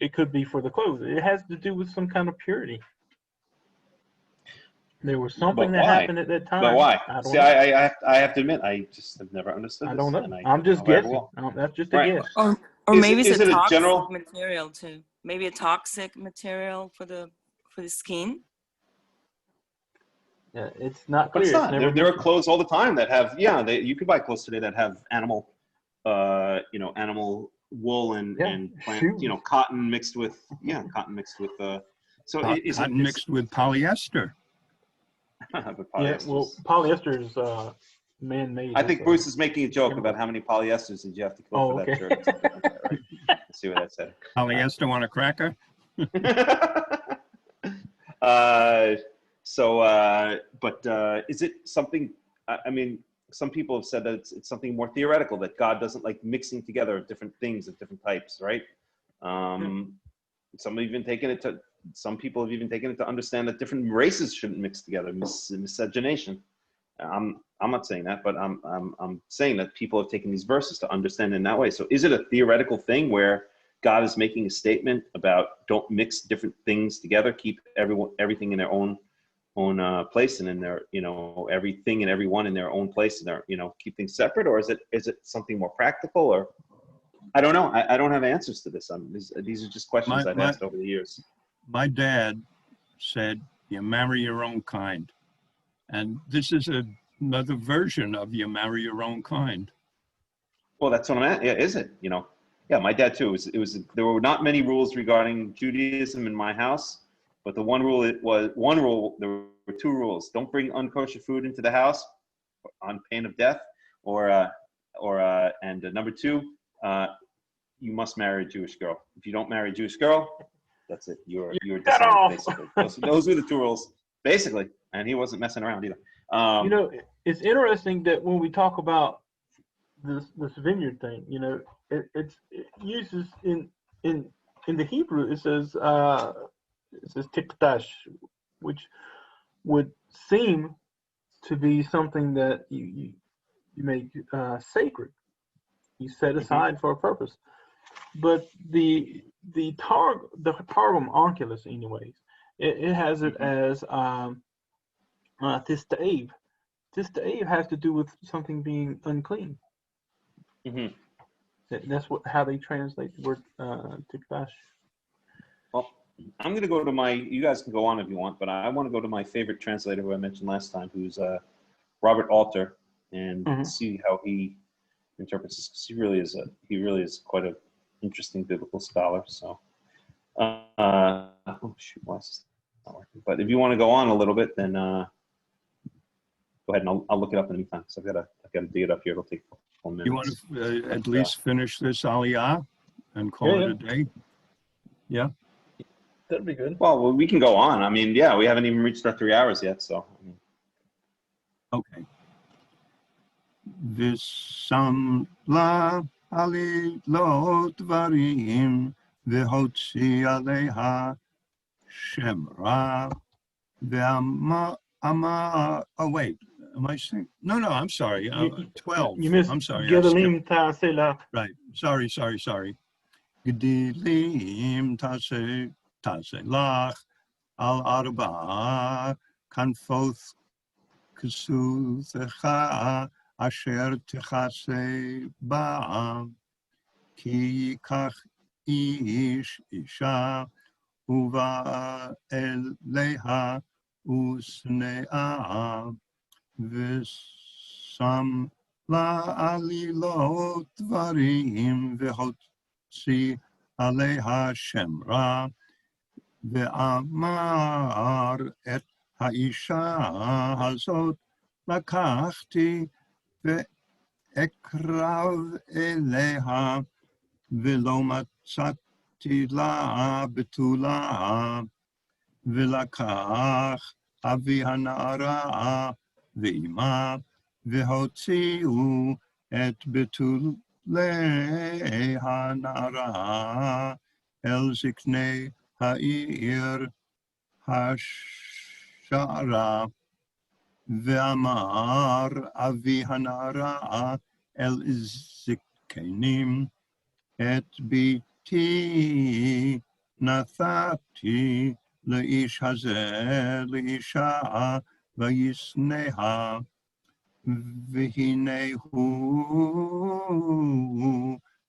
it could be for the clothes. It has to do with some kind of purity. There was something that happened at that time. But why? See, I have to admit, I just have never understood this. I don't know. I'm just guessing. That's just a guess. Or maybe it's a toxic material too. Maybe a toxic material for the skin. Yeah, it's not clear. But it's not. There are clothes all the time that have, you could buy clothes today that have animal, animal wool and plant, cotton mixed with, so cotton mixed with polyester. Polyester is man-made. I think Bruce is making a joke about how many polyesters did you have to kill for that shirt. Right? Let's see what that said. Polyester on a cracker? But is it something, I mean, some people have said that it's something more theoretical, that God doesn't like mixing together different things of different types, right? Some people have even taken it to understand that different races shouldn't mix together, miscegenation. I'm not saying that, but I'm saying that people have taken these verses to understand in that way. So is it a theoretical thing where God is making a statement about don't mix different things together, keep everything in their own place, and in their, everything and everyone in their own place, and their, keep things separate? Or is it something more practical? Or I don't know. I don't have answers to this. These are just questions I've asked over the years. My dad said, you marry your own kind. And this is another version of you marry your own kind. Well, that's what I'm at. Yeah, is it? Yeah, my dad too. There were not many rules regarding Judaism in my house, but there were two rules. Don't bring unkosher food into the house on pain of death, and number two, you must marry a Jewish girl. If you don't marry a Jewish girl, That's it. You're cut off. basically. Those were the 2 rules, basically. And he wasn't messing around either. You know, it's interesting that when we talk about this vineyard thing, you know, it uses in the Hebrew it says tikdash, which would seem to be something that you make sacred, you set aside for a purpose. But the Targum Onkelos, anyways, it has it as tista'ev. Tista'ev has to do with something being unclean. That's how they translate the word tikdash. Well, I'm going to go to you guys can go on if you want, but I want to go to my favorite translator who I mentioned last time, who's Robert Alter, and see how he interprets this, because he really is quite an interesting biblical scholar. So, oh shoot, why is this not working? But if you want to go on a little bit, then go ahead, and I'll look it up in the meantime. So I've got to dig it up here. It'll take a couple minutes. You want to at least finish this aliyah and call it a day? Yeah. That'd be good. Well, we can go on. I mean, yeah, we haven't even reached our 3 hours yet, so. Okay. V'samla alilot dvarim v'hotzi aleha shemra v'ama. Oh wait, am I saying? No, I'm sorry. 12. You missed. I'm sorry. Gedalim ta'aseh. Right. Sorry. Gedalim ta'aseh lach al arba kanfoth ksuthecha asher techase ba ki kach ish isha uva eleha usnea v'sam la alilot dvarim v'hotzi aleha shemra ואמר את האישה הזאת לקחתי ואקרב אליה ולא מצאתי לה בתולה ולקח אבי הנערה ואימה והוציאו את בתולי הנערה אל זקני העיר השערה ואמר אבי הנערה אל זקנים את ביתי נתתי לאיש הזה לאישה וישנאה והנה הוא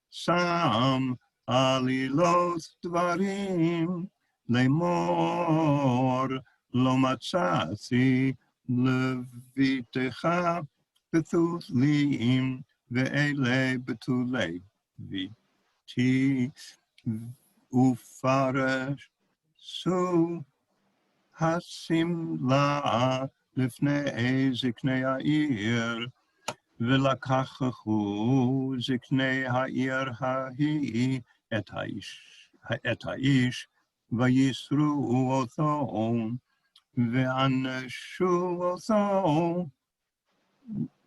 שם עלילות דברים לאמור לא מצאתי לביתך בתולים ואלה בתולי ביתי ופרשו השמלה לפני זקני העיר ולקחו זקני העיר ההיא את האיש ויסרו אותו ואנשו אותו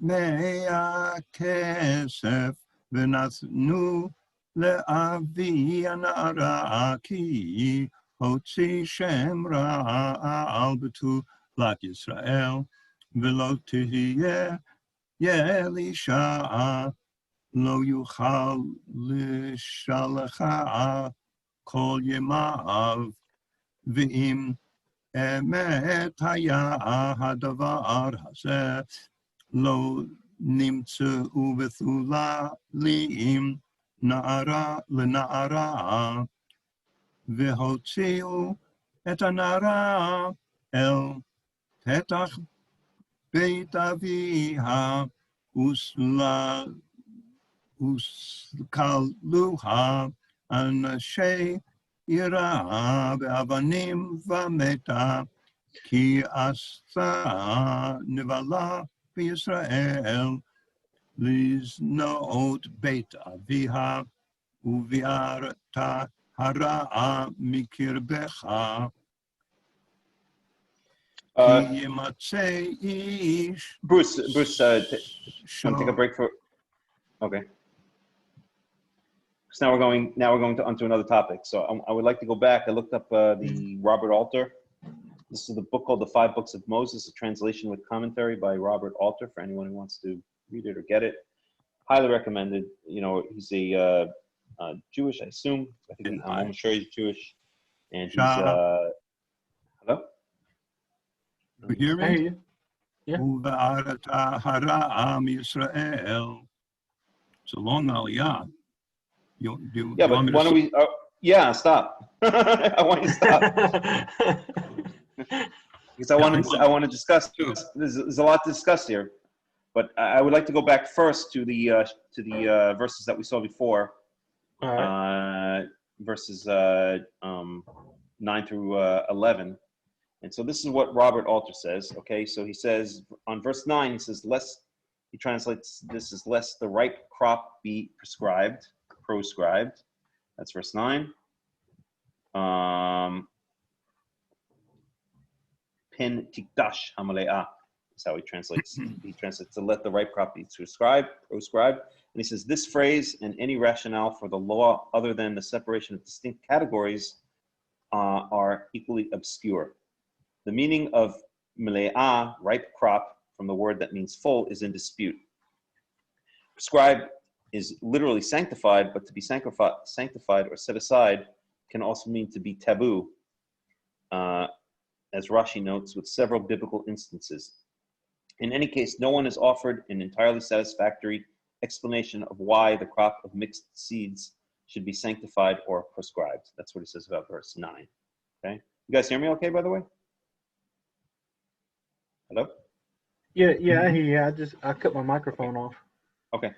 100 כסף ונתנו לאבי הנערה כי הוציא שם רע על בתולת ישראל ולא תהיה לאישה לא יוכל לשלחה כל ימיו ואם אמת היה הדבר הזה לא נמצאו בתולים נערה לנערה והוציאו את הנערה אל פתח בית אביה וסקלוה אנשי עירה באבנים ומתה כי עשתה נבלה בישראל לזנות בית אביה וביארתה הרעה מקרבך, כי ימצא איש. Bruce, want to take a break for? Okay. So now we're going to onto another topic. So I would like to go back. I looked up the Robert Alter. This is the book called The 5 Books of Moses, a translation with commentary by Robert Alter, for anyone who wants to read it or get it. Highly recommended. You know, he's a Jewish, I assume. I'm almost sure he's Jewish. And he's, hello? You hear me? I hear you. Yeah. It's a long aliyah. Yeah, but why don't we, yeah, stop. I want you to stop. Because I want to discuss, there's a lot to discuss here. But I would like to go back first to the verses that we saw before. Verses 9 through 11. And so this is what Robert Alter says. Okay, so he says on verse 9, he says, he translates this as lest the ripe crop be proscribed. That's verse 9. Pin tikdash hamaleah is how he translates. He translates to let the ripe crop be proscribed. And he says this phrase and any rationale for the law other than the separation of distinct categories are equally obscure. The meaning of maleah, ripe crop, from the word that means full, is in dispute. Prescribed is literally sanctified, but to be sanctified or set aside can also mean to be taboo, as Rashi notes, with several biblical instances. In any case, no one is offered an entirely satisfactory explanation of why the crop of mixed seeds should be sanctified or prescribed. That's what he says about verse 9. Okay, you guys hear me okay, by the way? Hello? Yeah, I hear you. I cut my microphone off. Okay.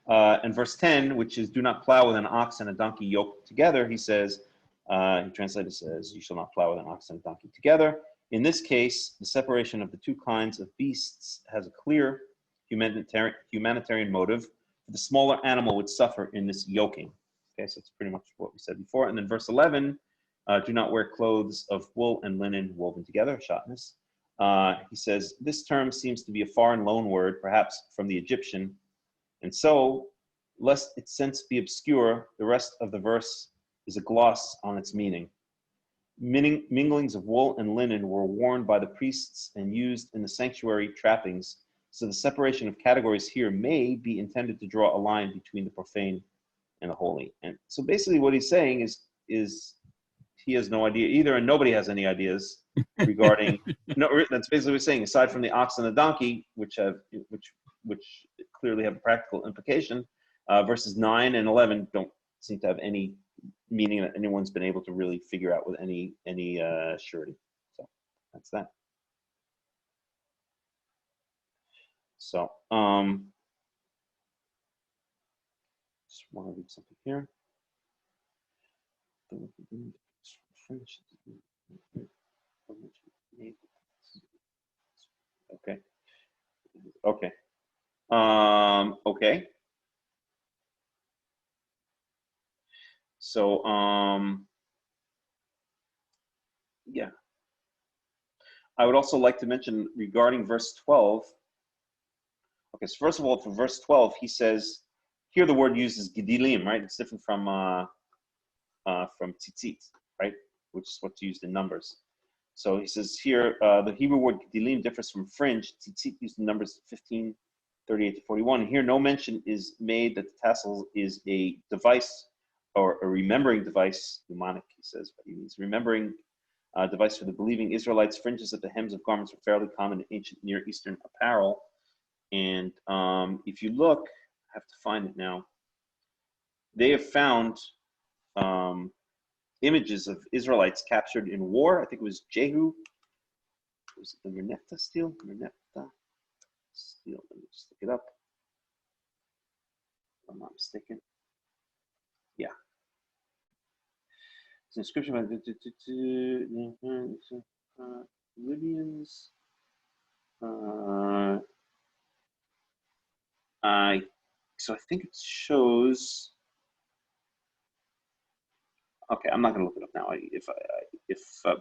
And verse 10, which is do not plow with an ox and a donkey yoked together, he says, he translated says, you shall not plow with an ox and a donkey together. In this case, the separation of the two kinds of beasts has a clear humanitarian motive. The smaller animal would suffer in this yoking. Okay, so it's pretty much what we said before. And then verse 11, do not wear clothes of wool and linen woven together, shatnez. He says, this term seems to be a foreign loan word, perhaps from the Egyptian. And so, lest its sense be obscure, the rest of the verse is a gloss on its meaning. Minglings of wool and linen were worn by the priests and used in the sanctuary trappings. So the separation of categories here may be intended to draw a line between the profane and the holy. And so basically what he's saying is he has no idea either, and nobody has any ideas regarding, that's basically what he's saying, aside from the ox and the donkey, which clearly have a practical implication, verses 9 and 11 don't seem to have any meaning that anyone's been able to really figure out with any surety. So that's that. So just want to read something here. Okay. Okay. Okay. So, yeah. I would also like to mention regarding verse 12. Okay, so first of all, for verse 12, he says, here the word used is gedilim, right? It's different from tzitzit, right? Which is what's used in Numbers. So he says here, the Hebrew word gedilim differs from fringe. Tzitzit used in Numbers 15, 38 to 41. Here, no mention is made that the tassel is a device or a remembering device, mnemonic, he says, but he means remembering device for the believing Israelites. Fringes at the hems of garments were fairly common in ancient Near Eastern apparel. And if you look, I have to find it now, they have found images of Israelites captured in war. I think it was Jehu. Was it the Merneptah steel? Merneptah steel. Let me just look it up. If I'm not mistaken. Yeah. It's an inscription by Libyans. So I think it shows. Okay, I'm not going to look it up now.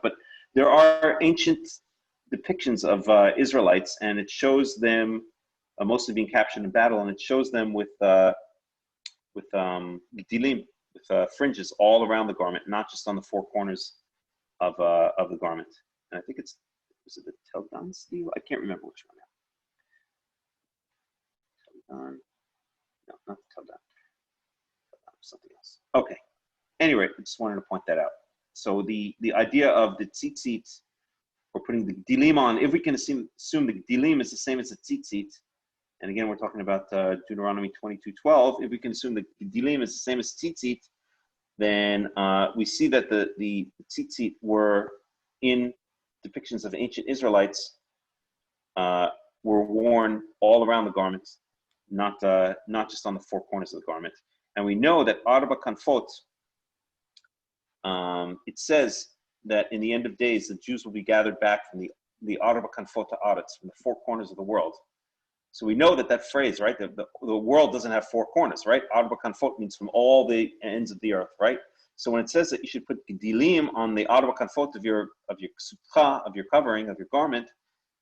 But there are ancient depictions of Israelites, and it shows them mostly being captured in battle, and it shows them with dilim, with fringes all around the garment, not just on the four corners of the garment. And I think is it the Teldan steel? I can't remember which one now. Teldan. No, not the Teldan. Something else. Okay. Anyway, I just wanted to point that out. So the idea of the tzitzit, or putting the dilim on, if we can assume the dilim is the same as the tzitzit, and again, we're talking about Deuteronomy 22:12. If we can assume the dilim is the same as tzitzit, then we see that the tzitzit were in depictions of ancient Israelites, were worn all around the garments, not just on the four corners of the garment. And we know that Arba Kanfot, it says that in the end of days, the Jews will be gathered back from the Arba Kanfot Haaretz, from the four corners of the world. So we know that phrase, right? The world doesn't have four corners, right? Arba Kanfot means from all the ends of the earth, right? So when it says that you should put dilim on the Arba Kanfot of your ksupcha, of your covering, of your garment,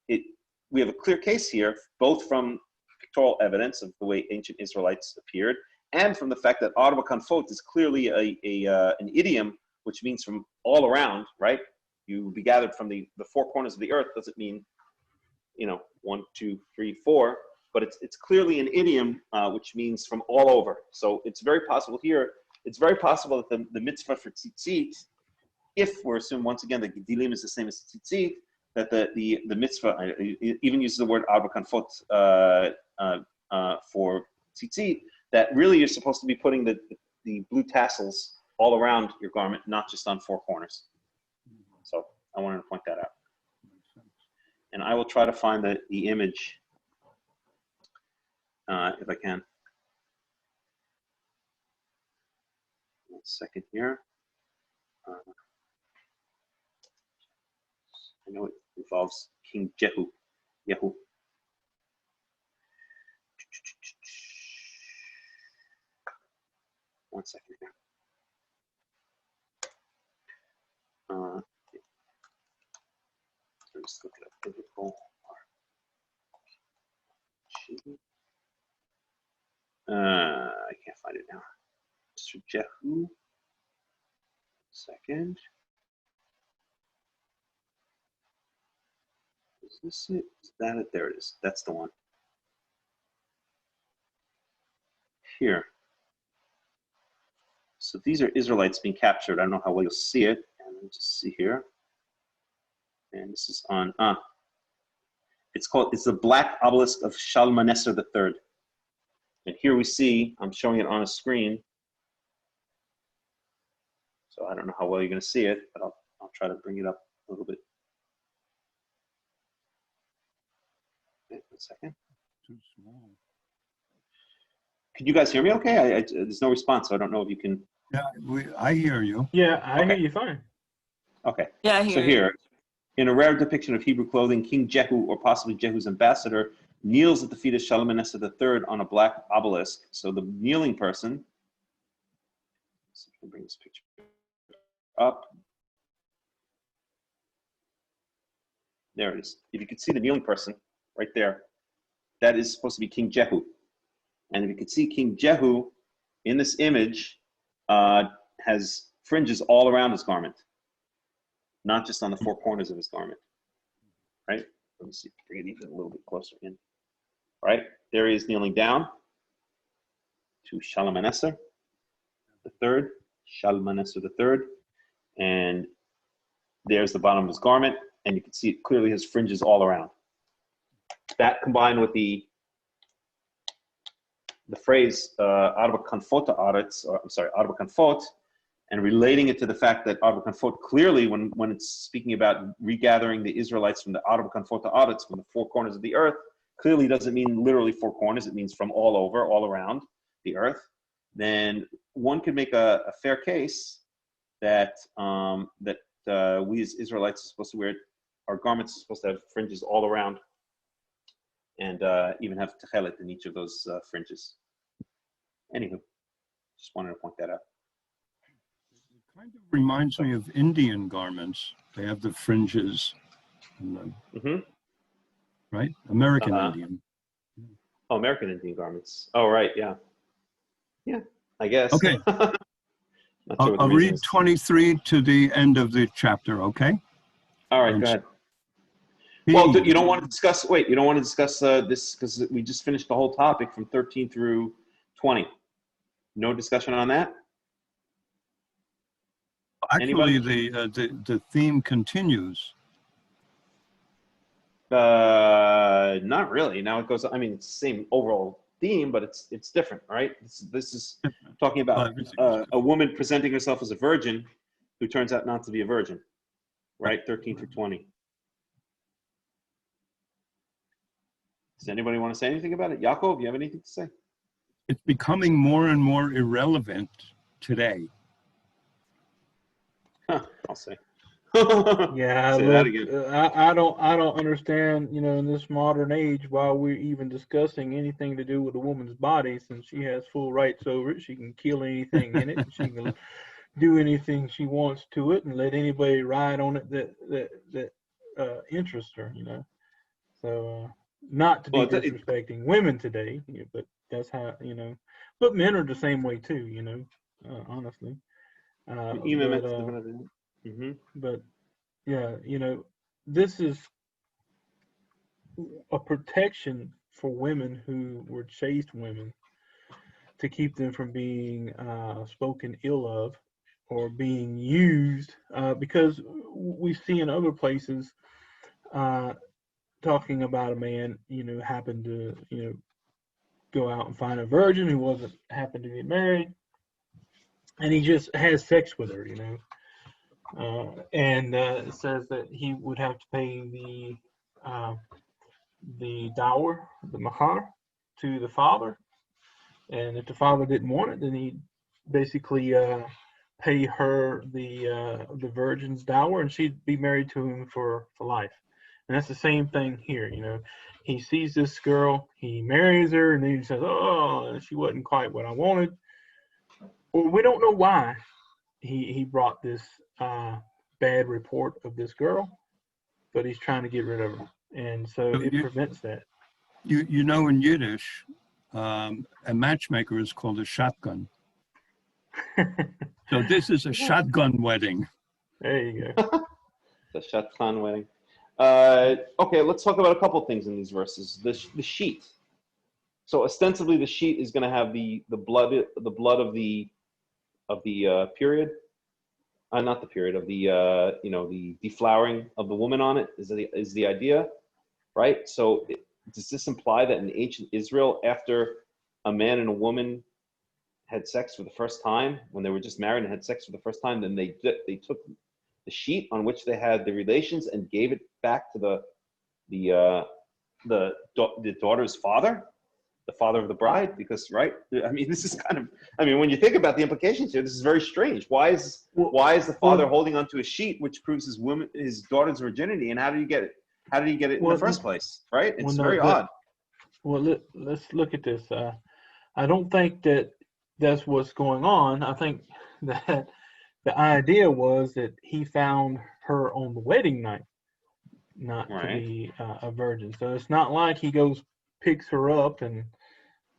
we have a clear case here, both from pictorial evidence of the way ancient Israelites appeared, and from the fact that Arba Kanfot is clearly an idiom, which means from all around, right? You will be gathered from the four corners of the earth. Doesn't mean, 1, 2, 3, 4, but it's clearly an idiom, which means from all over. So it's very possible here. It's very possible that the mitzvah for tzitzit, if we're assuming once again that dilim is the same as tzitzit, that the mitzvah even uses the word Arba Kanfot for tzitzit, that really you're supposed to be putting the blue tassels all around your garment, not just on four corners. So I wanted to point that out. And I will try to find the image if I can. 1 second here. I know it involves King Jehu. 1 second here. Let's look it up. Biblical. I can't find it now. Mr. Jehu. Second. Is this it? Is that it? There it is. That's the one. Here. So these are Israelites being captured. I don't know how well you'll see it. And let me just see here. And this is on, it's the black obelisk of Shalmaneser III. And here we see, I'm showing it on a screen. So I don't know how well you're going to see it, but I'll try to bring it up a little bit. Okay, 1 second. Too small. Can you guys hear me okay? There's no response, so I don't know if you can. Yeah, I hear you. Yeah, I hear you fine. Okay. Yeah, I hear so you. Here, in a rare depiction of Hebrew clothing, King Jehu, or possibly Jehu's ambassador, kneels at the feet of Shalmaneser III on a black obelisk. So the kneeling person, let's see if I can bring this picture up. There it is. If you could see the kneeling person right there, that is supposed to be King Jehu. And if you could see King Jehu in this image, has fringes all around his garment, not just on the four corners of his garment, right? Let me see, bring it even a little bit closer in, right? There he is kneeling down to Shalmaneser III, and there's the bottom of his garment, and you can see it clearly has fringes all around. That combined with the phrase Arba Kanfot Haaretz, Arba Kanfot, and relating it to the fact that Arba Kanfot clearly, when it's speaking about regathering the Israelites from the Arba Kanfot Haaretz, from the four corners of the earth, clearly doesn't mean literally four corners. It means from all over, all around the earth. Then one could make a fair case that we as Israelites are supposed to wear, our garments are supposed to have fringes all around, and even have techelet in each of those fringes. Anywho, just wanted to point that out. Kind of reminds me of Indian garments. They have the fringes, and the, right? American Indian. Oh, American Indian garments. Oh, right, yeah. Yeah, I guess. Okay. Not sure what the I'll reason read is. 23 to the end of the chapter, okay? All right, go ahead. Well, you don't want to discuss, wait, you don't want to discuss this because we just finished the whole topic from 13 through 20. No discussion on that? Actually, the theme continues. Not really. Now it goes, I mean, it's the same overall theme, but it's different, right? This is talking about a woman presenting herself as a virgin who turns out not to be a virgin, right? 13 through 20. Does anybody want to say anything about it? Yaakov, you have anything to say? It's becoming more and more irrelevant today. Huh, I'll say. Yeah, say look, that again. I don't understand, you know, in this modern age, why we're even discussing anything to do with a woman's body, since she has full rights over it. She can kill anything in it. She can do anything she wants to it, and let anybody ride on it that interests her, you know. So not to be disrespecting women today, but that's how, you know. But men are the same way too, you know. Honestly. But yeah, you know, this is a protection for women who were chaste women, to keep them from being spoken ill of or being used, because we see in other places talking about a man, you know, happened to, you know, go out and find a virgin who wasn't happened to be married, and he just has sex with her, you know. And it says that he would have to pay the dower, the mahar, to the father, and if the father didn't want it, then he'd basically pay her the virgin's dower, and she'd be married to him for life. And that's the same thing here, you know. He sees this girl, he marries her, and then he says, "Oh, she wasn't quite what I wanted." Well, we don't know why he brought this bad report of this girl, but he's trying to get rid of her, and so it prevents that. You know, in Yiddish, a matchmaker is called a shotgun. So this is a shotgun wedding. There you go. The shotgun wedding. Okay, let's talk about a couple things in these verses. The sheet. So ostensibly, the sheet is going to have the blood of the period. Not the period of the you know, the deflowering of the woman on it is the idea, right? So does this imply that in ancient Israel, after a man and a woman had sex for the first time, when they were just married and had sex for the first time, then they took the sheet on which they had the relations and gave it back to the daughter's father, the father of the bride? Because, right, I mean, this is kind of, I mean, when you think about the implications here, this is very strange. Why is the father holding onto a sheet which proves his daughter's virginity, and how did he get it? How did he get it in the first place? Right? It's very odd. Well, let's look at this. I don't think that's what's going on. I think that the idea was that he found her on the wedding night, not to be a virgin. So it's not like he picks her up, and,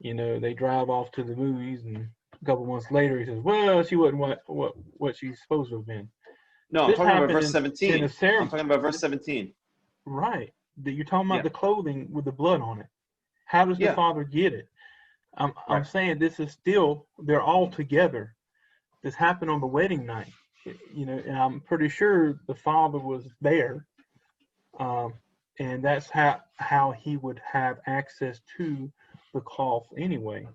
you know, they drive off to the movies, and a couple months later he says, "Well, she wasn't what she's supposed to have been." No, I'm talking about verse 17. I'm talking about verse 17. Right. You're talking about the clothing with the blood on it. How does the father get it? I'm saying this is still, they're all together. This happened on the wedding night, you know, and I'm pretty sure the father was there, and that's how he would have access to the cloth anyway.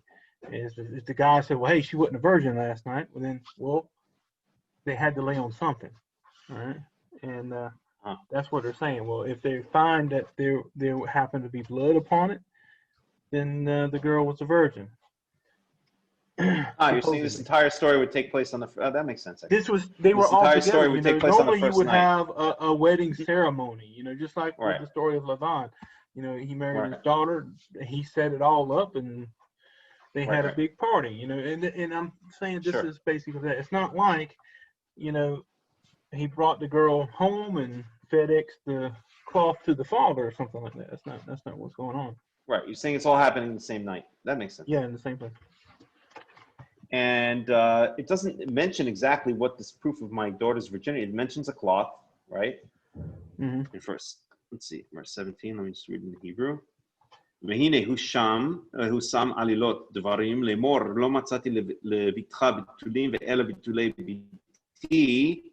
Is if the guy said, "Well, hey, she wasn't a virgin last night," well, they had to lay on something, all right? And that's what they're saying. Well, if they find that there happened to be blood upon it, then the girl was a virgin. You're saying this entire story would take place on the that makes sense. They were all together. Story would take place normally on the first you would night. have a wedding ceremony, you know, just like with the story of Lavan. You know, he married his daughter, he set it all up, and they had a big party, you know, and I'm saying this is basically that. It's not like he brought the girl home and FedExed the cloth to the father or something like that. That's not what's going on. Right. You're saying it's all happening the same night. That makes sense. Yeah, in the same place. And it doesn't mention exactly what this proof of my daughter's virginity. It mentions a cloth, right? Mm-hmm. And first, let's see, verse 17. Let me just read in the Hebrew. והנה הוא שם עלילות דברים לאמור לא מצאתי לביתך בתולים ואלה בתולי ביתי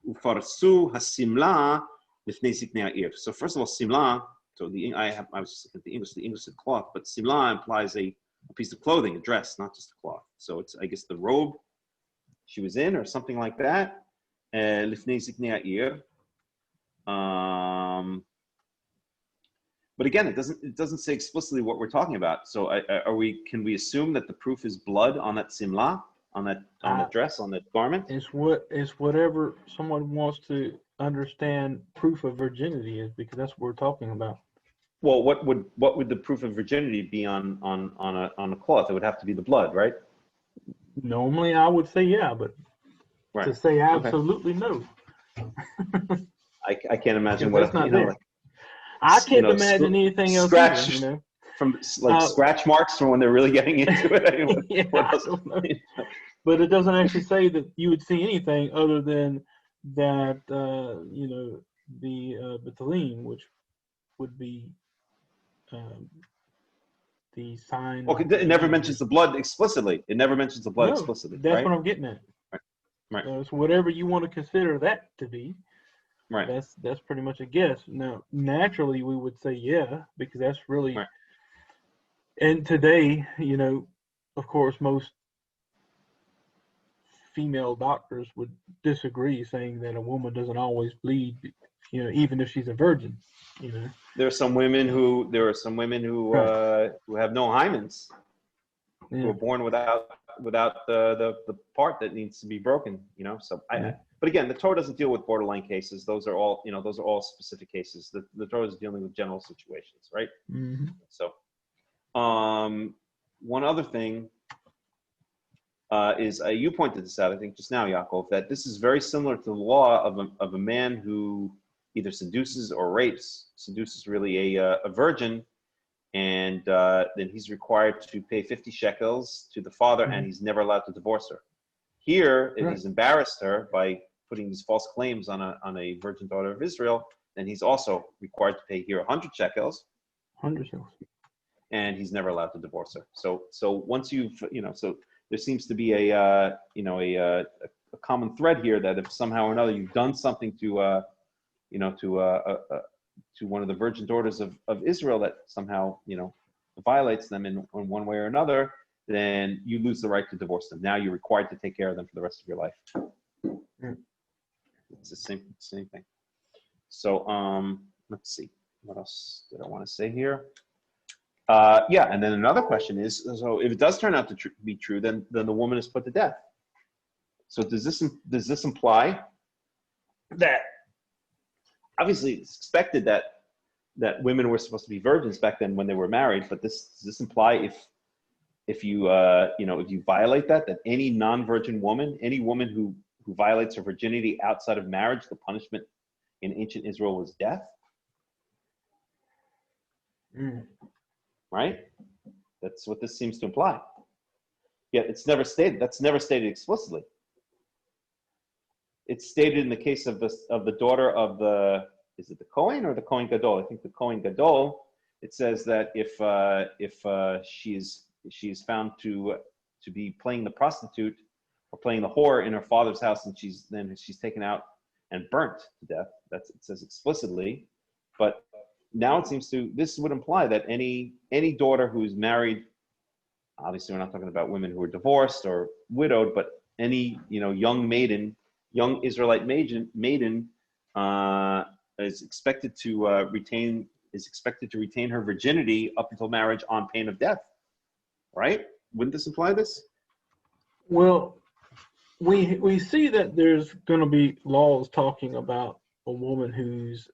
ופרסו השמלה לפני זקני העיר. So first of all, simla, so I was just looking at the English is cloth, but simla implies a piece of clothing, a dress, not just a cloth. So it's, I guess, the robe she was in or something like that. לפני זקני העיר. But again, it doesn't say explicitly what we're talking about. So can we assume that the proof is blood on that simla, on that dress, on that garment? It's whatever someone wants to understand proof of virginity is, because that's what we're talking about. Well, what would the proof of virginity be on a cloth? It would have to be the blood, right? Normally, I would say yeah, but right. To say absolutely no. I can't imagine what that's not there. I can't imagine anything else scratch either, from scratch marks from when they're really getting into it. I mean, yeah, what else? But it doesn't actually say that you would see anything other than that the betalim, which would be the sign. Okay, it never mentions the blood explicitly. It never mentions the blood explicitly. That's right? what I'm getting at. Right. So whatever you want to consider that to be. Right. That's pretty much a guess. Now, naturally, we would say yeah, because that's really. Right. And today, of course, most female doctors would disagree, saying that a woman doesn't always bleed, even if she's a virgin. There are some women who right. Who have no hymens, who are born without the part that needs to be broken. So But again, the Torah doesn't deal with borderline cases. Those are all specific cases. The Torah is dealing with general situations, right? Mm-hmm. So, one other thing is you pointed this out, I think, just now, Yaakov, that this is very similar to the law of a man who either seduces or rapes. Seduces really a virgin, and then he's required to pay 50 shekels to the father, and he's never allowed to divorce her. Here, if he's embarrassed her by putting these false claims on a virgin daughter of Israel, then he's also required to pay here 100 shekels. 100 shekels. And he's never allowed to divorce her. So once you've, so there seems to be a common thread here that if somehow or another you've done something to one of the virgin daughters of Israel that somehow, violates them in one way or another, then you lose the right to divorce them. Now you're required to take care of them for the rest of your life. It's the same thing. So let's see. What else did I want to say here? And then another question is, so if it does turn out to be true, then the woman is put to death. So does this imply that obviously it's expected that women were supposed to be virgins back then when they were married, but does this imply if you violate that any non-virgin woman, any woman who violates her virginity outside of marriage, the punishment in ancient Israel was death? Right? That's what this seems to imply. Yet it's never stated. That's never stated explicitly. It's stated in the case of the daughter of is it the Kohen or the Kohen Gadol? I think the Kohen Gadol. It says that if she's found to be playing the prostitute or playing the whore in her father's house, and she's taken out and burnt to death. It says explicitly, but now it seems this would imply that any daughter who is married, obviously we're not talking about women who are divorced or widowed, but any young Israelite maiden is expected to retain her virginity up until marriage on pain of death, right? Wouldn't this imply this? Well, we see that there's going to be laws talking about a woman who's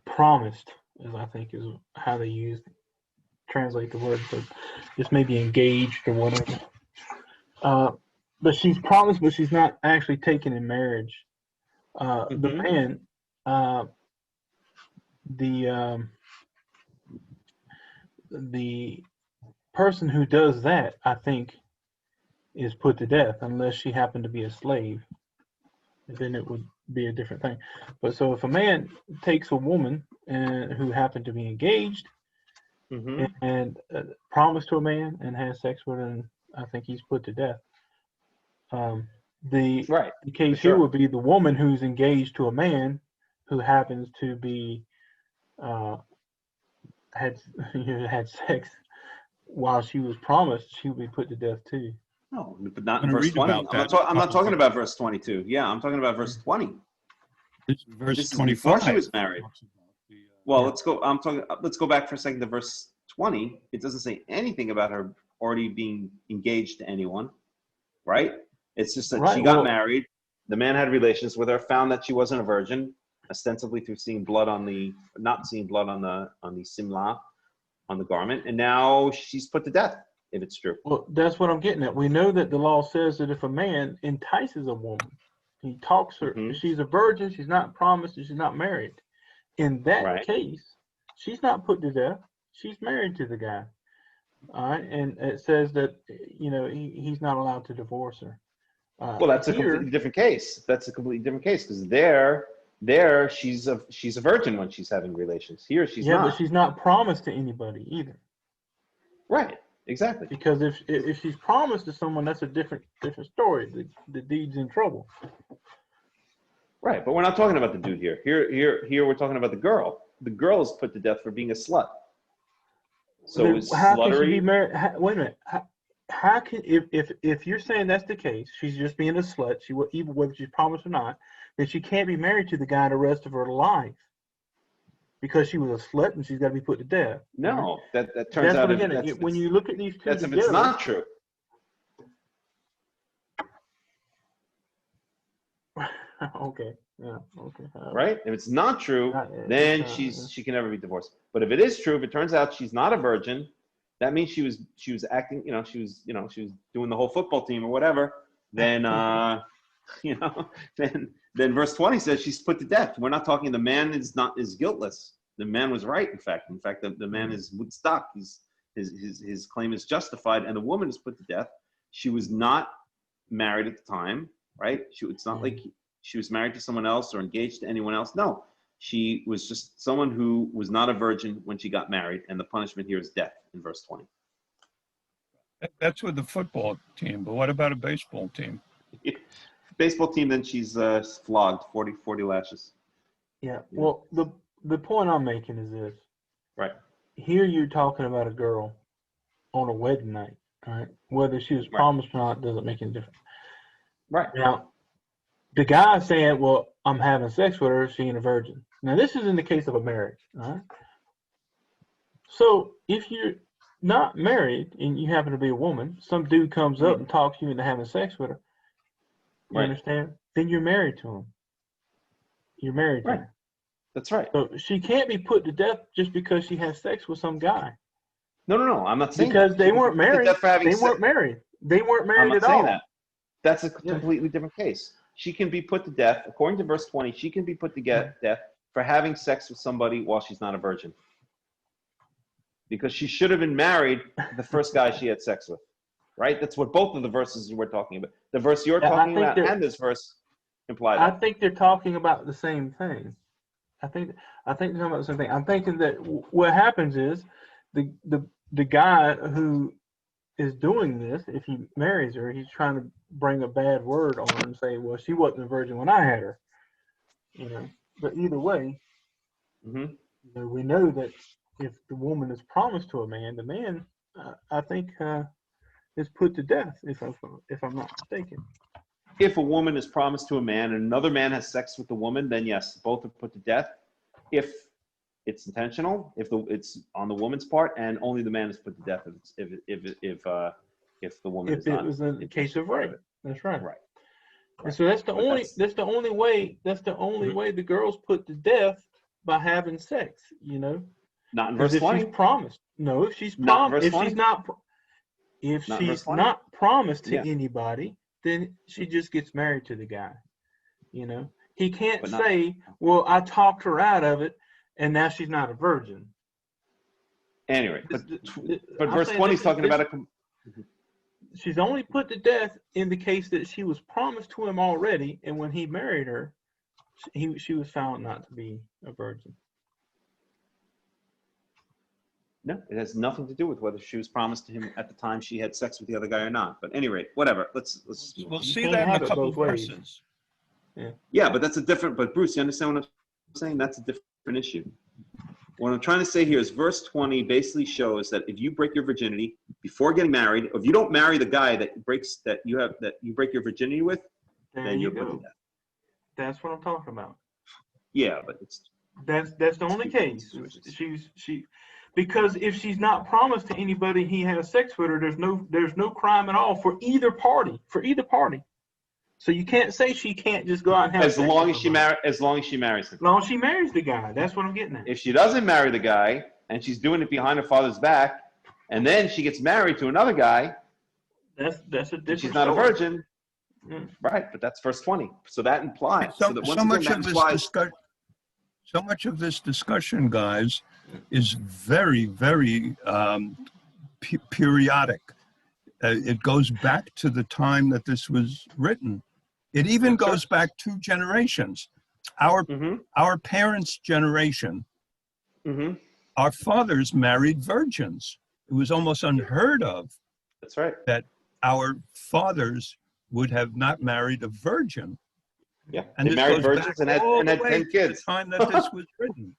promised, as I think is how they use the translate the word, but just maybe engaged or whatever. But she's promised, but she's not actually taken in marriage. The man, the person who does that, I think, is put to death, unless she happened to be a slave. And then it would be a different thing. But so if a man takes a woman who happened to be engaged and promised to a man and has sex with her, I think he's put to death. The case here would be the woman who's engaged to a man who happens to be had sex while she was promised. She would be put to death too. No, but not in verse 20. I'm not talking about verse 22. Yeah, I'm talking about verse 20. Verse 25. Before she was married. Well, let's go. Let's go back for a second to verse 20. It doesn't say anything about her already being engaged to anyone, right? It's just that she got married. The man had relations with her, found that she wasn't a virgin, ostensibly through not seeing blood on the simla, on the garment, and now she's put to death. If it's true. Well, that's what I'm getting at. We know that the law says that if a man entices a woman, he talks her, she's a virgin, she's not promised, and she's not married. In that case, she's not put to death. She's married to the guy. All right, and it says that he's not allowed to divorce her. Well, that's a completely different case. That's a completely different case because there she's a virgin when she's having relations. Here she's not. Yeah, but she's not promised to anybody either. Right. Exactly. Because if she's promised to someone, that's a different story. The deed's in trouble. Right, but we're not talking about the dude here. Here we're talking about the girl. The girl is put to death for being a slut. So is how sluttery? Can she be married? Wait a minute. How can if you're saying that's the case, she's just being a slut. Even whether she's promised or not, then she can't be married to the guy the rest of her life. Because she was a slut and she's got to be put to death. No, that turns out when you look at these two that's together, if it's not true. Okay. Yeah. Okay. Right? If it's not true, then she can never be divorced. But if it is true, if it turns out she's not a virgin, that means she was acting. She was doing the whole football team or whatever. Then then verse 20 says she's put to death. We're not talking the man is guiltless. The man was right. In fact, the man is mutzdak. His claim is justified, and the woman is put to death. She was not married at the time, right? It's not like she was married to someone else or engaged to anyone else. No, she was just someone who was not a virgin when she got married, and the punishment here is death in verse 20. That's with the football team, but what about a baseball team? Baseball team, then she's flogged 40 lashes. Yeah. Well, the point I'm making is this. Right. Here you're talking about a girl on a wedding night, right? Whether she was promised or not doesn't make any difference. Right. Now, the guy saying, well, I'm having sex with her, she ain't a virgin. Now, this is in the case of a marriage, all right? So, if you're not married and you happen to be a woman, some dude comes up and talks you into having sex with her, you understand? Then you're married to him. You're married to him. That's right. So she can't be put to death just because she has sex with some guy. No. I'm not saying because that. they weren't married. They weren't married. They weren't married at all. I'm not saying that. That's a completely different case. She can be put to death, according to verse 20. She can be put to death for having sex with somebody while she's not a virgin, because she should have been married to the first guy she had sex with. Right? That's what both of the verses we're talking about. The verse you're talking about and this verse imply that. I think they're talking about the same thing. I think they're talking about the same thing. I'm thinking that what happens is the guy who is doing this, if he marries her, he's trying to bring a bad word on her and say, well, she wasn't a virgin when I had her. But either way, we know that if the woman is promised to a man, the man, I think, is put to death, if I'm not mistaken. If a woman is promised to a man and another man has sex with the woman, then yes, both are put to death. If it's intentional, if it's on the woman's part, and only the man is put to death if the woman is not. If it was in the case of rape, that's right. Right. And so that's the only way the girl's put to death by having sex. Not in verse If 20. she's promised. No, if she's Not in promised, verse 20. if Not in verse she's 20. not promised to Yeah. anybody, then she just gets married to the guy. You know, he can't But not- say, "Well, I talked her out of it, and now she's not a virgin." Anyway, but I'm verse saying 20 this is talking about a. She's only put to death in the case that she was promised to him already, and when he married her, she was found not to be a virgin. No, it has nothing to do with whether she was promised to him at the time she had sex with the other guy or not. But anyway, whatever. Let's. We'll You see can't that in have a it couple of both ways. verses. Yeah, but that's a different. But Bruce, you understand what I'm saying? That's a different issue. What I'm trying to say here is verse 20 basically shows that if you break your virginity before getting married, or if you don't marry the guy that you break your virginity with, then you're put to death. That's what I'm talking about. Yeah, but That's the only case. Because if she's not promised to anybody he has sex with her, there's no crime at all for either party. So you can't say she can't just go out and have as sex long with as she somebody. as long as she marries him. As long as she marries the guy, that's what I'm getting at. If she doesn't marry the guy and she's doing it behind her father's back, and then she gets married to another guy, that's a different. She's not story. a virgin, right? But that's verse 20. So that implies. So much of this discussion, guys, is very, very periodic. It goes back to the time that this was written. It even goes back 2 generations. Our parents' generation, our fathers married virgins. It was almost unheard of. That's right. That our fathers would have not married a virgin. Yeah, and they married virgins and had 10 kids. The time that this was written.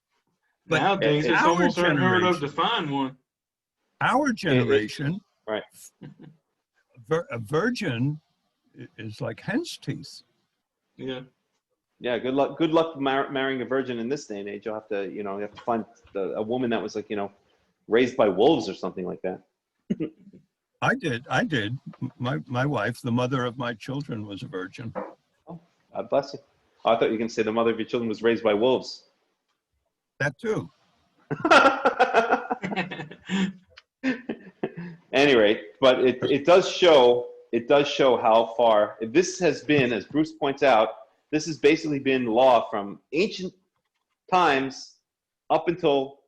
But nowadays, it's almost unheard of to find one. Our generation, right? A virgin is like hen's teeth. Yeah. Yeah. Good luck marrying a virgin in this day and age. You'll have to, you have to find a woman that was like, raised by wolves or something like that. I did. My wife, the mother of my children, was a virgin. Oh, God bless you. Oh, I thought you were going to say the mother of your children was raised by wolves. That too. Anyway, but it does show how far this has been, as Bruce points out, this has basically been law from ancient times up until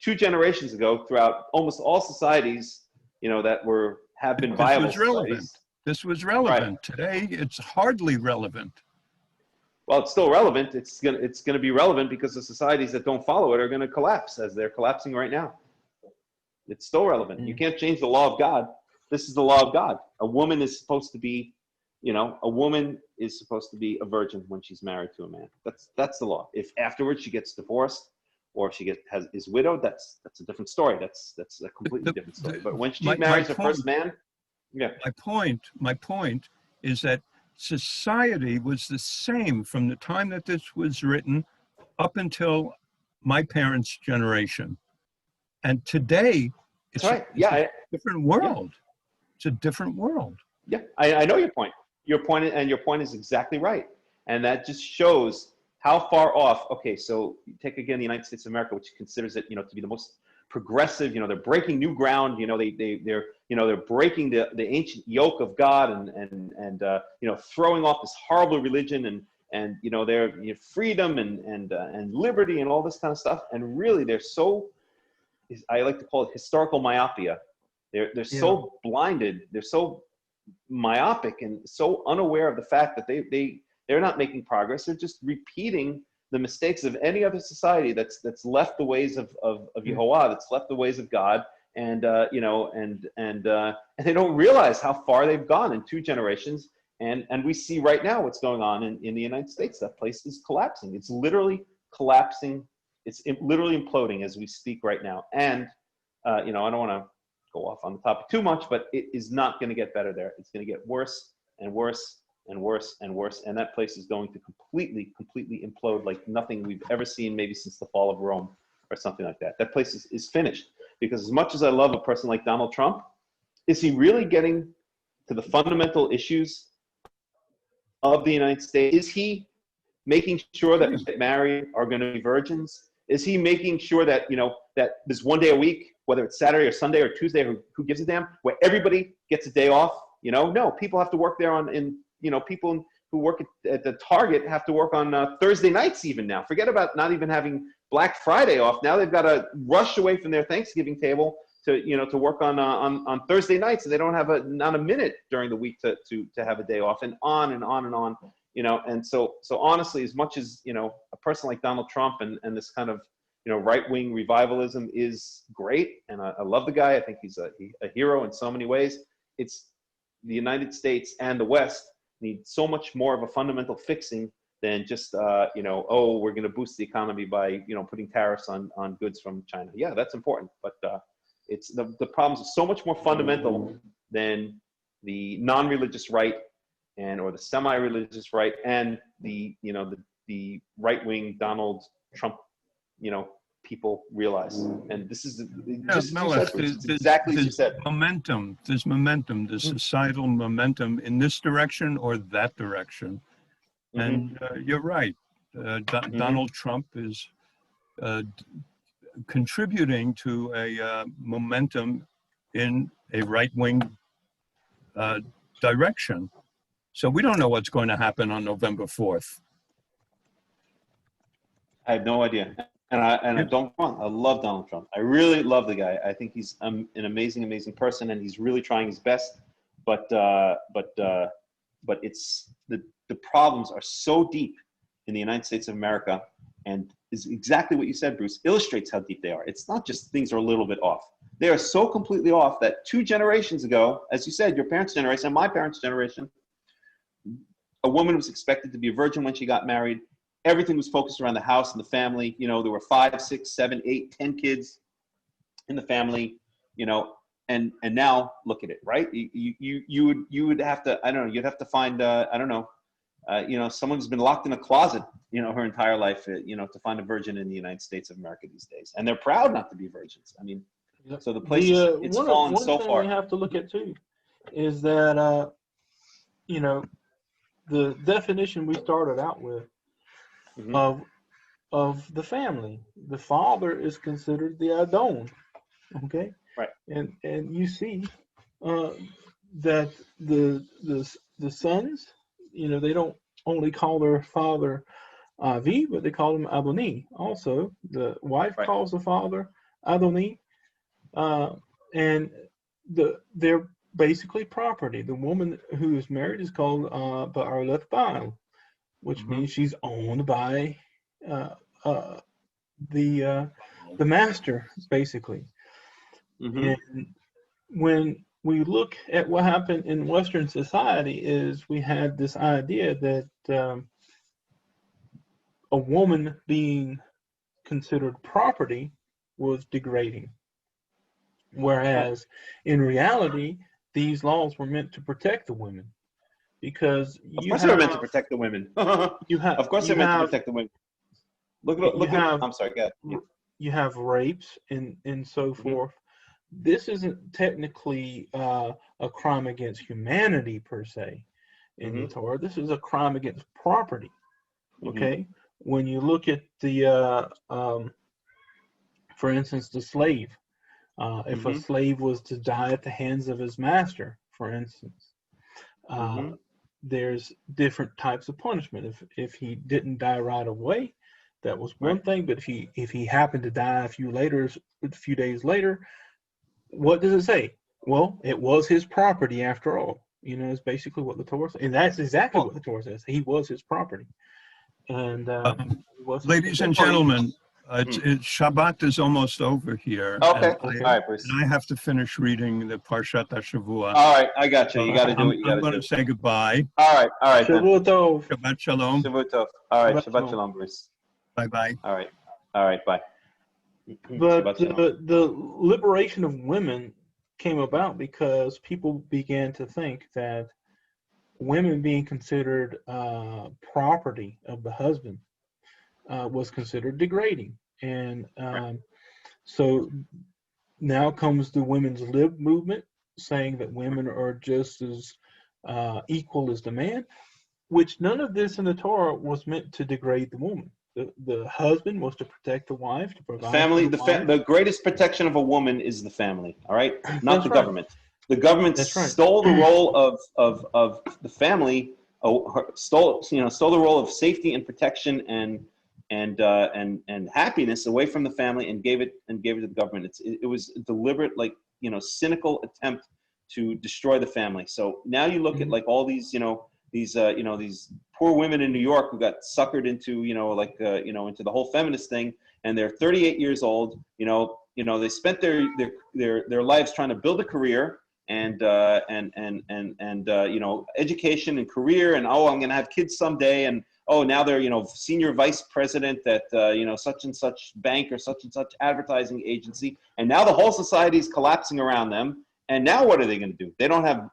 2 generations ago throughout almost all societies, that have been viable societies. This was relevant. Right. Today, it's hardly relevant. Well, it's still relevant. It's gonna be relevant because the societies that don't follow it are going to collapse, as they're collapsing right now. It's still relevant. You can't change the law of God. This is the law of God. A woman is supposed to be, a virgin when she's married to a man. That's the law. If afterwards she gets divorced or if she is widowed, that's a different story. That's a completely different story. But when she marries her first man, yeah. My point is that society was the same from the time that this was written up until my parents' generation. And today, it's a different world. Yeah. It's a different world. Yeah, I know your point. Your point is exactly right. And that just shows how far off. Okay, so you take again the United States of America, which considers it, to be the most progressive. They're breaking new ground. They're breaking the ancient yoke of God and throwing off this horrible religion and their freedom and liberty and all this kind of stuff. And really, they're so, I like to call it historical myopia. They're so blinded. They're so myopic and so unaware of the fact that they're not making progress. They're just repeating the mistakes of any other society that's left the ways of Yehovah, that's left the ways of God, and they don't realize how far they've gone in 2 generations. And we see right now what's going on in the United States. That place is collapsing. It's literally collapsing. It's literally imploding as we speak right now. And I don't want to go off on the topic too much, but it is not going to get better there. It's going to get worse and worse and worse and worse. And that place is going to completely implode like nothing we've ever seen, maybe since the fall of Rome or something like that. That place is finished. Because as much as I love a person like Donald Trump, is he really getting to the fundamental issues of the United States? Is he making sure that people get married are going to be virgins? Is he making sure that, that there's one day a week, whether it's Saturday or Sunday or Tuesday, who gives a damn, where everybody gets a day off? No, people have to work there people who work at the Target have to work on Thursday nights even now. Forget about not even having Black Friday off. Now they've got to rush away from their Thanksgiving table to work on Thursday nights, and they don't have not a minute during the week to have a day off, and on and on and on. And so honestly, as much as a person like Donald Trump and this kind of right-wing revivalism is great, and I love the guy. I think he's a hero in so many ways. It's the United States and the West need so much more of a fundamental fixing than just we're going to boost the economy by putting tariffs on goods from China. Yeah, that's important, but it's the problems are so much more fundamental than the non-religious right or the semi-religious right and the right-wing Donald Trump people realize. And this is exactly as you said. There's momentum, there's societal momentum in this direction or that direction. And you're right. Donald Trump is contributing to a momentum in a right-wing direction. So we don't know what's going to happen on November 4th. I have no idea. And I love Donald Trump. I really love the guy. I think he's an amazing, amazing person, and he's really trying his best. But it's the problems are so deep in the United States of America, and is exactly what you said, Bruce, illustrates how deep they are. It's not just things are a little bit off. They are so completely off that 2 generations ago, as you said, your parents' generation and my parents' generation, a woman was expected to be a virgin when she got married. Everything was focused around the house and the family. There were 5, 6, 7, 8, 10 kids in the family, and now look at it, right? You would have to, I don't know, you'd have to find, someone who's been locked in a closet, her entire life, to find a virgin in the United States of America these days. And they're proud not to be virgins. I mean, so the place it's fallen so far. One thing we have to look at too is that, the definition we started out with, of the family. The father is considered the Adon, okay? Right. And you see that the sons, they don't only call their father Avi, but they call him Adoni. Also, the wife calls the father Adoni, and they're basically property. The woman who is married is called Ba'alat Baal, which means she's owned by the master, basically. And when we look at what happened in Western society, is we had this idea that a woman being considered property was degrading, whereas in reality, these laws were meant to protect the women. Because of course they were meant to protect the women. Of course they're meant to protect the women. Look at I'm sorry, go ahead. You have rapes and so forth. This isn't technically a crime against humanity per se in the Torah. This is a crime against property. Okay? When you look at the for instance, the slave. If a slave was to die at the hands of his master, for instance, there's different types of punishment. If he didn't die right away, that was one thing. But if he happened to die a few days later, what does it say? Well, it was his property after all. It's basically what the Torah says, and that's exactly what the Torah says. He was his property. And ladies and gentlemen, Shabbat is almost over here. Okay. All right, Bruce. And I have to finish reading the Parashat HaShavua. All right, I got you. You got to do what you got to do. I'm going to say goodbye. All right. Shavua Tov. Shabbat Shalom. Shavua Tov. All right, Shabbat Shalom, Bruce. Bye-bye. All right, bye. But the liberation of women came about because people began to think that women being considered property of the husband was considered degrading. And so now comes the women's lib movement, saying that women are just as equal as the man, which none of this in the Torah was meant to degrade the woman. The husband was to protect the wife, to provide Family, for the wife. the greatest protection of a woman is the family. All right, not That's the right. government. The government That's right. stole the role of the family. Stole the role of safety and protection and happiness away from the family and gave it to the government. It was a deliberate, cynical attempt to destroy the family. So now you look at like all these these poor women in New York who got suckered into into the whole feminist thing, and they're 38 years old. They spent their lives trying to build a career and education and career, and I'm going to have kids someday, and now they're senior vice president at such and such bank or such and such advertising agency, and now the whole society is collapsing around them. And now what are they going to do? They don't have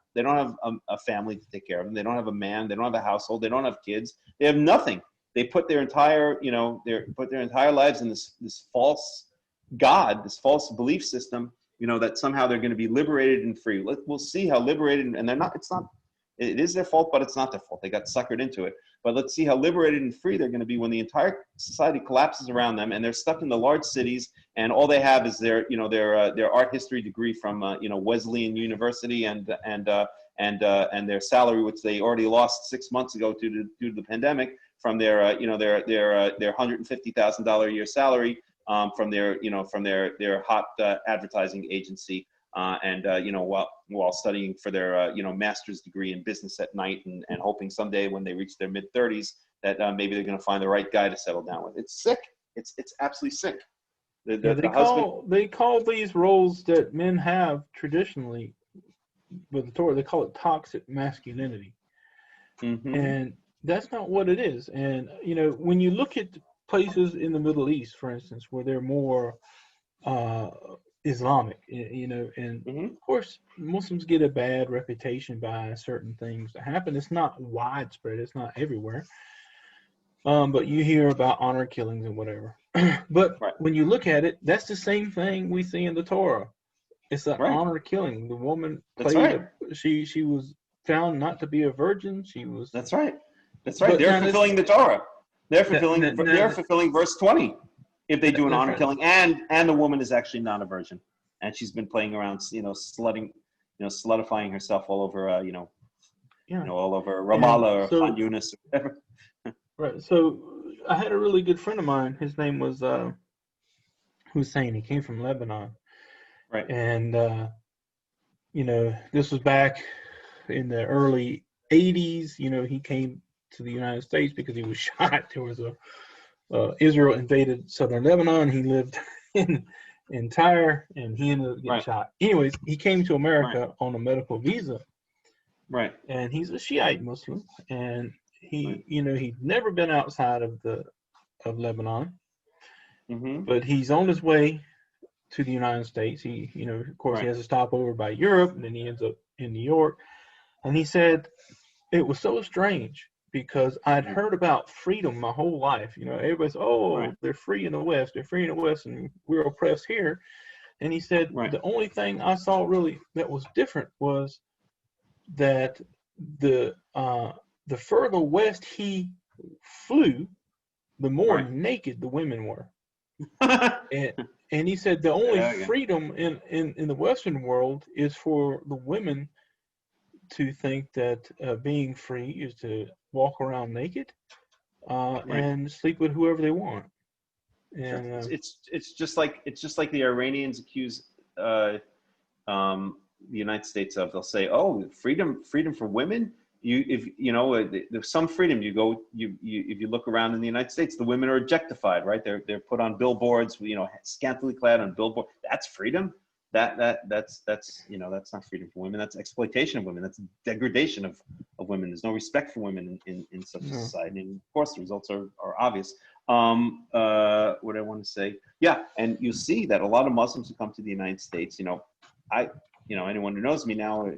a family to take care of them. They don't have a man. They don't have a household. They don't have kids. They have nothing. They put their entire lives in this false God, this false belief system. That somehow they're going to be liberated and free. We'll see how liberated, and they're not. It is their fault, but it's not their fault. They got suckered into it. But let's see how liberated and free they're going to be when the entire society collapses around them, and they're stuck in the large cities, and all they have is their art history degree from Wesleyan University and their salary, which they already lost 6 months ago due to the pandemic, from their $150,000 a year salary from their hot advertising agency. While studying for their master's degree in business at night, and hoping someday when they reach their mid-30s that maybe they're going to find the right guy to settle down with. It's sick. It's absolutely sick. They call these roles that men have traditionally with the Torah, they call it toxic masculinity, and that's not what it is. And when you look at places in the Middle East, for instance, where they're more Islamic, and of course Muslims get a bad reputation by certain things that happen. It's not widespread, it's not everywhere, but you hear about honor killings and whatever. But when you look at it, that's the same thing we see in the Torah. It's an honor killing. The woman played she was found not to be a virgin. She was That's right. They're fulfilling the Torah. They're fulfilling verse 20. If they do an honor killing, and the woman is actually not a virgin, and she's been playing around, slutifying herself all over, all over Ramallah or Khan Yunis or whatever. Right. So I had a really good friend of mine. His name was Hussein. He came from Lebanon. Right. And this was back in the early 80s. He came to the United States because he was shot. There was Israel invaded southern Lebanon. He lived in Tyre, and he ended up getting shot. Anyways, he came to America on a medical visa. Right. And he's a Shiite Muslim, and he'd never been outside of Lebanon. But he's on his way to the United States. He, of course, he has a stopover by Europe, and then he ends up in New York. And he said it was so strange, because I'd heard about freedom my whole life. Everybody's, they're free in the West. They're free in the West, and we're oppressed here. And he said the only thing I saw really that was different was that the further west he flew, the more naked the women were. and he said the only freedom in the Western world is for the women to think that being free is to walk around naked and sleep with whoever they want. And it's just like the Iranians accuse the United States of. They'll say, freedom for women. There's some freedom. If you look around in the United States, the women are objectified, right? They're put on billboards, scantily clad on billboard. That's freedom. That's not freedom for women. That's exploitation of women. That's degradation of women. There's no respect for women in such a society. And of course, the results are obvious. What I want to say, and you see that a lot of Muslims who come to the United States, anyone who knows me now,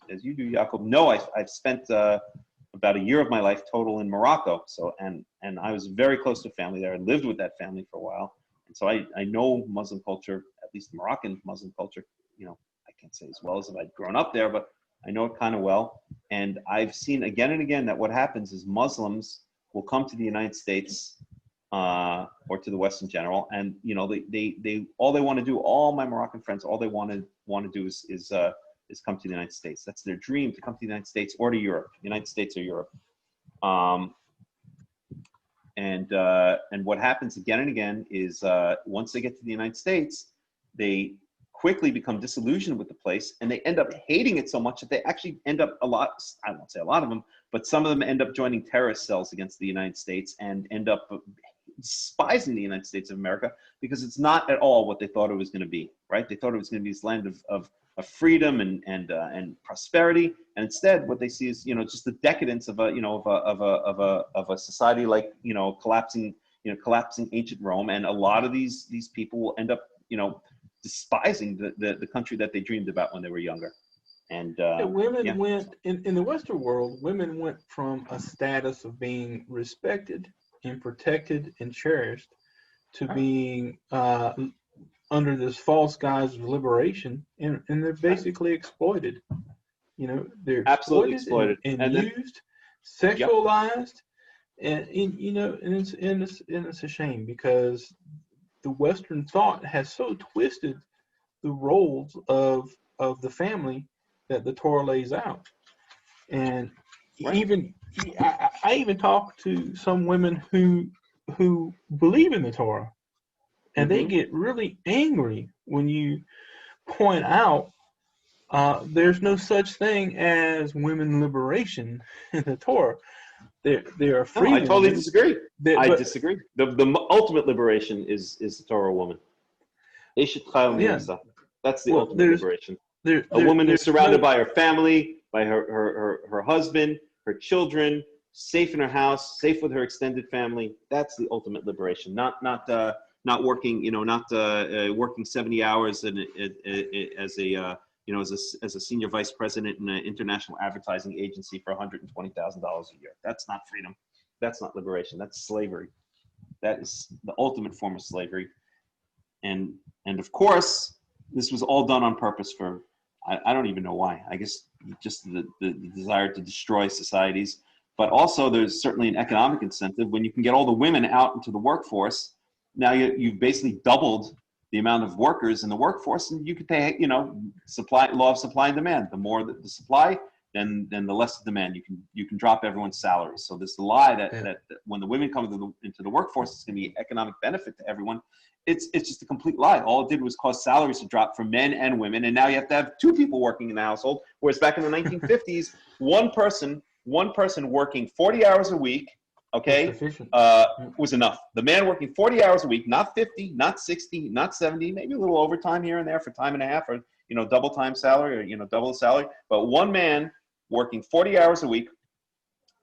as you do, Yaakov, know I've spent about a year of my life total in Morocco. So and I was very close to family there. I lived with that family for a while, and so I know Muslim culture, at least Moroccan Muslim culture. I can't say as well as if I'd grown up there, but I know it kind of well. And I've seen again and again that what happens is Muslims will come to the United States or to the West in general. And you know, they all they want to do. All my Moroccan friends, all they want to do is come to the United States. That's their dream, to come to the United States or to Europe, United States or Europe. And what happens again and again is once they get to the United States, they quickly become disillusioned with the place, and they end up hating it so much that they actually end up I won't say a lot of them, but some of them end up joining terrorist cells against the United States and end up despising the United States of America, because it's not at all what they thought it was going to be, right? They thought it was going to be this land of freedom and prosperity, and instead what they see is, you know, just the decadence of a society like, you know, collapsing ancient Rome. And a lot of these people will end up, you know, despising the country that they dreamed about when they were younger. And women went in the Western world, women went from a status of being respected and protected and cherished to being under this false guise of liberation, and they're basically exploited. You know, they're absolutely exploited and used, sexualized, and you know, and it's a shame, because the Western thought has so twisted the roles of the family that the Torah lays out. And even I even talk to some women who believe in the Torah, and they get really angry when you point out there's no such thing as women liberation in the Torah. There are free. No, I totally disagree. I but, disagree. The ultimate liberation is the Torah woman. That's the ultimate liberation. A woman is surrounded by her family, by her husband, her children, safe in her house, safe with her extended family. That's the ultimate liberation. Not working, you know, not working 70 hours as a senior vice president in an international advertising agency for $120,000 a year. That's not freedom. That's not liberation. That's slavery. That is the ultimate form of slavery. And of course, this was all done on purpose for, I don't even know why. I guess just the desire to destroy societies. But also there's certainly an economic incentive. When you can get all the women out into the workforce, now you've basically doubled the amount of workers in the workforce, and you could pay, you know, law of supply and demand. The more the supply, then the less the demand. You can drop everyone's salaries. So there's the lie that when the women come into the workforce, it's going to be economic benefit to everyone. It's just a complete lie. All it did was cause salaries to drop for men and women, and now you have to have two people working in the household. Whereas back in the 1950s, one person working 40 hours a week, was enough. The man working 40 hours a week, not 50, not 60, not 70, maybe a little overtime here and there for time and a half, or, you know, double time salary, or, you know, double the salary. But one man working 40 hours a week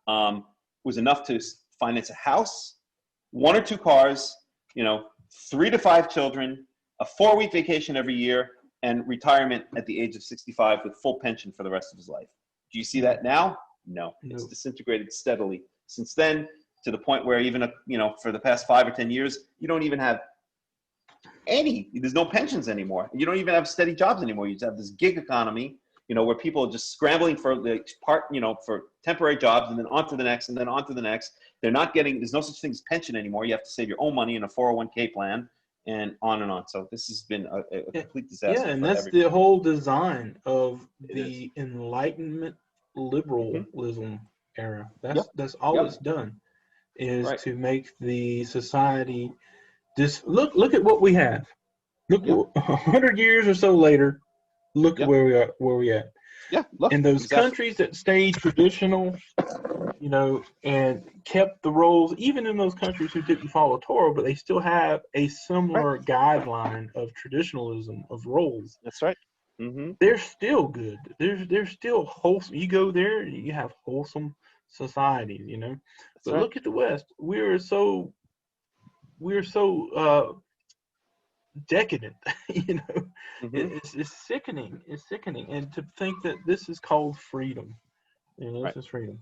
was enough to finance a house, 1 or 2 cars, you know, 3 to 5 children, a 4-week vacation every year, and retirement at the age of 65 with full pension for the rest of his life. Do you see that now? No. It's disintegrated steadily since then, to the point where even, for the past 5 or 10 years, you don't even have there's no pensions anymore. You don't even have steady jobs anymore. You just have this gig economy, you know, where people are just scrambling for the part, you know, for temporary jobs, and then on to the next, and then on to the next. They're not getting, there's no such thing as pension anymore. You have to save your own money in a 401k plan, and on and on. So this has been a complete disaster. Yeah, and that's the whole design of the Enlightenment liberalism era. That's all it's done, is to make the society look at what we have. Look, 100 years or so later, look at where we at. Yeah, look, in those countries that stayed traditional, you know, and kept the roles, even in those countries who didn't follow Torah, but they still have a similar guideline of traditionalism of roles. That's right. They're still good. They're still wholesome. You go there, you have wholesome societies, you know. But look at the West. We're so decadent, you know. It's sickening. It's sickening. And to think that this is called freedom, you know, this is freedom.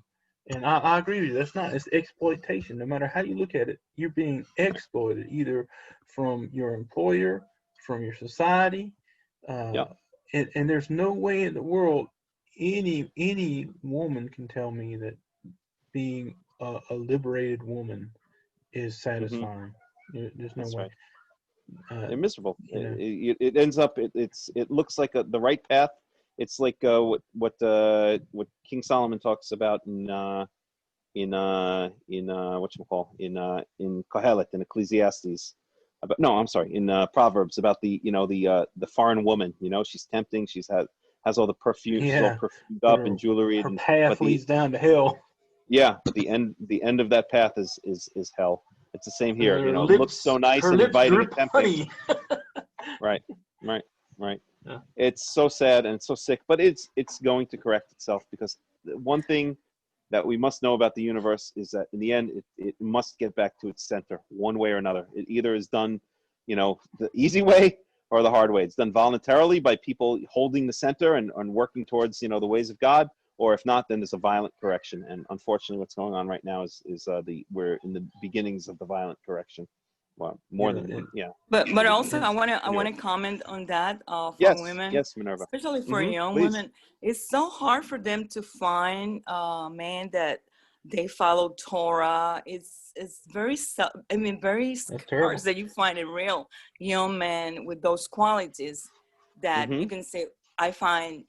And I agree with you. That's not. It's exploitation. No matter how you look at it, you're being exploited, either from your employer, from your society. And there's no way in the world any woman can tell me that being a liberated woman is satisfying. There's no That's way. right. They're miserable. you know. It ends up. It looks like the right path. It's like what King Solomon talks about in whatchamacall in Kohelet, in Ecclesiastes. I'm sorry, in Proverbs, about the foreign woman. She's tempting. Has all the perfume. She's all perfumed up and jewelry. Her path leads down to hell. Yeah, but the end of that path is hell. It's the same here. Her It lips, looks so nice her and lips inviting drip and tempting. honey. Right. Yeah. It's so sad and it's so sick, but it's going to correct itself, because one thing that we must know about the universe is that in the end, it must get back to its center one way or another. It either is done, the easy way or the hard way. It's done voluntarily by people holding the center and working towards, the ways of God, or if not, then there's a violent correction. And unfortunately, what's going on right now is we're in the beginnings of the violent correction. Well, more than. But also I want to comment on that for women. Yes, Minerva. Especially for young please. women, it's so hard for them to find men that they follow Torah. It's very very scarce that you find a real young man with those qualities that you can say, I find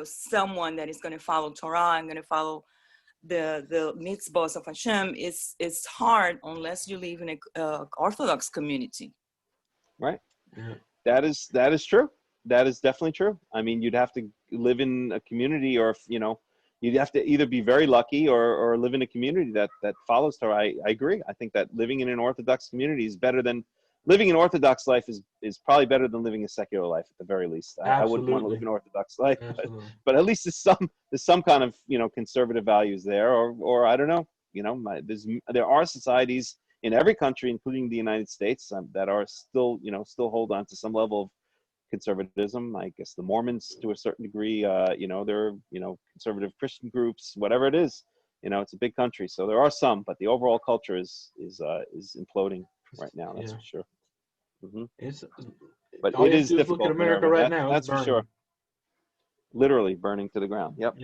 someone that is going to follow Torah. I'm going to follow the mitzvahs of Hashem. It's hard unless you live in a Orthodox community. Right. Yeah. That is true. That is definitely true. I mean, you'd have to live in a community, or you'd have to either be very lucky or live in a community that follows Torah. I agree. I think that living in an Orthodox community is better than living an Orthodox life is probably better than living a secular life at the very least. I wouldn't want to live an Orthodox life, but at least there's some kind of conservative values there, or I don't know. There are societies in every country, including the United States, that are still hold on to some level of conservatism. I guess the Mormons, to a certain degree, they're conservative Christian groups, whatever it is. It's a big country, so there are some, but the overall culture is imploding right now. That's for sure. But it is difficult. Look at America right now. That's for sure. Literally burning to the ground. Yep.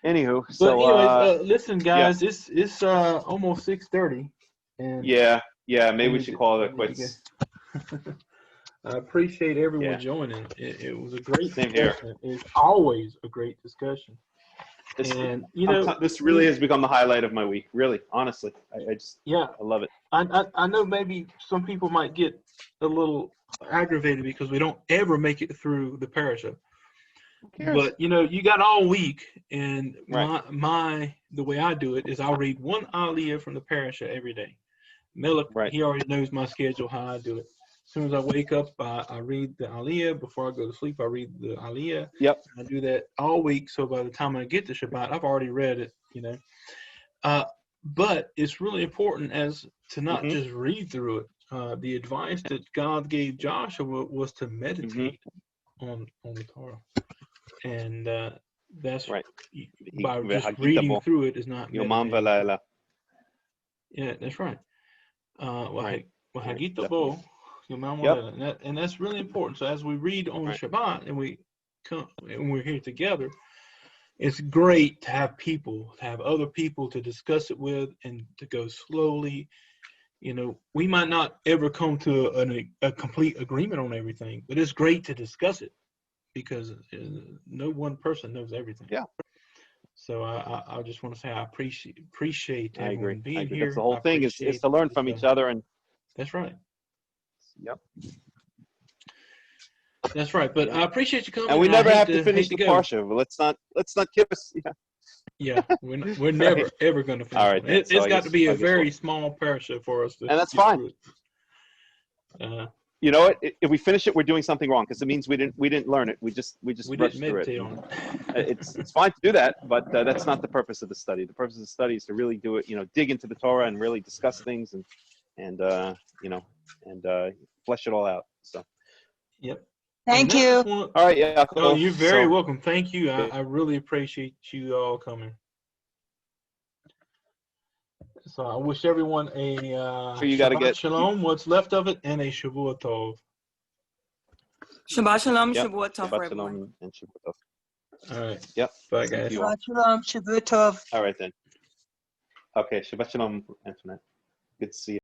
Anywho, so anyways, listen, guys, it's almost 6:30, and maybe we should call it quits. I appreciate everyone joining. It was a great discussion. Here. It's always a great discussion. And this really has become the highlight of my week. Really, honestly, I just I love it. I know maybe some people might get a little aggravated because we don't ever make it through the Parashath. But you got all week, and the way I do it is I'll read one Aliyah from the Parashath every day. Melech, he already knows my schedule, how I do it. As soon as I wake up, I read the Aliyah. Before I go to sleep, I read the Aliyah. Yep. I do that all week, so by the time I get to Shabbat, I've already read it, But it's really important to not just read through it. The advice that God gave Joshua was to meditate on the Torah. And that's right. By just reading through it is not meditating. Yeah, that's right. And that's really important. So as we read on Shabbat and we're here together, it's great to have other people to discuss it with and to go slowly. We might not ever come to a complete agreement on everything, but it's great to discuss it because no one person knows everything. Yeah. So I just want to say I appreciate everyone being here. That's the whole thing is to learn from each other. And that's right. Yep. That's right. But I appreciate you coming. And we never have to finish the Parsha. Let's not give us. Yeah, we're never ever going to finish. All right. It's got to be a very small Parsha for us to. And that's fine. You know what? If we finish it, we're doing something wrong because it means we didn't learn it. We just rushed through it. On it. It's fine to do that, but that's not the purpose of the study. The purpose of the study is to really do it. Dig into the Torah and really discuss things and flesh it all out. So. Yep. Thank you. All right. Yeah. Cool. Oh, you're very welcome. Thank you. I really appreciate you all coming. So I wish everyone a Shabbat Shalom, what's left of it, and a Shavua Tov. Shabbat Shalom, Shavua Tov for everyone. And Shavua Tov. All right. Yep. Bye, guys. Shabbat Shalom, Shavua Tov. All right, then. Okay. Shabbat Shalom, Antoinette. Good to see you.